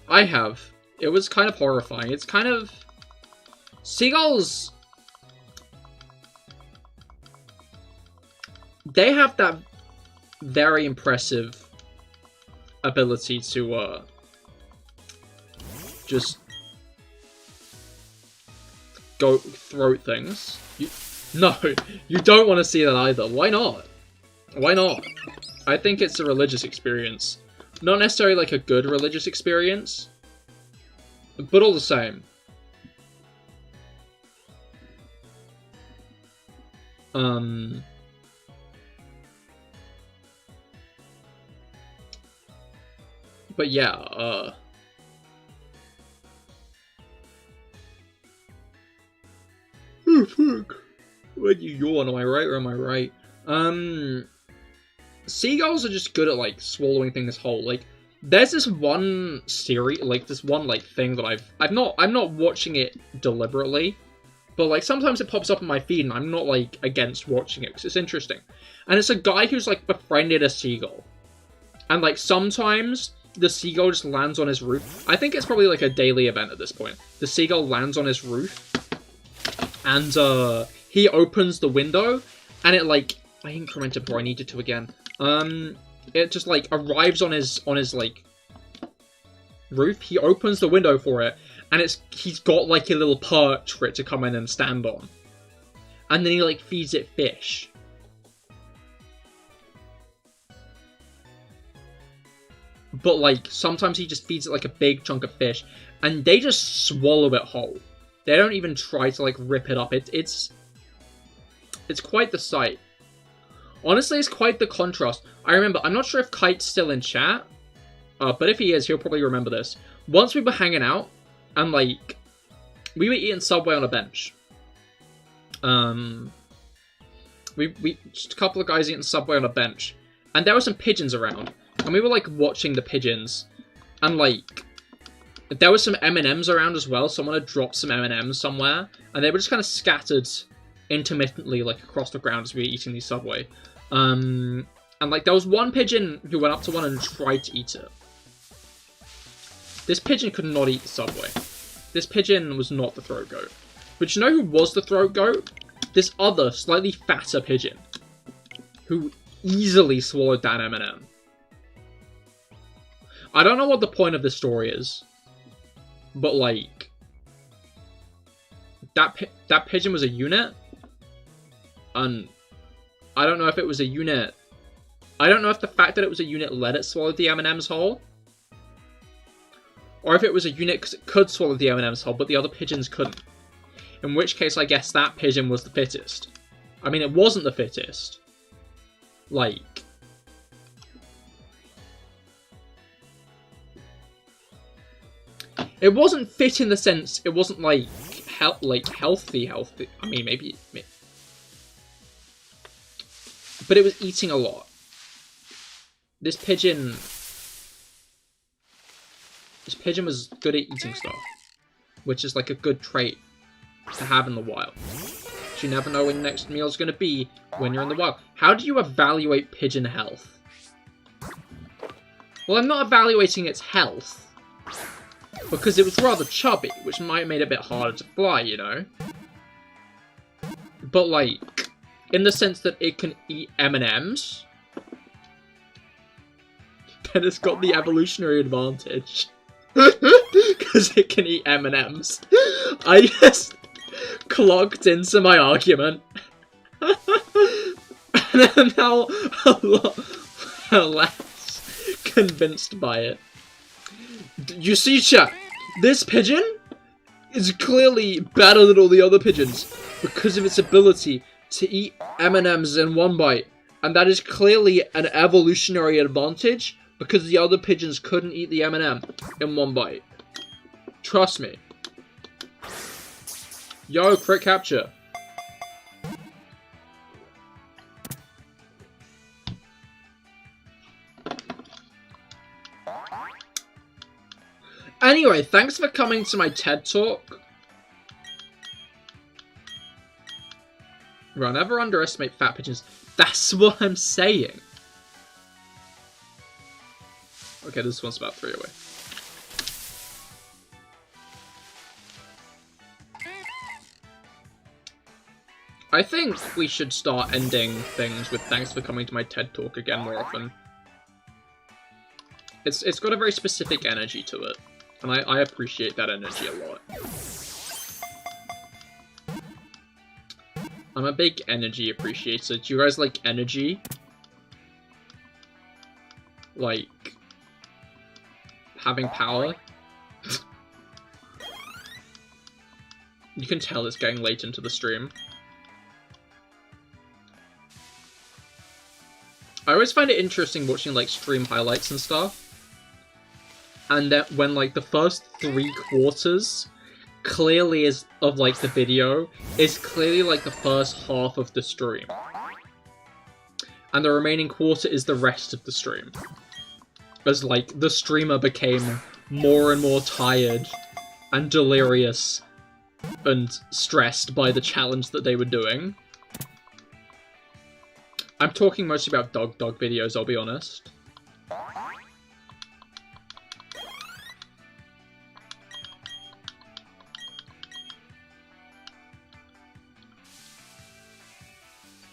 [SPEAKER 1] I have. It was kind of horrifying. It's kind of... Seagulls... They have that very impressive ability to, just go throat things. No, you don't want to see that either. Why not? Why not? I think it's a religious experience. Not necessarily like a good religious experience, but all the same. But yeah, oh, fuck. When you yawn, am I right or am I right? Seagulls are just good at, like, swallowing things whole. Like, there's this one series, like, this one, like, thing that I'm not watching it deliberately, but, like, sometimes it pops up on my feed and I'm not, like, against watching it because it's interesting. And it's a guy who's, like, befriended a seagull. And, like, sometimes the seagull just lands on his roof. I think it's probably like a daily event at this point. The seagull lands on his roof, and he opens the window, and it like I incremented before I needed to again. It just like arrives on his like roof. He opens the window for it, and he's got like a little perch for it to come in and stand on, and then he like feeds it fish. But, like, sometimes he just feeds it, like, a big chunk of fish, and they just swallow it whole. They don't even try to, like, rip it up. It's quite the sight. Honestly, it's quite the contrast. I remember, I'm not sure if Kite's still in chat, but if he is, he'll probably remember this. Once we were hanging out, and, like, we were eating Subway on a bench. Just a couple of guys eating Subway on a bench, and there were some pigeons around. And we were, like, watching the pigeons, and, like, there were some M&Ms around as well. Someone had dropped some M&Ms somewhere, and they were just kind of scattered intermittently, like, across the ground as we were eating these Subway. And, like, there was one pigeon who went up to one and tried to eat it. This pigeon could not eat the Subway. This pigeon was not the throat goat. But you know who was the throat goat? This other, slightly fatter pigeon, who easily swallowed that M&M. I don't know what the point of this story is, but, like, that pigeon was a unit, and I don't know if it was a unit. I don't know if the fact that it was a unit let it swallow the M&Ms whole, or if it was a unit because it could swallow the M&Ms whole, but the other pigeons couldn't. In which case, I guess that pigeon was the fittest. I mean, it wasn't the fittest. Like, it wasn't fit in the sense, it wasn't, like, healthy. I mean, maybe. But it was eating a lot. This pigeon was good at eating stuff, which is, like, a good trait to have in the wild. But you never know when your next meal is going to be when you're in the wild. How do you evaluate pigeon health? Well, I'm not evaluating its health. because it was rather chubby, which might have made it a bit harder to fly, you know? But, like, in the sense that it can eat M&Ms, then it's got the evolutionary advantage. Because it can eat M&Ms. I just clogged into my argument. And I'm now a lot less convinced by it. You see, chat, this pigeon is clearly better than all the other pigeons because of its ability to eat M&Ms in one bite. And that is clearly an evolutionary advantage because the other pigeons couldn't eat the M&M in one bite. Trust me. Yo, crit capture. Anyway, thanks for coming to my TED Talk. Right, never underestimate fat pigeons. That's what I'm saying. Okay, this one's about 3 away. I think we should start ending things with thanks for coming to my TED Talk again more often. It's got a very specific energy to it, and I appreciate that energy a lot. I'm a big energy appreciator. Do you guys like energy? Like having power? You can tell it's getting late into the stream. I always find it interesting watching like stream highlights and stuff. And then when like the first 3/4 clearly is of like the video is clearly like the first half of the stream. And the remaining quarter is the rest of the stream. As like the streamer became more and more tired and delirious and stressed by the challenge that they were doing. I'm talking mostly about dog videos, I'll be honest.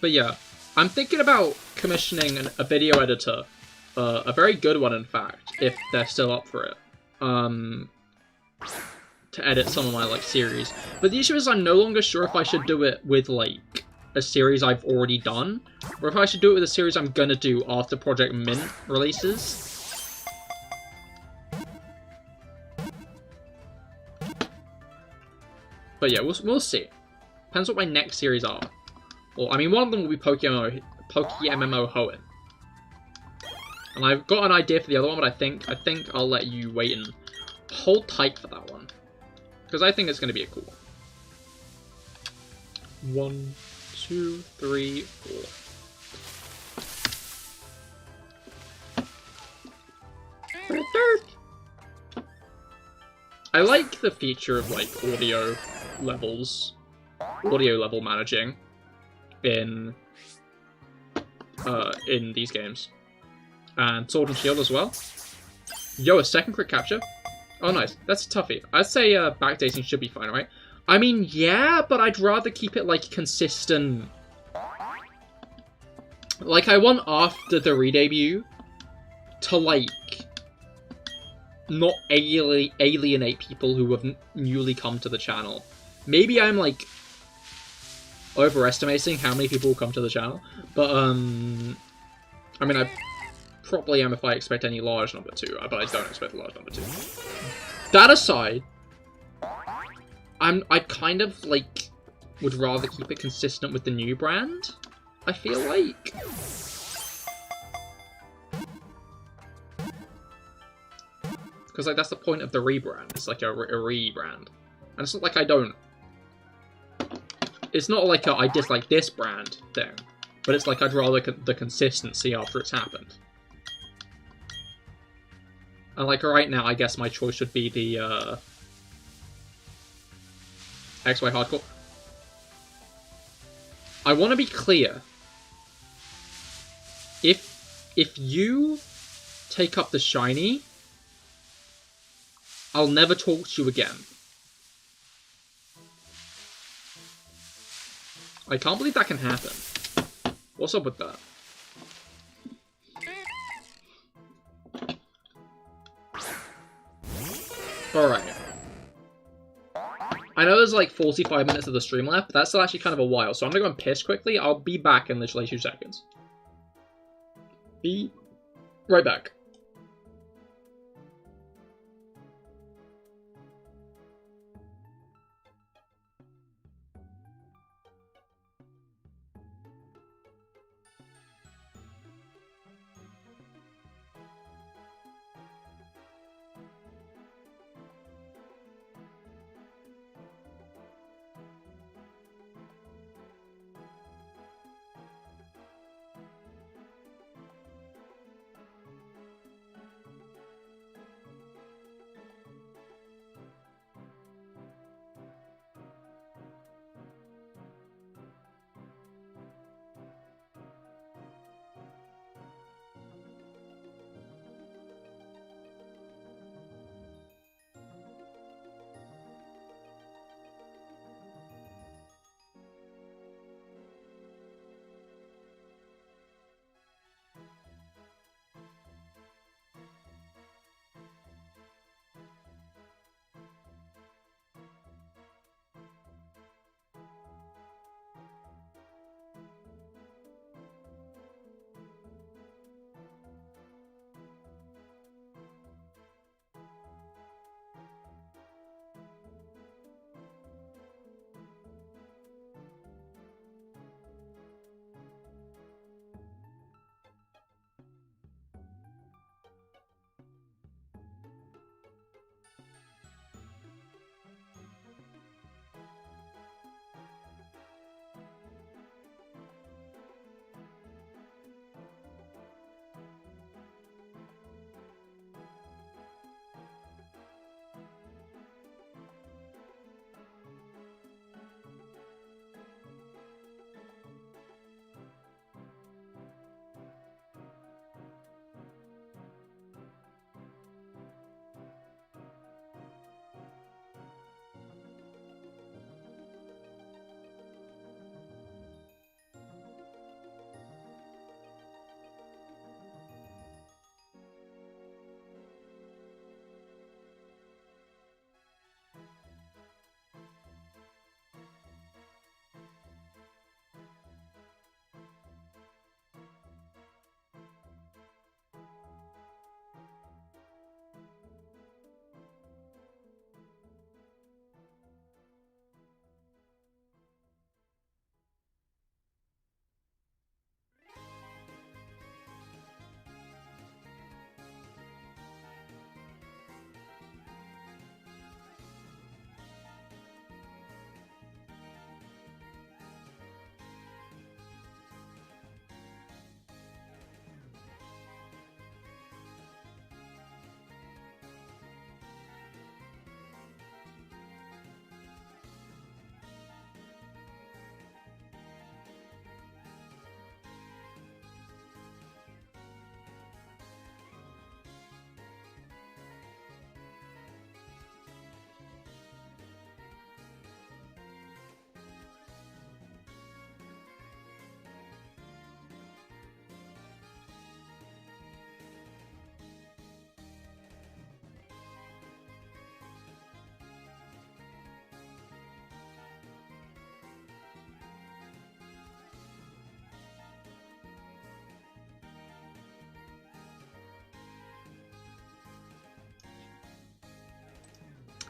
[SPEAKER 1] But yeah, I'm thinking about commissioning a video editor, a very good one in fact, if they're still up for it, to edit some of my like series. But the issue is I'm no longer sure if I should do it with like a series I've already done, or if I should do it with a series I'm gonna do after Project Mint releases. But yeah, we'll see. Depends what my next series are. Well, I mean, one of them will be PokeMMO Hoenn. And I've got an idea for the other one, but I think I'll let you wait and hold tight for that one. Because I think it's going to be a cool one. 1, 2, 3, 4. I like the feature of, like, audio level managing in these games. And Sword and Shield as well. Yo, a second crit capture. Oh, nice. That's a toughie. I'd say backdating should be fine, right? I mean, yeah, but I'd rather keep it, like, consistent. Like, I want after the re-debut to, like, not alienate people who have newly come to the channel. Maybe I'm, like, overestimating how many people will come to the channel, but, I mean, I probably am if I expect any large number to, but I don't expect a large number to. That aside, I kind of, like, would rather keep it consistent with the new brand, I feel like. Because, like, that's the point of the rebrand. It's like a rebrand. And it's not like I don't... It's not like I dislike this brand thing. But it's like I'd rather the consistency after it's happened. And, like, right now, I guess my choice should be the, XY Hardcore. I want to be clear. If you take up the shiny, I'll never talk to you again. I can't believe that can happen. What's up with that? Alright. I know there's like 45 minutes of the stream left, but that's still actually kind of a while. So I'm gonna go and piss quickly. I'll be back in literally 2 seconds. Be right back.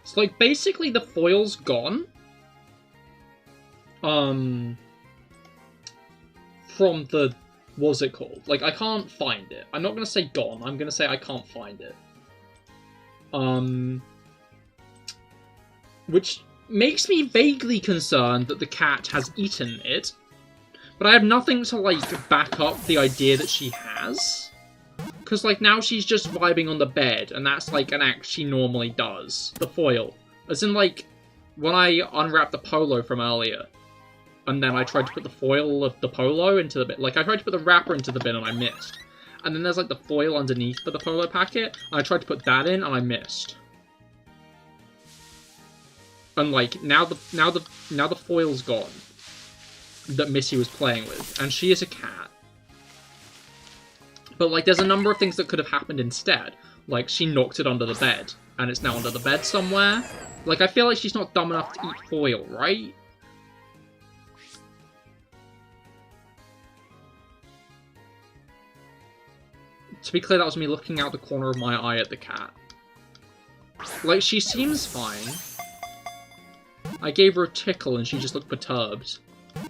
[SPEAKER 1] So, like, basically the foil's gone. From the... What's it called? Like, I can't find it. I'm not gonna say gone. I'm gonna say I can't find it. Which makes me vaguely concerned that the cat has eaten it. But I have nothing to, like, back up the idea that she has. Because, like, now she's just vibing on the bed, and that's, like, an act she normally does. The foil. As in, like, when I unwrapped the polo from earlier, and then I tried to put the foil of the polo into the bin. Like, I tried to put the wrapper into the bin, and I missed. And then there's, like, the foil underneath for the polo packet, and I tried to put that in, and I missed. And like now the foil's gone that Missy was playing with, and she is a cat. But like there's a number of things that could have happened instead. Like she knocked it under the bed, and it's now under the bed somewhere. Like I feel like she's not dumb enough to eat foil, right? To be clear, that was me looking out the corner of my eye at the cat. Like, she seems fine. I gave her a tickle and she just looked perturbed. I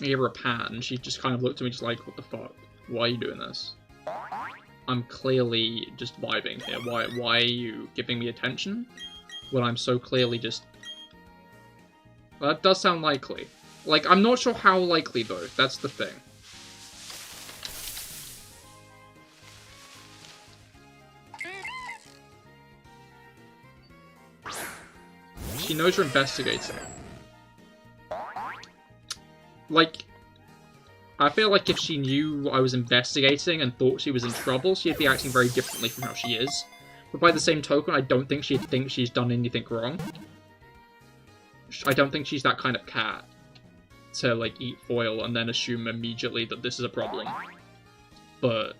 [SPEAKER 1] gave her a pat and she just kind of looked at me just like, what the fuck? Why are you doing this? I'm clearly just vibing here. Why are you giving me attention when I'm so clearly just... Well, that does sound likely. Like, I'm not sure how likely, though. That's the thing. She knows you're investigating. Like, I feel like if she knew I was investigating and thought she was in trouble, she'd be acting very differently from how she is. But by the same token, I don't think she'd think she's done anything wrong. I don't think she's that kind of cat to, like, eat foil and then assume immediately that this is a problem. But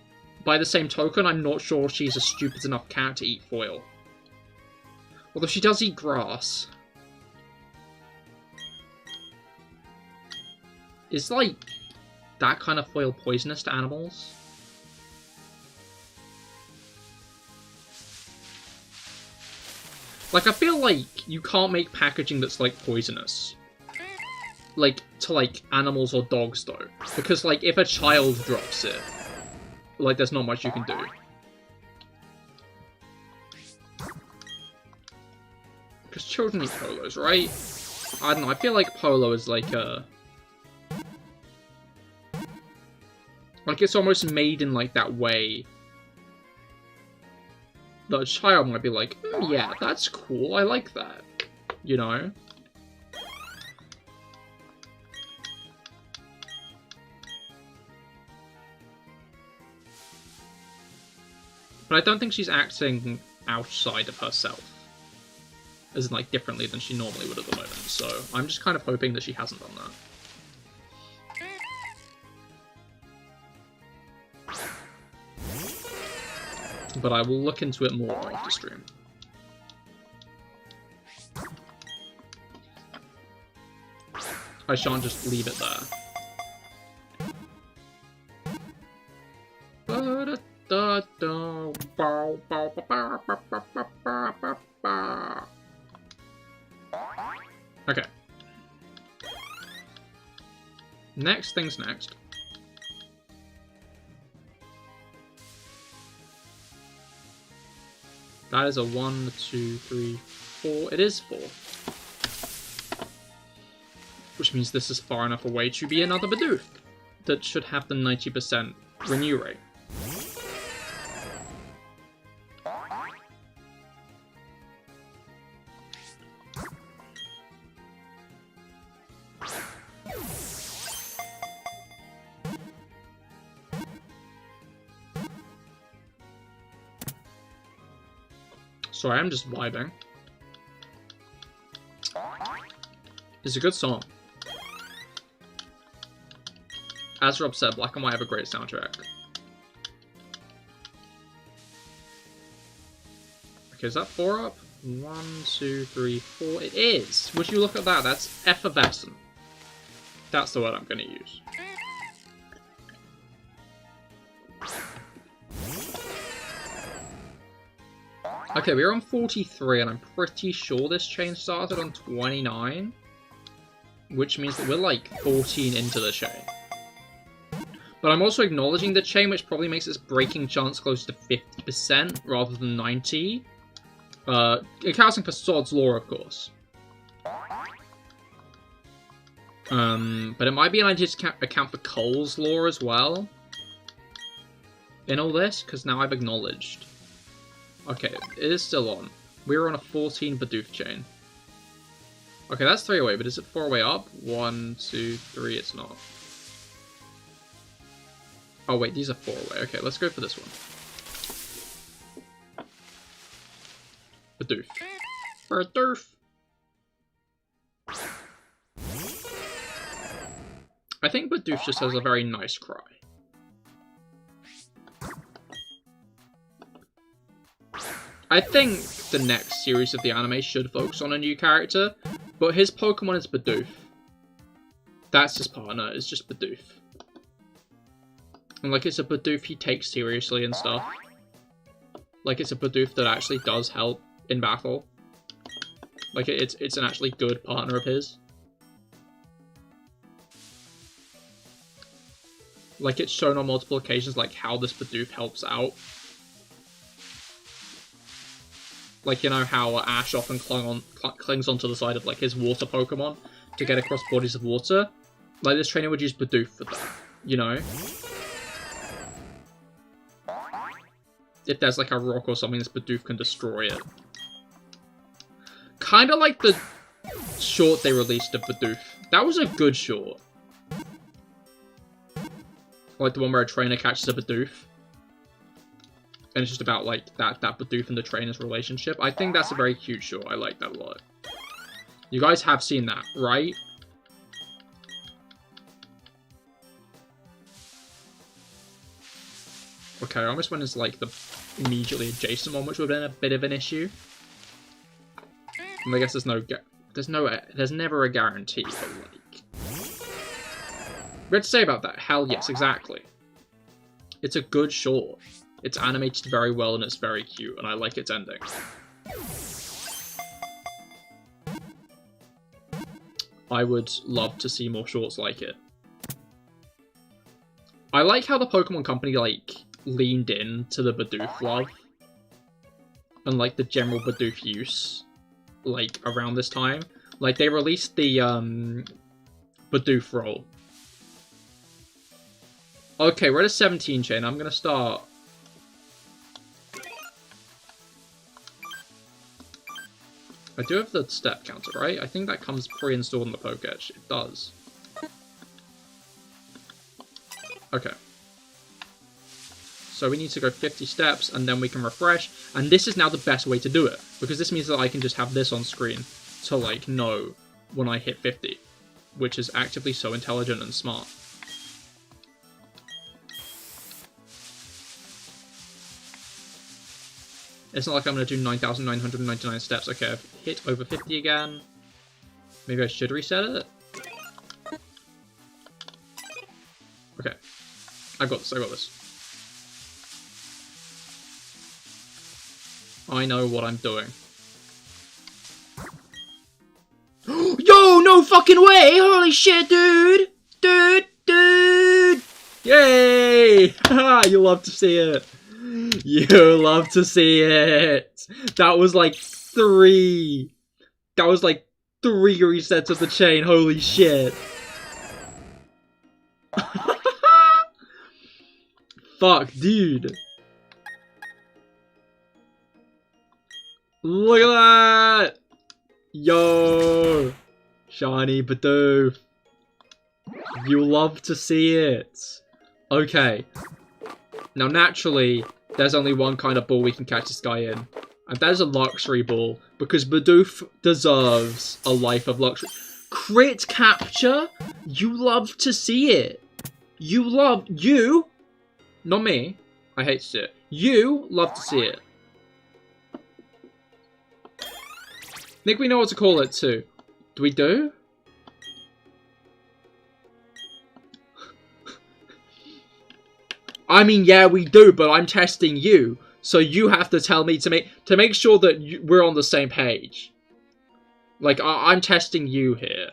[SPEAKER 1] by the same token, I'm not sure she's a stupid enough cat to eat foil. Although she does eat grass. Is, like, that kind of foil poisonous to animals? Like, I feel like you can't make packaging that's, like, poisonous. Like, to, like, animals or dogs, though. Because, like, if a child drops it, like, there's not much you can do. Because children eat polos, right? I don't know, I feel like polo is, like, a... Like, it's almost made in, like, that way that a child might be like, yeah, that's cool, I like that. You know? But I don't think she's acting outside of herself. As in, like, differently than she normally would at the moment. So, I'm just kind of hoping that she hasn't done that. But I will look into it more after stream. I shan't just leave it there. Okay. Next thing's next. That is a 1, 2, 3, 4. It is 4. Which means this is far enough away to be another Bidoof that should have the 90% renew rate. Sorry, I'm just vibing. It's a good song. As Rob said, Black and White have a great soundtrack. Okay, is that 4 up? 1, 2, 3, 4. It is! Would you look at that? That's effervescent. That's the word I'm going to use. Okay, we're on 43, and I'm pretty sure this chain started on 29. Which means that we're like 14 into the chain. But I'm also acknowledging the chain, which probably makes its breaking chance close to 50% rather than 90. Accounting for Sod's Law, of course. But it might be an idea to account for Cole's Law as well. In all this, because now I've acknowledged. Okay, it is still on. We're on a 14 Bidoof chain. Okay, that's 3 away, but is it 4 away up? 1, 2, 3, it's not. Oh wait, these are 4 away. Okay, let's go for this one. Bidoof. Bidoof. I think Bidoof just has a very nice cry. I think the next series of the anime should focus on a new character, but his Pokemon is Bidoof. That's his partner, it's just Bidoof. And like, it's a Bidoof he takes seriously and stuff. Like, it's a Bidoof that actually does help in battle. Like, it's an actually good partner of his. Like, it's shown on multiple occasions, like, how this Bidoof helps out. Like, you know how Ash often clings onto the side of, like, his water Pokemon to get across bodies of water? Like, this trainer would use Bidoof for that, you know? If there's, like, a rock or something, this Bidoof can destroy it. Kinda like the short they released of Bidoof. That was a good short. Like the one where a trainer catches a Bidoof. And it's just about, like, that Bidoof and the trainer's relationship. I think that's a very cute short. I like that a lot. You guys have seen that, right? Okay, I almost went as, like, the immediately adjacent one, which would have been a bit of an issue. And I guess there's never a guarantee, but, like... What to say about that? Hell yes, exactly. It's a good short. It's animated very well and it's very cute, and I like its ending. I would love to see more shorts like it. I like how the Pokemon Company, like, leaned in to the Bidoof love. And, like, the general Bidoof use, like, around this time. Like, they released the, Bidoof roll. Okay, we're at a 17 chain. I'm gonna start... I do have the step counter, right? I think that comes pre-installed in the Pokédex. It does. Okay. So we need to go 50 steps, and then we can refresh. And this is now the best way to do it. Because this means that I can just have this on screen to, like, know when I hit 50. Which is actively so intelligent and smart. It's not like I'm going to do 9,999 steps. Okay, I've hit over 50 again. Maybe I should reset it? Okay. I've got this, I got this. I know what I'm doing. Yo, no fucking way! Holy shit, dude! Dude! Yay! Haha, you love to see it. You love to see it. That was like 3. That was like 3 resets of the chain. Holy shit. Fuck, dude. Look at that. Yo. Shiny Bidoof. You love to see it. Okay. Now, naturally, there's only one kind of ball we can catch this guy in. And that is a luxury ball, because Bidoof deserves a life of luxury. Crit capture? You love to see it. You, not me, I hate to see it. You love to see it. I think we know what to call it too. Do we do? I mean, yeah, we do, but I'm testing you, so you have to tell me to make sure that we're on the same page. Like, I'm testing you here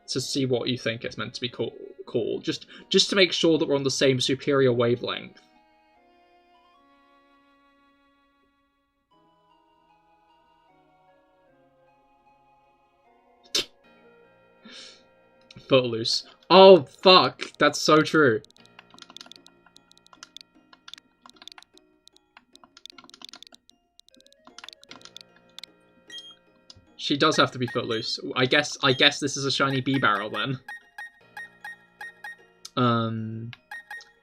[SPEAKER 1] to see what you think it's meant to be called, just to make sure that we're on the same superior wavelength. Footloose. Oh, fuck, that's so true. She does have to be Footloose. I guess this is a shiny B-Barrel then.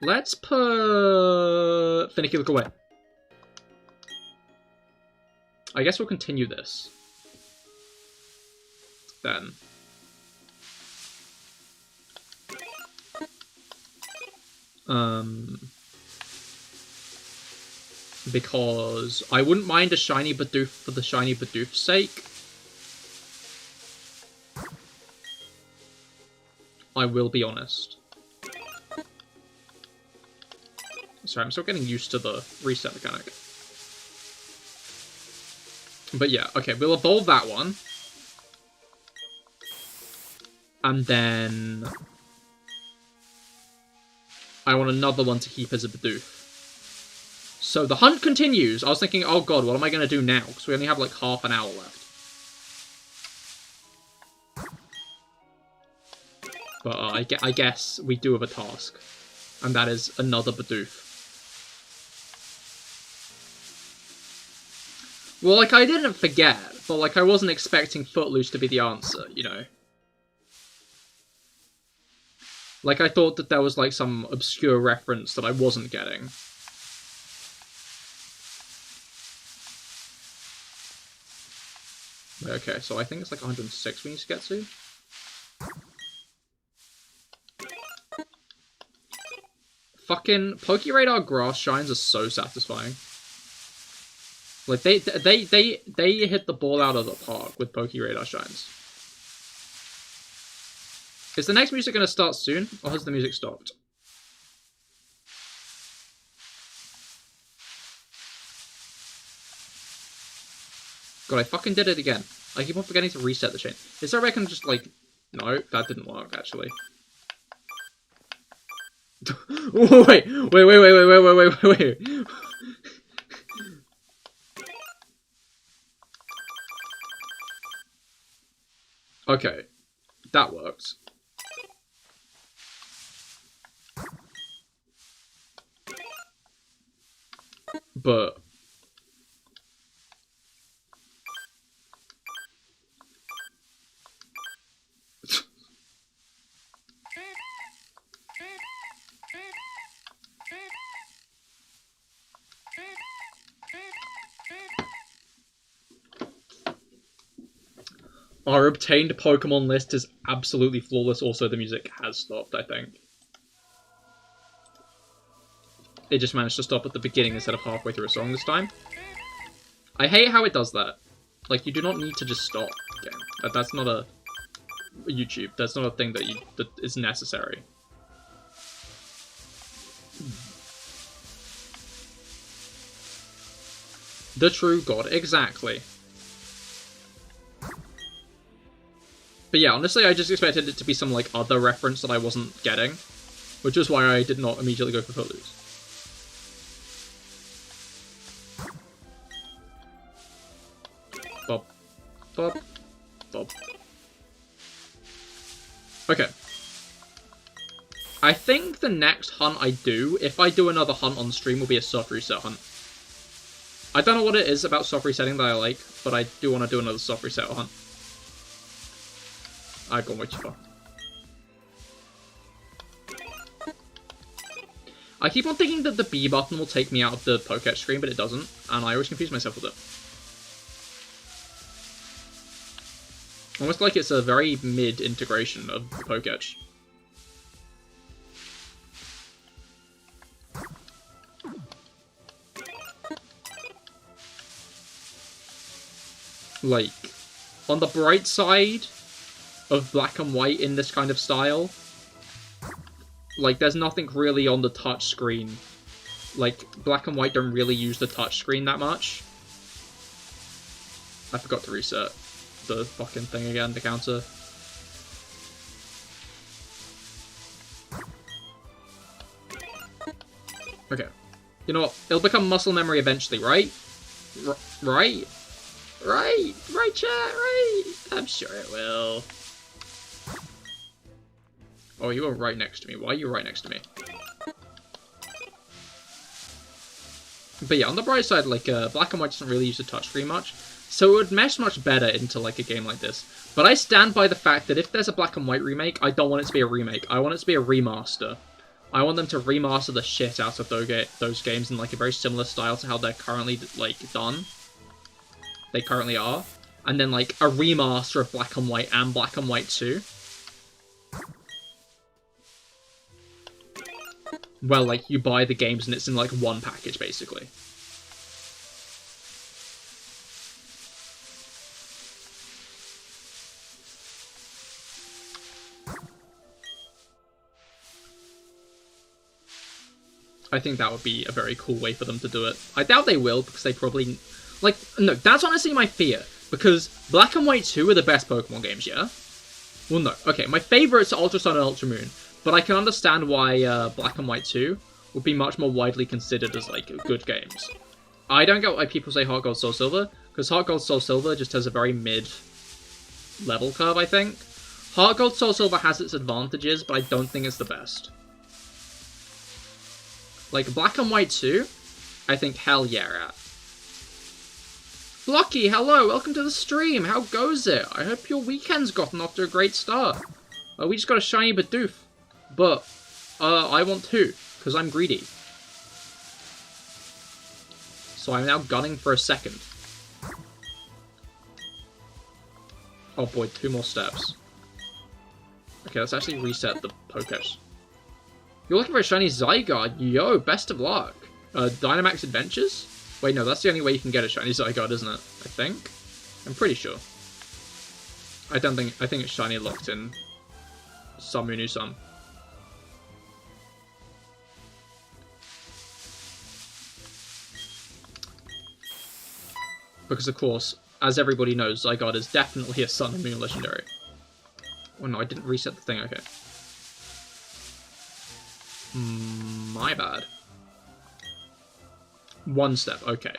[SPEAKER 1] Let's put Finicky Look Away. I guess we'll continue this. Then. Because I wouldn't mind a shiny Bidoof for the shiny Bidoof's sake. I will be honest. Sorry, I'm still getting used to the reset mechanic. But yeah, okay, we'll evolve that one. And then I want another one to keep as a Bidoof. So the hunt continues. I was thinking, oh god, what am I going to do now? Because we only have like half an hour left. But I guess we do have a task. And that is another Bidoof. Well, like, I didn't forget, but like, I wasn't expecting Footloose to be the answer, you know? Like, I thought that there was like some obscure reference that I wasn't getting. Okay, so I think it's like 106 we need to get to. Fucking PokeRadar grass shines are so satisfying. Like they hit the ball out of the park with PokeRadar shines. Is the next music going to start soon, or has the music stopped? God, I fucking did it again. I keep on forgetting to reset the chain. Is there a way I can just, like... No, that didn't work, actually. wait. Okay. That works. But... Our obtained Pokemon list is absolutely flawless. Also, the music has stopped, I think. It just managed to stop at the beginning instead of halfway through a song this time. I hate how it does that. Like, you do not need to just stop. Game. That's not a YouTube. That's not a thing that is necessary. The true god, exactly. But yeah, honestly, I just expected it to be some, like, other reference that I wasn't getting. Which is why I did not immediately go for Footloose. Bob. Bob. Bob. Okay. I think the next hunt I do, if I do another hunt on stream, will be a soft reset hunt. I don't know what it is about soft resetting that I like, but I do want to do another soft reset hunt. I've gone way too far. I keep on thinking that the B button will take me out of the Pokédex screen, but it doesn't, and I always confuse myself with it. Almost like it's a very mid integration of the Pokédex. Like, on the bright side of black and white in this kind of style, like, there's nothing really on the touch screen. Like, black and white don't really use the touch screen that much. I forgot to reset the fucking thing again, the counter. Okay. You know what? It'll become muscle memory eventually, right? Right? Right? Right, chat? Right? I'm sure it will. Oh, you were right next to me. Why are you right next to me? But yeah, on the bright side, like, black and white doesn't really use the touchscreen much, so it would mesh much better into, like, a game like this. But I stand by the fact that if there's a black and white remake, I don't want it to be a remake. I want it to be a remaster. I want them to remaster the shit out of those games in, like, a very similar style to how they're currently, like, done. they currently are, and then like a remaster of Black and White and Black and White 2. Well, like, you buy the games and it's in like one package, basically. I think that would be a very cool way for them to do it. I doubt they will, because they probably... Like, no, that's honestly my fear. Because Black and White 2 are the best Pokemon games, yeah? Well, no. Okay, my favourites are Ultra Sun and Ultra Moon. But I can understand why Black and White 2 would be much more widely considered as, like, good games. I don't get why people say Heart Gold, Soul Silver, because Heart Gold, Soul Silver just has a very mid-level curve, I think. Heart Gold, Soul Silver has its advantages, but I don't think it's the best. Like, Black and White 2, I think hell yeah at. Lucky, hello, welcome to the stream. How goes it? I hope your weekend's gotten off to a great start. We just got a shiny Bidoof. But, I want 2, because I'm greedy. So I'm now gunning for a second. Oh boy, 2 more steps. Okay, let's actually reset the Pokedex. You're looking for a shiny Zygarde? Yo, best of luck. Dynamax Adventures? Wait, no, that's the only way you can get a shiny Zygarde, isn't it? I think? I'm pretty sure. I think it's shiny locked in Sun Moon Sun. Because, of course, as everybody knows, Zygarde is definitely a Sun and Moon legendary. Oh no, I didn't reset the thing, okay. My bad. 1 step, okay.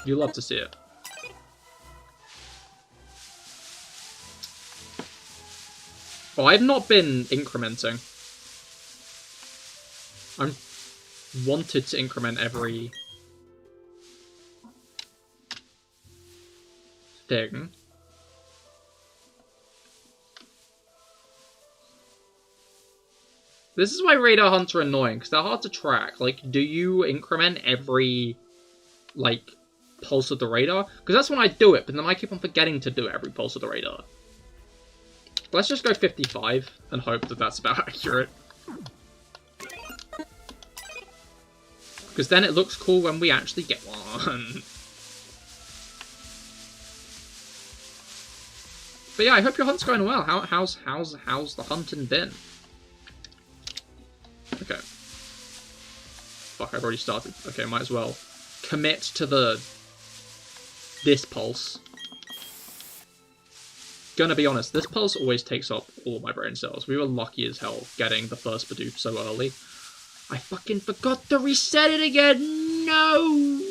[SPEAKER 1] You love to see it. Oh, I've not been incrementing. I'm wanted to increment every thing. This is why radar hunts are annoying, because they're hard to track. Like, do you increment every, like, pulse of the radar? Because that's when I do it, but then I keep on forgetting to do every pulse of the radar. Let's just go 55 and hope that that's about accurate. Because then it looks cool when we actually get one. But yeah, I hope your hunt's going well. How's the hunting been? Okay. Fuck, I've already started. Okay, might as well commit to this pulse. Gonna be honest, this pulse always takes up all my brain cells. We were lucky as hell getting the first Bidoof so early. I fucking forgot to reset it again! No!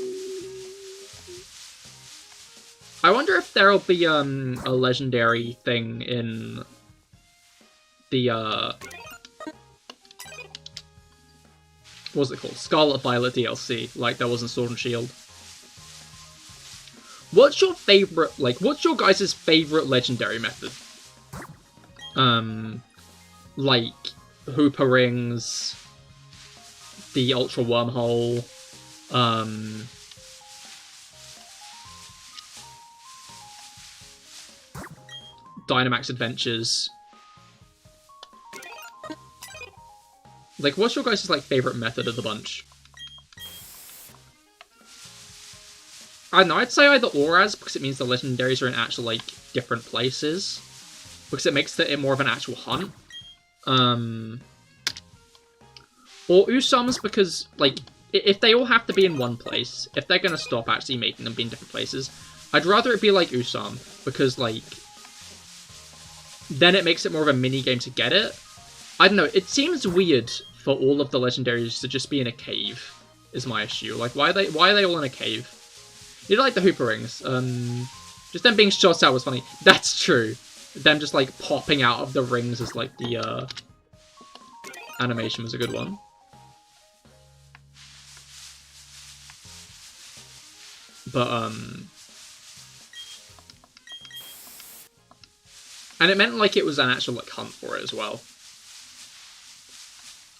[SPEAKER 1] I wonder if there'll be a legendary thing in the what's it called? Scarlet Violet DLC, like there was in Sword and Shield. What's your favorite, what's your guys' favorite legendary method? Like, Hooper Rings, the Ultra Wormhole, Dynamax Adventures. Like, what's your guys' favorite method of the bunch? I don't know, I'd say either Auras, because it means the legendaries are in actual, different places. Because it makes it more of an actual hunt. Or Usums, because, if they all have to be in one place, if they're going to stop actually making them be in different places, I'd rather it be Usam, because, then it makes it more of a mini-game to get it. I don't know, it seems weird for all of the legendaries to just be in a cave, is my issue. Why are they all in a cave? You know, the Hooper Rings. Just them being shot out was funny. That's true. Them just, popping out of the rings as, the, animation was a good one. But, and it meant, it was an actual, hunt for it as well.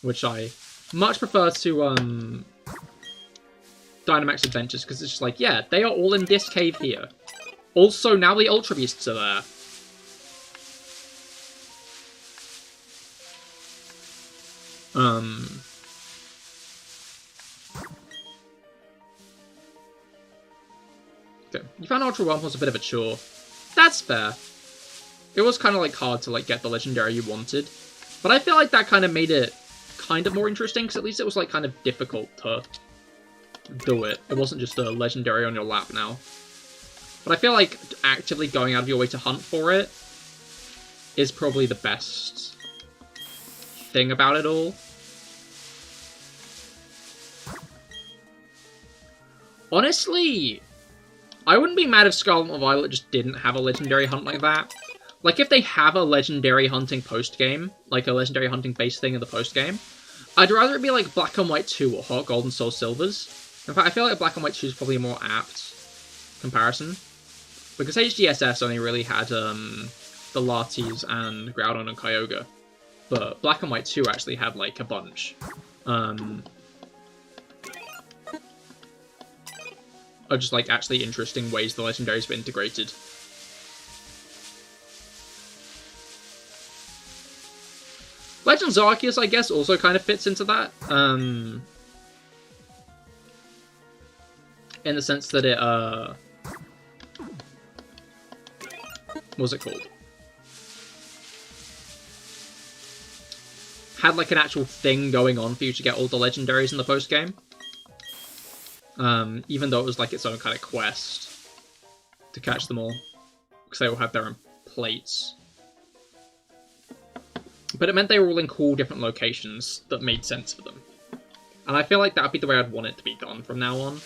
[SPEAKER 1] Which I much prefer to,
[SPEAKER 2] Dynamax Adventures, because it's just like, yeah, they are all in this cave here. Also, now the Ultra Beasts are there. Okay. You found Ultra Wormhole's a bit of a chore. That's fair. It was kind of like hard to like get the legendary you wanted, but I feel like that kind of made it kind of more interesting, because at least it was like kind of difficult to do it. It wasn't just a legendary on your lap now. But I feel like actively going out of your way to hunt for it is probably the best thing about it all. Honestly, I wouldn't be mad if Scarlet and Violet just didn't have a legendary hunt like that. Like, if they have a legendary hunting post-game, like a legendary hunting base thing in the post-game, I'd rather it be like Black and White 2 or Heart Gold and Soul Silvers. In fact, I feel like Black and White 2 is probably a more apt comparison. Because HDSS only really had the Lattes and Groudon and Kyogre. But Black and White 2 actually had, like, a bunch. Of just, like, actually interesting ways the legendaries were integrated. Legends Arceus, I guess, also kind of fits into that. In the sense that it, what was it called? Had, like, an actual thing going on for you to get all the legendaries in the post-game. Even though it was, like, its own kind of quest to catch them all. Because they all have their own plates. But it meant they were all in cool different locations that made sense for them. And I feel like that would be the way I'd want it to be done from now on.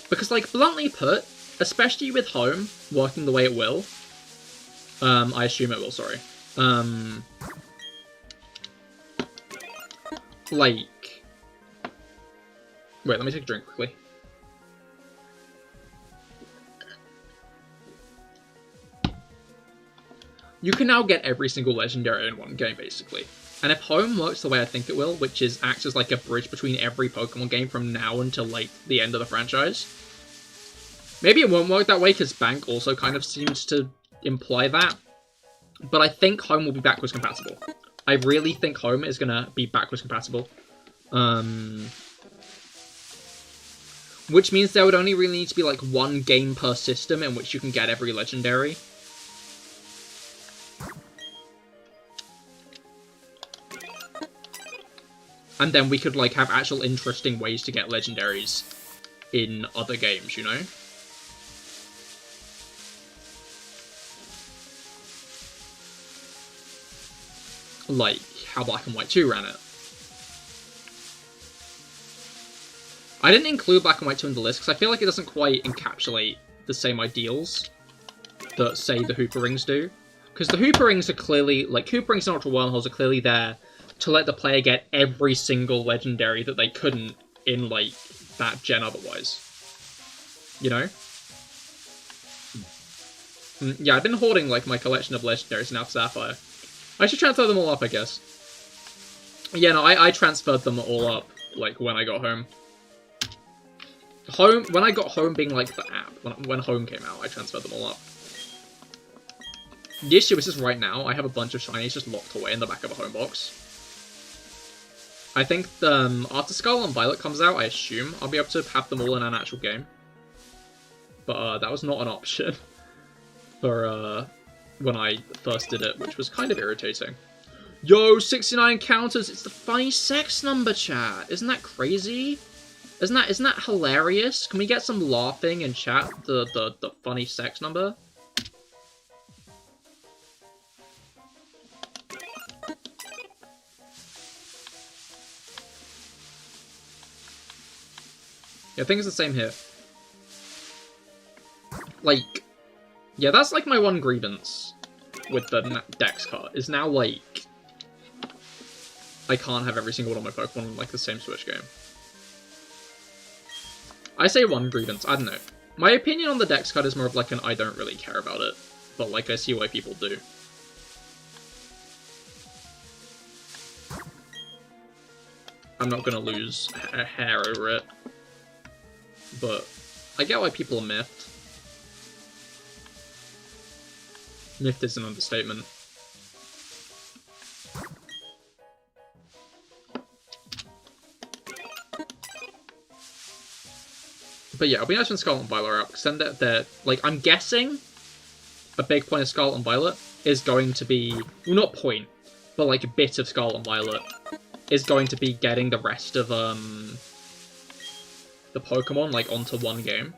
[SPEAKER 2] Because, like, bluntly put, especially with Home working the way it will, I assume it will, sorry. Like... Wait, let me take a drink quickly. You can now get every single legendary in one game, basically. And if Home works the way I think it will, which is acts as like a bridge between every Pokemon game from now until like the end of the franchise. Maybe it won't work that way, because Bank also kind of seems to imply that. But I think Home will be backwards compatible. I really think Home is going to be backwards compatible. Which means there would only really need to be like one game per system in which you can get every legendary. And then we could like have actual interesting ways to get legendaries in other games, you know? Like how Black and White 2 ran it. I didn't include Black and White 2 in the list because I feel like it doesn't quite encapsulate the same ideals that, say, the Hooper Rings do. Because the Hooper Rings are clearly, like, Hooper Rings and Ultra Wormholes are clearly there to let the player get every single legendary that they couldn't in, like, that gen otherwise. You know? Yeah, I've been hoarding, like, my collection of legendaries in Alpha Sapphire. I should transfer them all up, I guess. Yeah, no, I transferred them all up, like, when I got home. When I got Home being, like, the app, when Home came out, I transferred them all up. The issue is just right now, I have a bunch of shinies just locked away in the back of a Home box. I think after Scarlet and Violet comes out, I assume I'll be able to have them all in an actual game. But that was not an option for when I first did it, which was kind of irritating. Yo, 69 counters! It's the funny sex number, chat! Isn't that crazy? Isn't that hilarious? Can we get some laughing in chat? The funny sex number? Yeah, I think it's the same here. Like, yeah, that's like my one grievance with the Dex card, is now like, I can't have every single one of my Pokemon in like the same Switch game. I say one grievance, I don't know. My opinion on the Dex card is more of like an I don't really care about it, but like I see why people do. I'm not gonna lose a hair over it. but I get why people are miffed. Miffed is an understatement. But yeah, it'll be nice when Scarlet and Violet are out, because then they're like, I'm guessing a big point of Scarlet and Violet is going to be, well, not point, but like a bit of Scarlet and Violet is going to be getting the rest of the Pokemon like onto one game.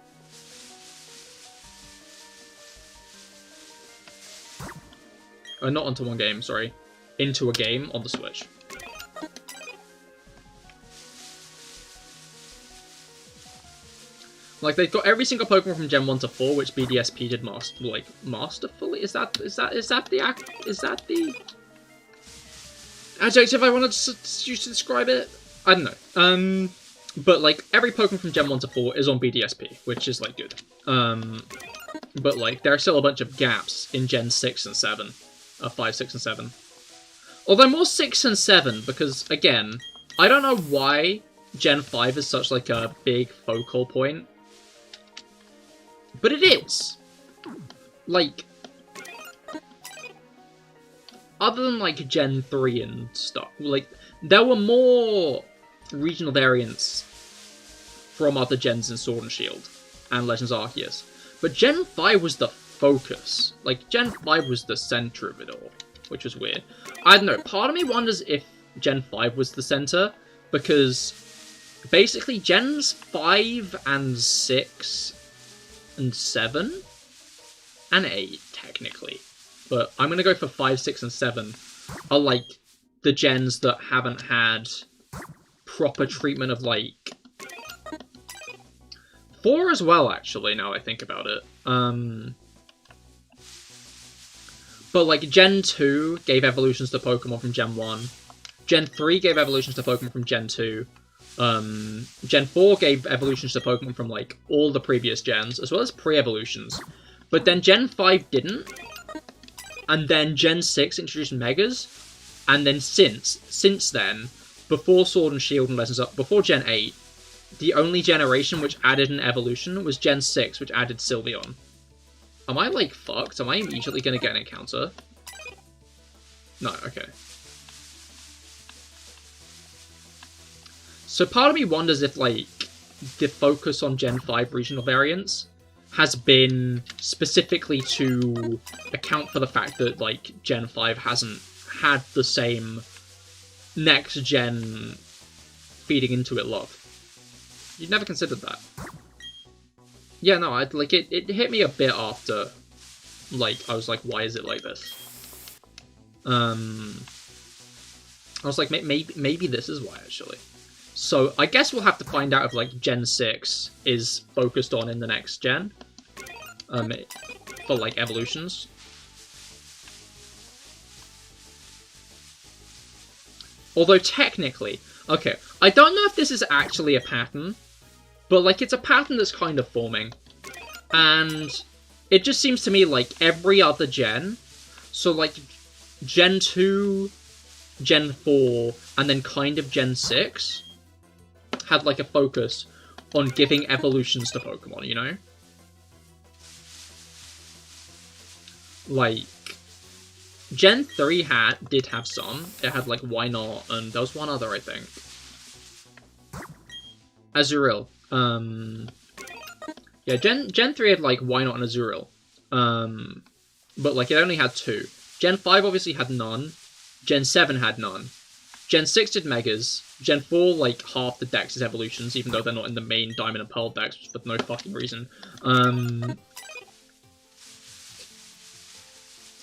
[SPEAKER 2] Not onto one game, sorry. Into a game on the Switch. Like, they've got every single Pokemon from Gen 1 to 4, which BDSP did masterfully? Is that the adjective I wanted to use to describe it? I don't know. But, like, every Pokemon from Gen 1 to 4 is on BDSP, which is, like, good. But, like, there are still a bunch of gaps in Gen 6 and 7. 5, 6, and 7. Although more 6 and 7, because, again, I don't know why Gen 5 is such, like, a big focal point. But it is! Like, other than, like, Gen 3 and stuff, like, there were more regional variants from other gens in Sword and Shield and Legends Arceus. But Gen 5 was the focus. Like, Gen 5 was the center of it all, which was weird. I don't know, part of me wonders if Gen 5 was the center, because basically Gens 5 and 6 and 7 and 8, technically. But I'm gonna go for 5, 6, and 7 are, like, the gens that haven't had proper treatment of, like... 4 as well, actually, now I think about it. But, like, Gen 2 gave evolutions to Pokemon from Gen 1. Gen 3 gave evolutions to Pokemon from Gen 2. Gen 4 gave evolutions to Pokemon from, like, all the previous gens, as well as pre-evolutions. But then Gen 5 didn't. And then Gen 6 introduced Megas. And then since then, before Sword and Shield and Legends Up, before Gen 8, the only generation which added an evolution was Gen 6, which added Sylveon. Am I, like, fucked? Am I immediately gonna get an encounter? No, okay. So part of me wonders if, like, the focus on Gen 5 regional variants has been specifically to account for the fact that, like, Gen 5 hasn't had the same next-gen feeding into it love. You'd never considered that. Yeah, no, it hit me a bit after, like, I was like, why is it like this? I was like, maybe this is why, actually. So, I guess we'll have to find out if, like, Gen 6 is focused on in the next gen. For, like, evolutions. Although, technically, okay, I don't know if this is actually a pattern, but, like, it's a pattern that's kind of forming. And it just seems to me like every other gen, so, like, Gen 2, Gen 4, and then kind of Gen 6, had, like, a focus on giving evolutions to Pokemon, you know? Like, Gen 3 did have some. It had, like, Why Not, and there was one other, I think. Azurill. Yeah, Gen 3 had, like, Why Not and Azurill. But, like, it only had 2. Gen 5 obviously had none. Gen 7 had none. Gen 6 did Megas. Gen 4, like, half the decks is evolutions, even though they're not in the main Diamond and Pearl decks, for no fucking reason.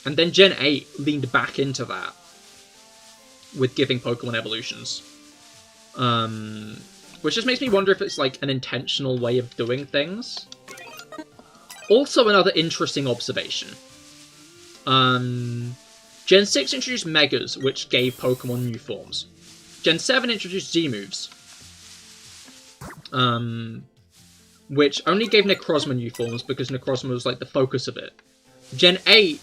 [SPEAKER 2] And then Gen 8 leaned back into that with giving Pokemon evolutions. Which just makes me wonder if it's, like, an intentional way of doing things. Also, another interesting observation. Gen 6 introduced Megas, which gave Pokemon new forms. Gen 7 introduced Z-moves. Which only gave Necrozma new forms because Necrozma was, like, the focus of it. Gen 8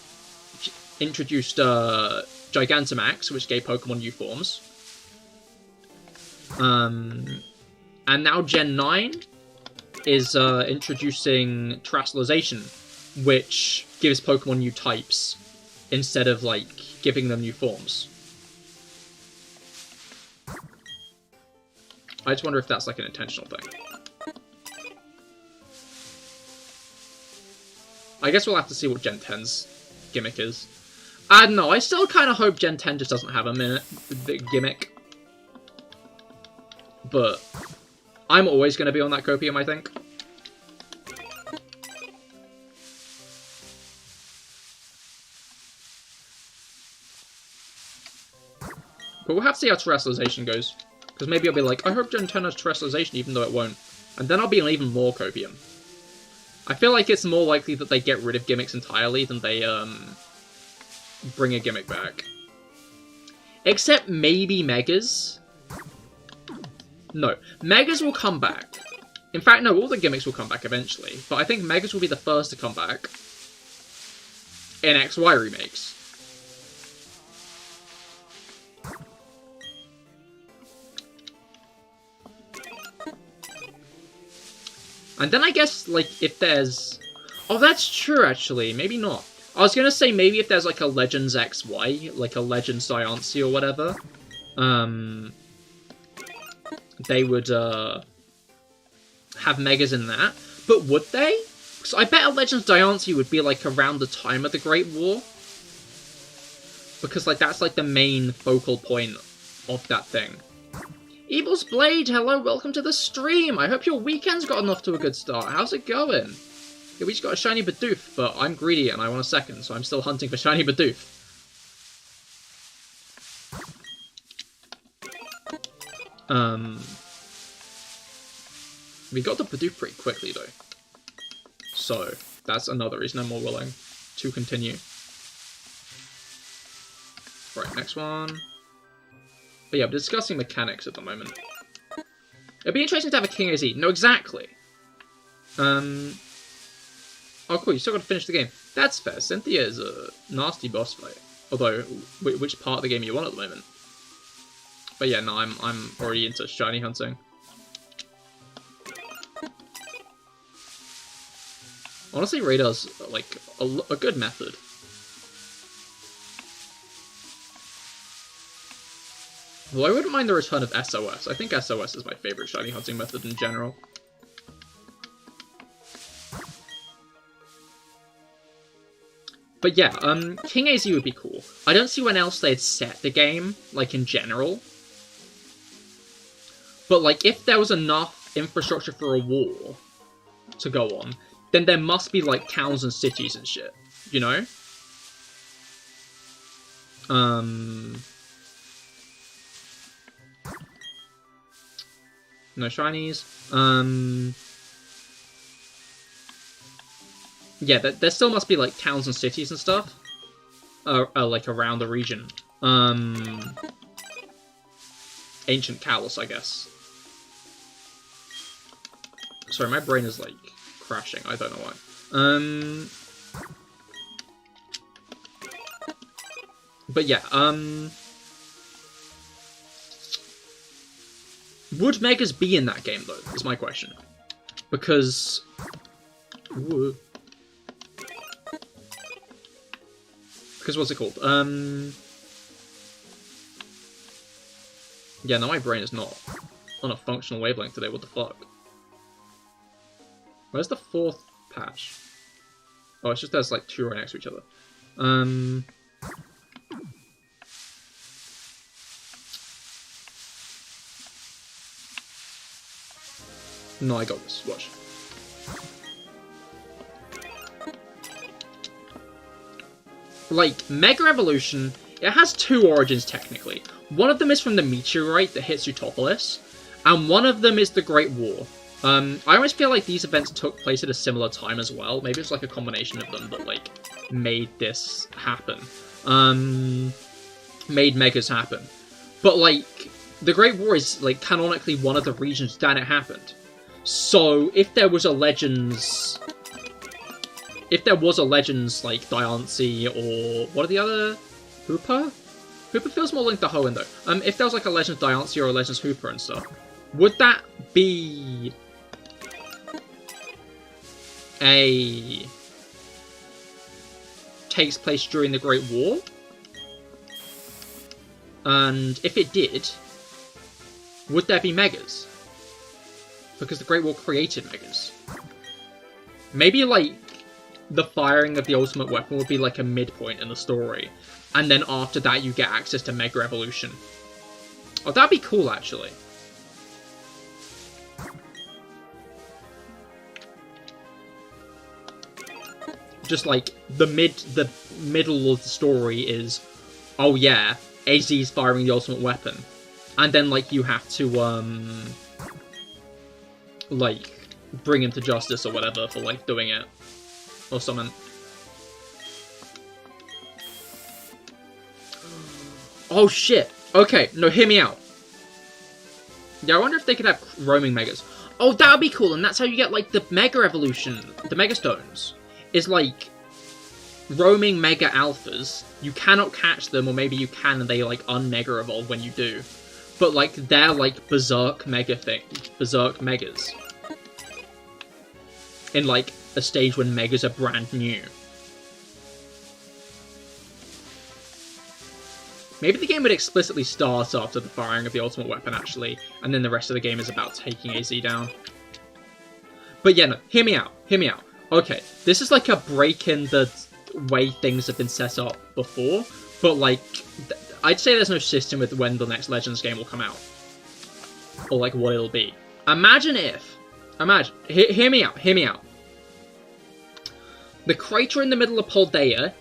[SPEAKER 2] introduced Gigantamax, which gave Pokemon new forms. And now Gen 9
[SPEAKER 1] is introducing terrestrialization, which gives Pokemon new types instead of, like, giving them new forms. I just wonder if that's, like, an intentional thing. I guess we'll have to see what Gen 10's gimmick is. I don't know, I still kind of hope Gen 10 just doesn't have a gimmick. But I'm always going to be on that copium, I think. But we'll have to see how terrestrialization goes. Because maybe I'll be like, I hope Gen 10 has terrestrialization even though it won't. And then I'll be on even more copium. I feel like it's more likely that they get rid of gimmicks entirely than they bring a gimmick back. Except maybe Megas. No, Megas will come back. In fact, no, all the gimmicks will come back eventually. But I think Megas will be the first to come back in XY remakes. And then I guess, like, if there's... Oh, that's true, actually. Maybe not. I was gonna say maybe if there's, like, a Legends XY, like a Legends Diancie or whatever, they would, have Megas in that. But would they? Because I bet a Legends Diancie would be, like, around the time of the Great War. Because, like, that's, like, the main focal point of that thing. Evil's Blade, hello, welcome to the stream! I hope your weekend's gotten off to a good start. How's it going? Yeah, we just got a shiny Bidoof, but I'm greedy and I want a second, so I'm still hunting for shiny Bidoof. We got the Bidoof pretty quickly, though. So, that's another reason I'm more willing to continue. Right, next one. But yeah, we're discussing mechanics at the moment. It'd be interesting to have a King AZ. No, exactly. Oh, cool, you still gotta finish the game. That's fair. Cynthia is a nasty boss fight. Although, which part of the game you want at the moment? But yeah, no, I'm already into shiny hunting. Honestly, Radar's, like, a good method. Well, I wouldn't mind the return of SOS. I think SOS is my favourite shiny hunting method in general. But yeah, King AZ would be cool. I don't see when else they'd set the game, like, in general. But, like, if there was enough infrastructure for a war to go on, then there must be, like, towns and cities and shit, you know? No shinies. Yeah, there still must be, like, towns and cities and stuff. Like, around the region. Ancient Kalos, I guess. Sorry, my brain is, like, crashing. I don't know why. But yeah, would Megas be in that game, though, is my question. Because... Ooh. Because what's it called? Yeah, no, my brain is not on a functional wavelength today, what the fuck? Where's the fourth patch? Oh, it's just there's, like, two right next to each other. No, I got this. Watch. Like, Mega Evolution, it has two origins, technically. One of them is from the meteorite that hits Utopolis, and one of them is the Great War. I always feel like these events took place at a similar time as well. Maybe it's like a combination of them that, like, made this happen. Made Megas happen. But, like, the Great War is, like, canonically one of the regions that it happened. So, if there was a Legends... If there was a Legends, like, Diancie, or... What are the other... Hooper? Hooper feels more linked to Hoenn, though. If there was, like, a Legends Diancie or a Legends Hooper and stuff, would that be... takes place during the Great War. And if it did, would there be megas? Because the Great War created megas. Maybe, like, the firing of the ultimate weapon would be, like, a midpoint in the story. And then after that, you get access to Mega Evolution. Oh, that'd be cool, actually. Just, like, the middle of the story is, oh, yeah, AZ's firing the ultimate weapon. And then, like, you have to, like, bring him to justice or whatever for, like, doing it. Or something. Oh, shit. Okay, no, hear me out. Yeah, I wonder if they could have roaming megas. Oh, that would be cool, and that's how you get, like, the Mega Evolution, the Mega Stones. Is, like, roaming Mega Alphas. You cannot catch them, or maybe you can, and they, like, un-Mega Evolve when you do. But, like, they're, like, Berserk Berserk Megas. In, like, a stage when Megas are brand new. Maybe the game would explicitly start after the firing of the ultimate weapon, actually, and then the rest of the game is about taking AZ down. But yeah, no, hear me out, hear me out. Okay, this is like a break in the way things have been set up before, but like, I'd say there's no system with when the next Legends game will come out. Or like what it'll be. Imagine, hear me out, hear me out. The crater in the middle of Paldea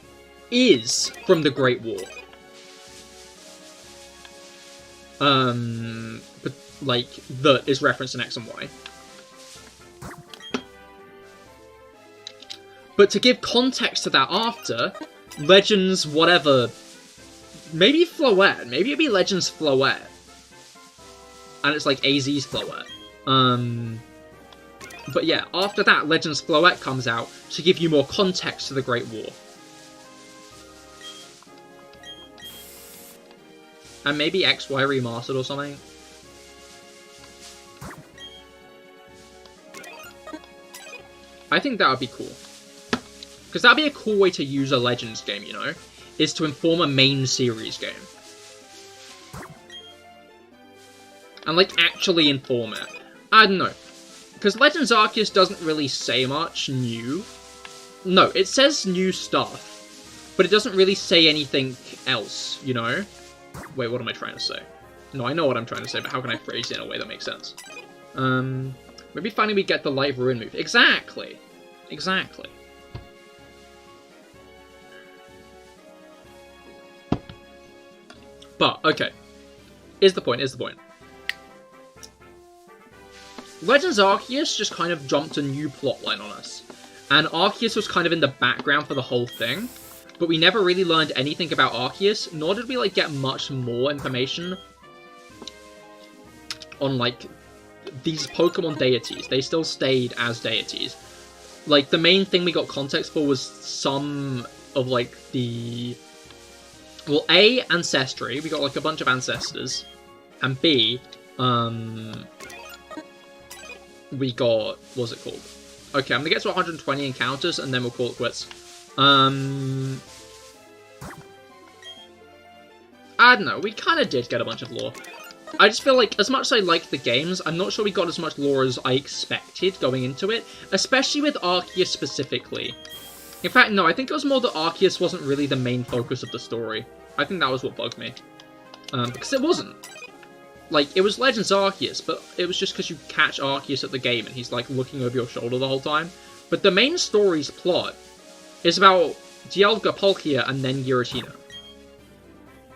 [SPEAKER 1] is from the Great War. But, like, that is referenced in X and Y. But to give context to that after, Legends whatever, maybe Floette, maybe it'd be Legends Floette. And it's like AZ's Floette. But yeah, after that, Legends Floette comes out to give you more context to the Great War. And maybe XY remastered or something. I think that would be cool. Because that'd be a cool way to use a Legends game, you know? Is to inform a main series game. And, like, actually inform it. I don't know. Because Legends Arceus doesn't really say much new. No, it says new stuff. But it doesn't really say anything else, you know? Wait, what am I trying to say? No, I know what I'm trying to say, but how can I phrase it in a way that makes sense? Maybe finally we get the Light Ruin move. Exactly! Exactly. But, okay. Here's the point. Legends Arceus just kind of jumped a new plotline on us. And Arceus was kind of in the background for the whole thing. But we never really learned anything about Arceus, nor did we, like, get much more information on, like, these Pokemon deities. They still stayed as deities. Like, the main thing we got context for was some of, like, the... Well, A, Ancestry. We got, like, a bunch of Ancestors. And B, we got... What's it called? Okay, I'm gonna get to 120 encounters, and then we'll call it quits. I don't know, we kind of did get a bunch of lore. I just feel like, as much as I like the games, I'm not sure we got as much lore as I expected going into it, especially with Arceus specifically. In fact, no, I think it was more that Arceus wasn't really the main focus of the story. I think that was what bugged me. Because it wasn't. Like, it was Legends Arceus, but it was just because you catch Arceus at the game and he's, like, looking over your shoulder the whole time. But the main story's plot is about Dialga, Palkia, and then Giratina.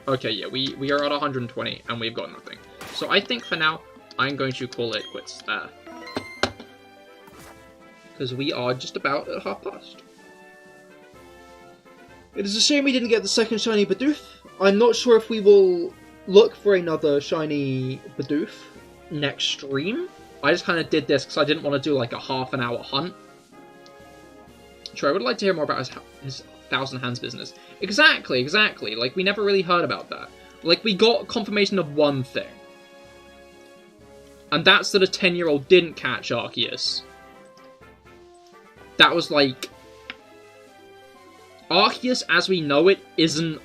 [SPEAKER 1] Okay, yeah, we are at 120, and we've got nothing. So I think for now, I'm going to call it quits there. Because we are just about at past. It is a shame we didn't get the second shiny Bidoof. I'm not sure if we will look for another shiny Bidoof next stream. I just kind of did this because I didn't want to do like a half-an-hour hunt. Sure, I would like to hear more about his Thousand Hands business. Exactly. Like, we never really heard about that. Like, we got confirmation of one thing. And that's that a 10-year-old didn't catch Arceus. that was like... Arceus, as we know it, isn't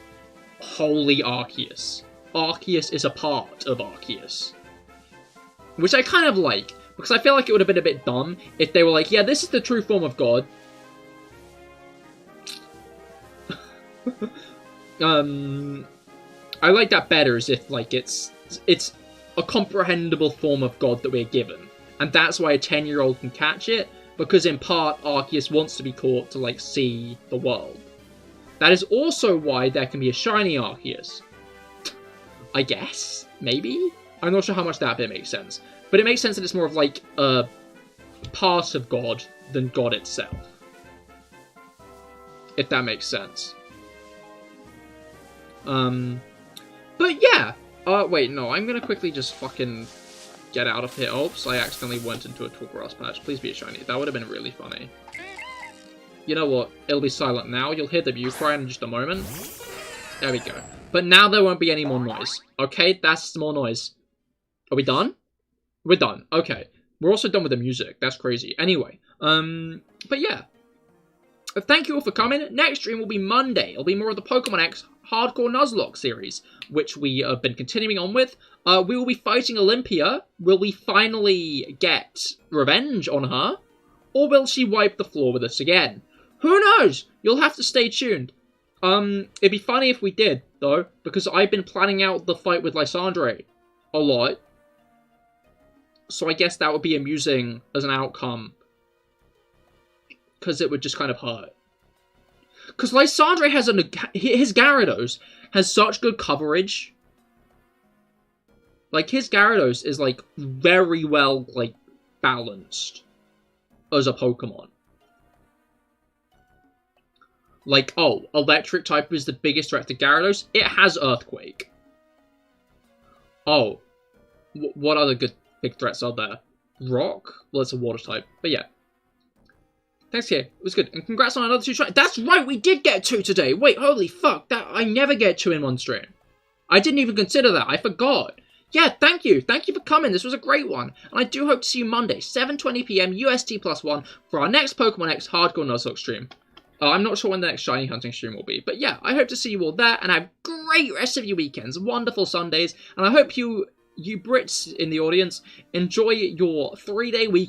[SPEAKER 1] wholly Arceus. Arceus is a part of Arceus. Which I kind of like, because I feel like it would have been a bit dumb if they were like, yeah, this is the true form of God. I like that better as if, like, it's a comprehensible form of God that we're given. And that's why a 10-year-old can catch it, because in part, Arceus wants to be caught to, like, see the world. That is also why there can be a shiny Arceus. I guess? Maybe? I'm not sure how much that bit makes sense. But it makes sense that it's more of, like, a part of God than God itself. If that makes sense. But yeah. Wait, no, I'm gonna quickly just fucking get out of here. Oops, I accidentally went into a tall grass patch. Please be a shiny. That would have been really funny. You know what? It'll be silent now. You'll hear the Mew cry in just a moment. There we go. But now there won't be any more noise. Okay, that's more noise. Are we done? We're done. Okay. We're also done with the music. That's crazy. Anyway, but yeah. Thank you all for coming. Next stream will be Monday. It'll be more of the Pokemon X Hardcore Nuzlocke series, which we have been continuing on with. We will be fighting Olympia. Will we finally get revenge on her? Or will she wipe the floor with us again? Who knows? You'll have to stay tuned. It'd be funny if we did, though, because I've been planning out the fight with Lysandre a lot. So I guess that would be amusing as an outcome. Because it would just kind of hurt. Because Lysandre has his Gyarados has such good coverage. Like, his Gyarados is, like, very well, like, balanced as a Pokemon. Like, oh, Electric type is the biggest threat to Gyarados. It has Earthquake. Oh, what other good big threats are there? Rock? Well, it's a water type. But yeah. Thanks, Cahir. It was good. And congrats on another 2 shinies. That's right, we did get 2 today. Wait, holy fuck. I never get 2 in one stream. I didn't even consider that. I forgot. Yeah, thank you. Thank you for coming. This was a great one. And I do hope to see you Monday, 7:20 PM UST+1 for our next Pokemon X Hardcore Nuzlocke stream. I'm not sure when the next shiny hunting stream will be. But yeah, I hope to see you all there. And have great rest of your weekends. Wonderful Sundays. And I hope you Brits in the audience enjoy your 3-day weekend.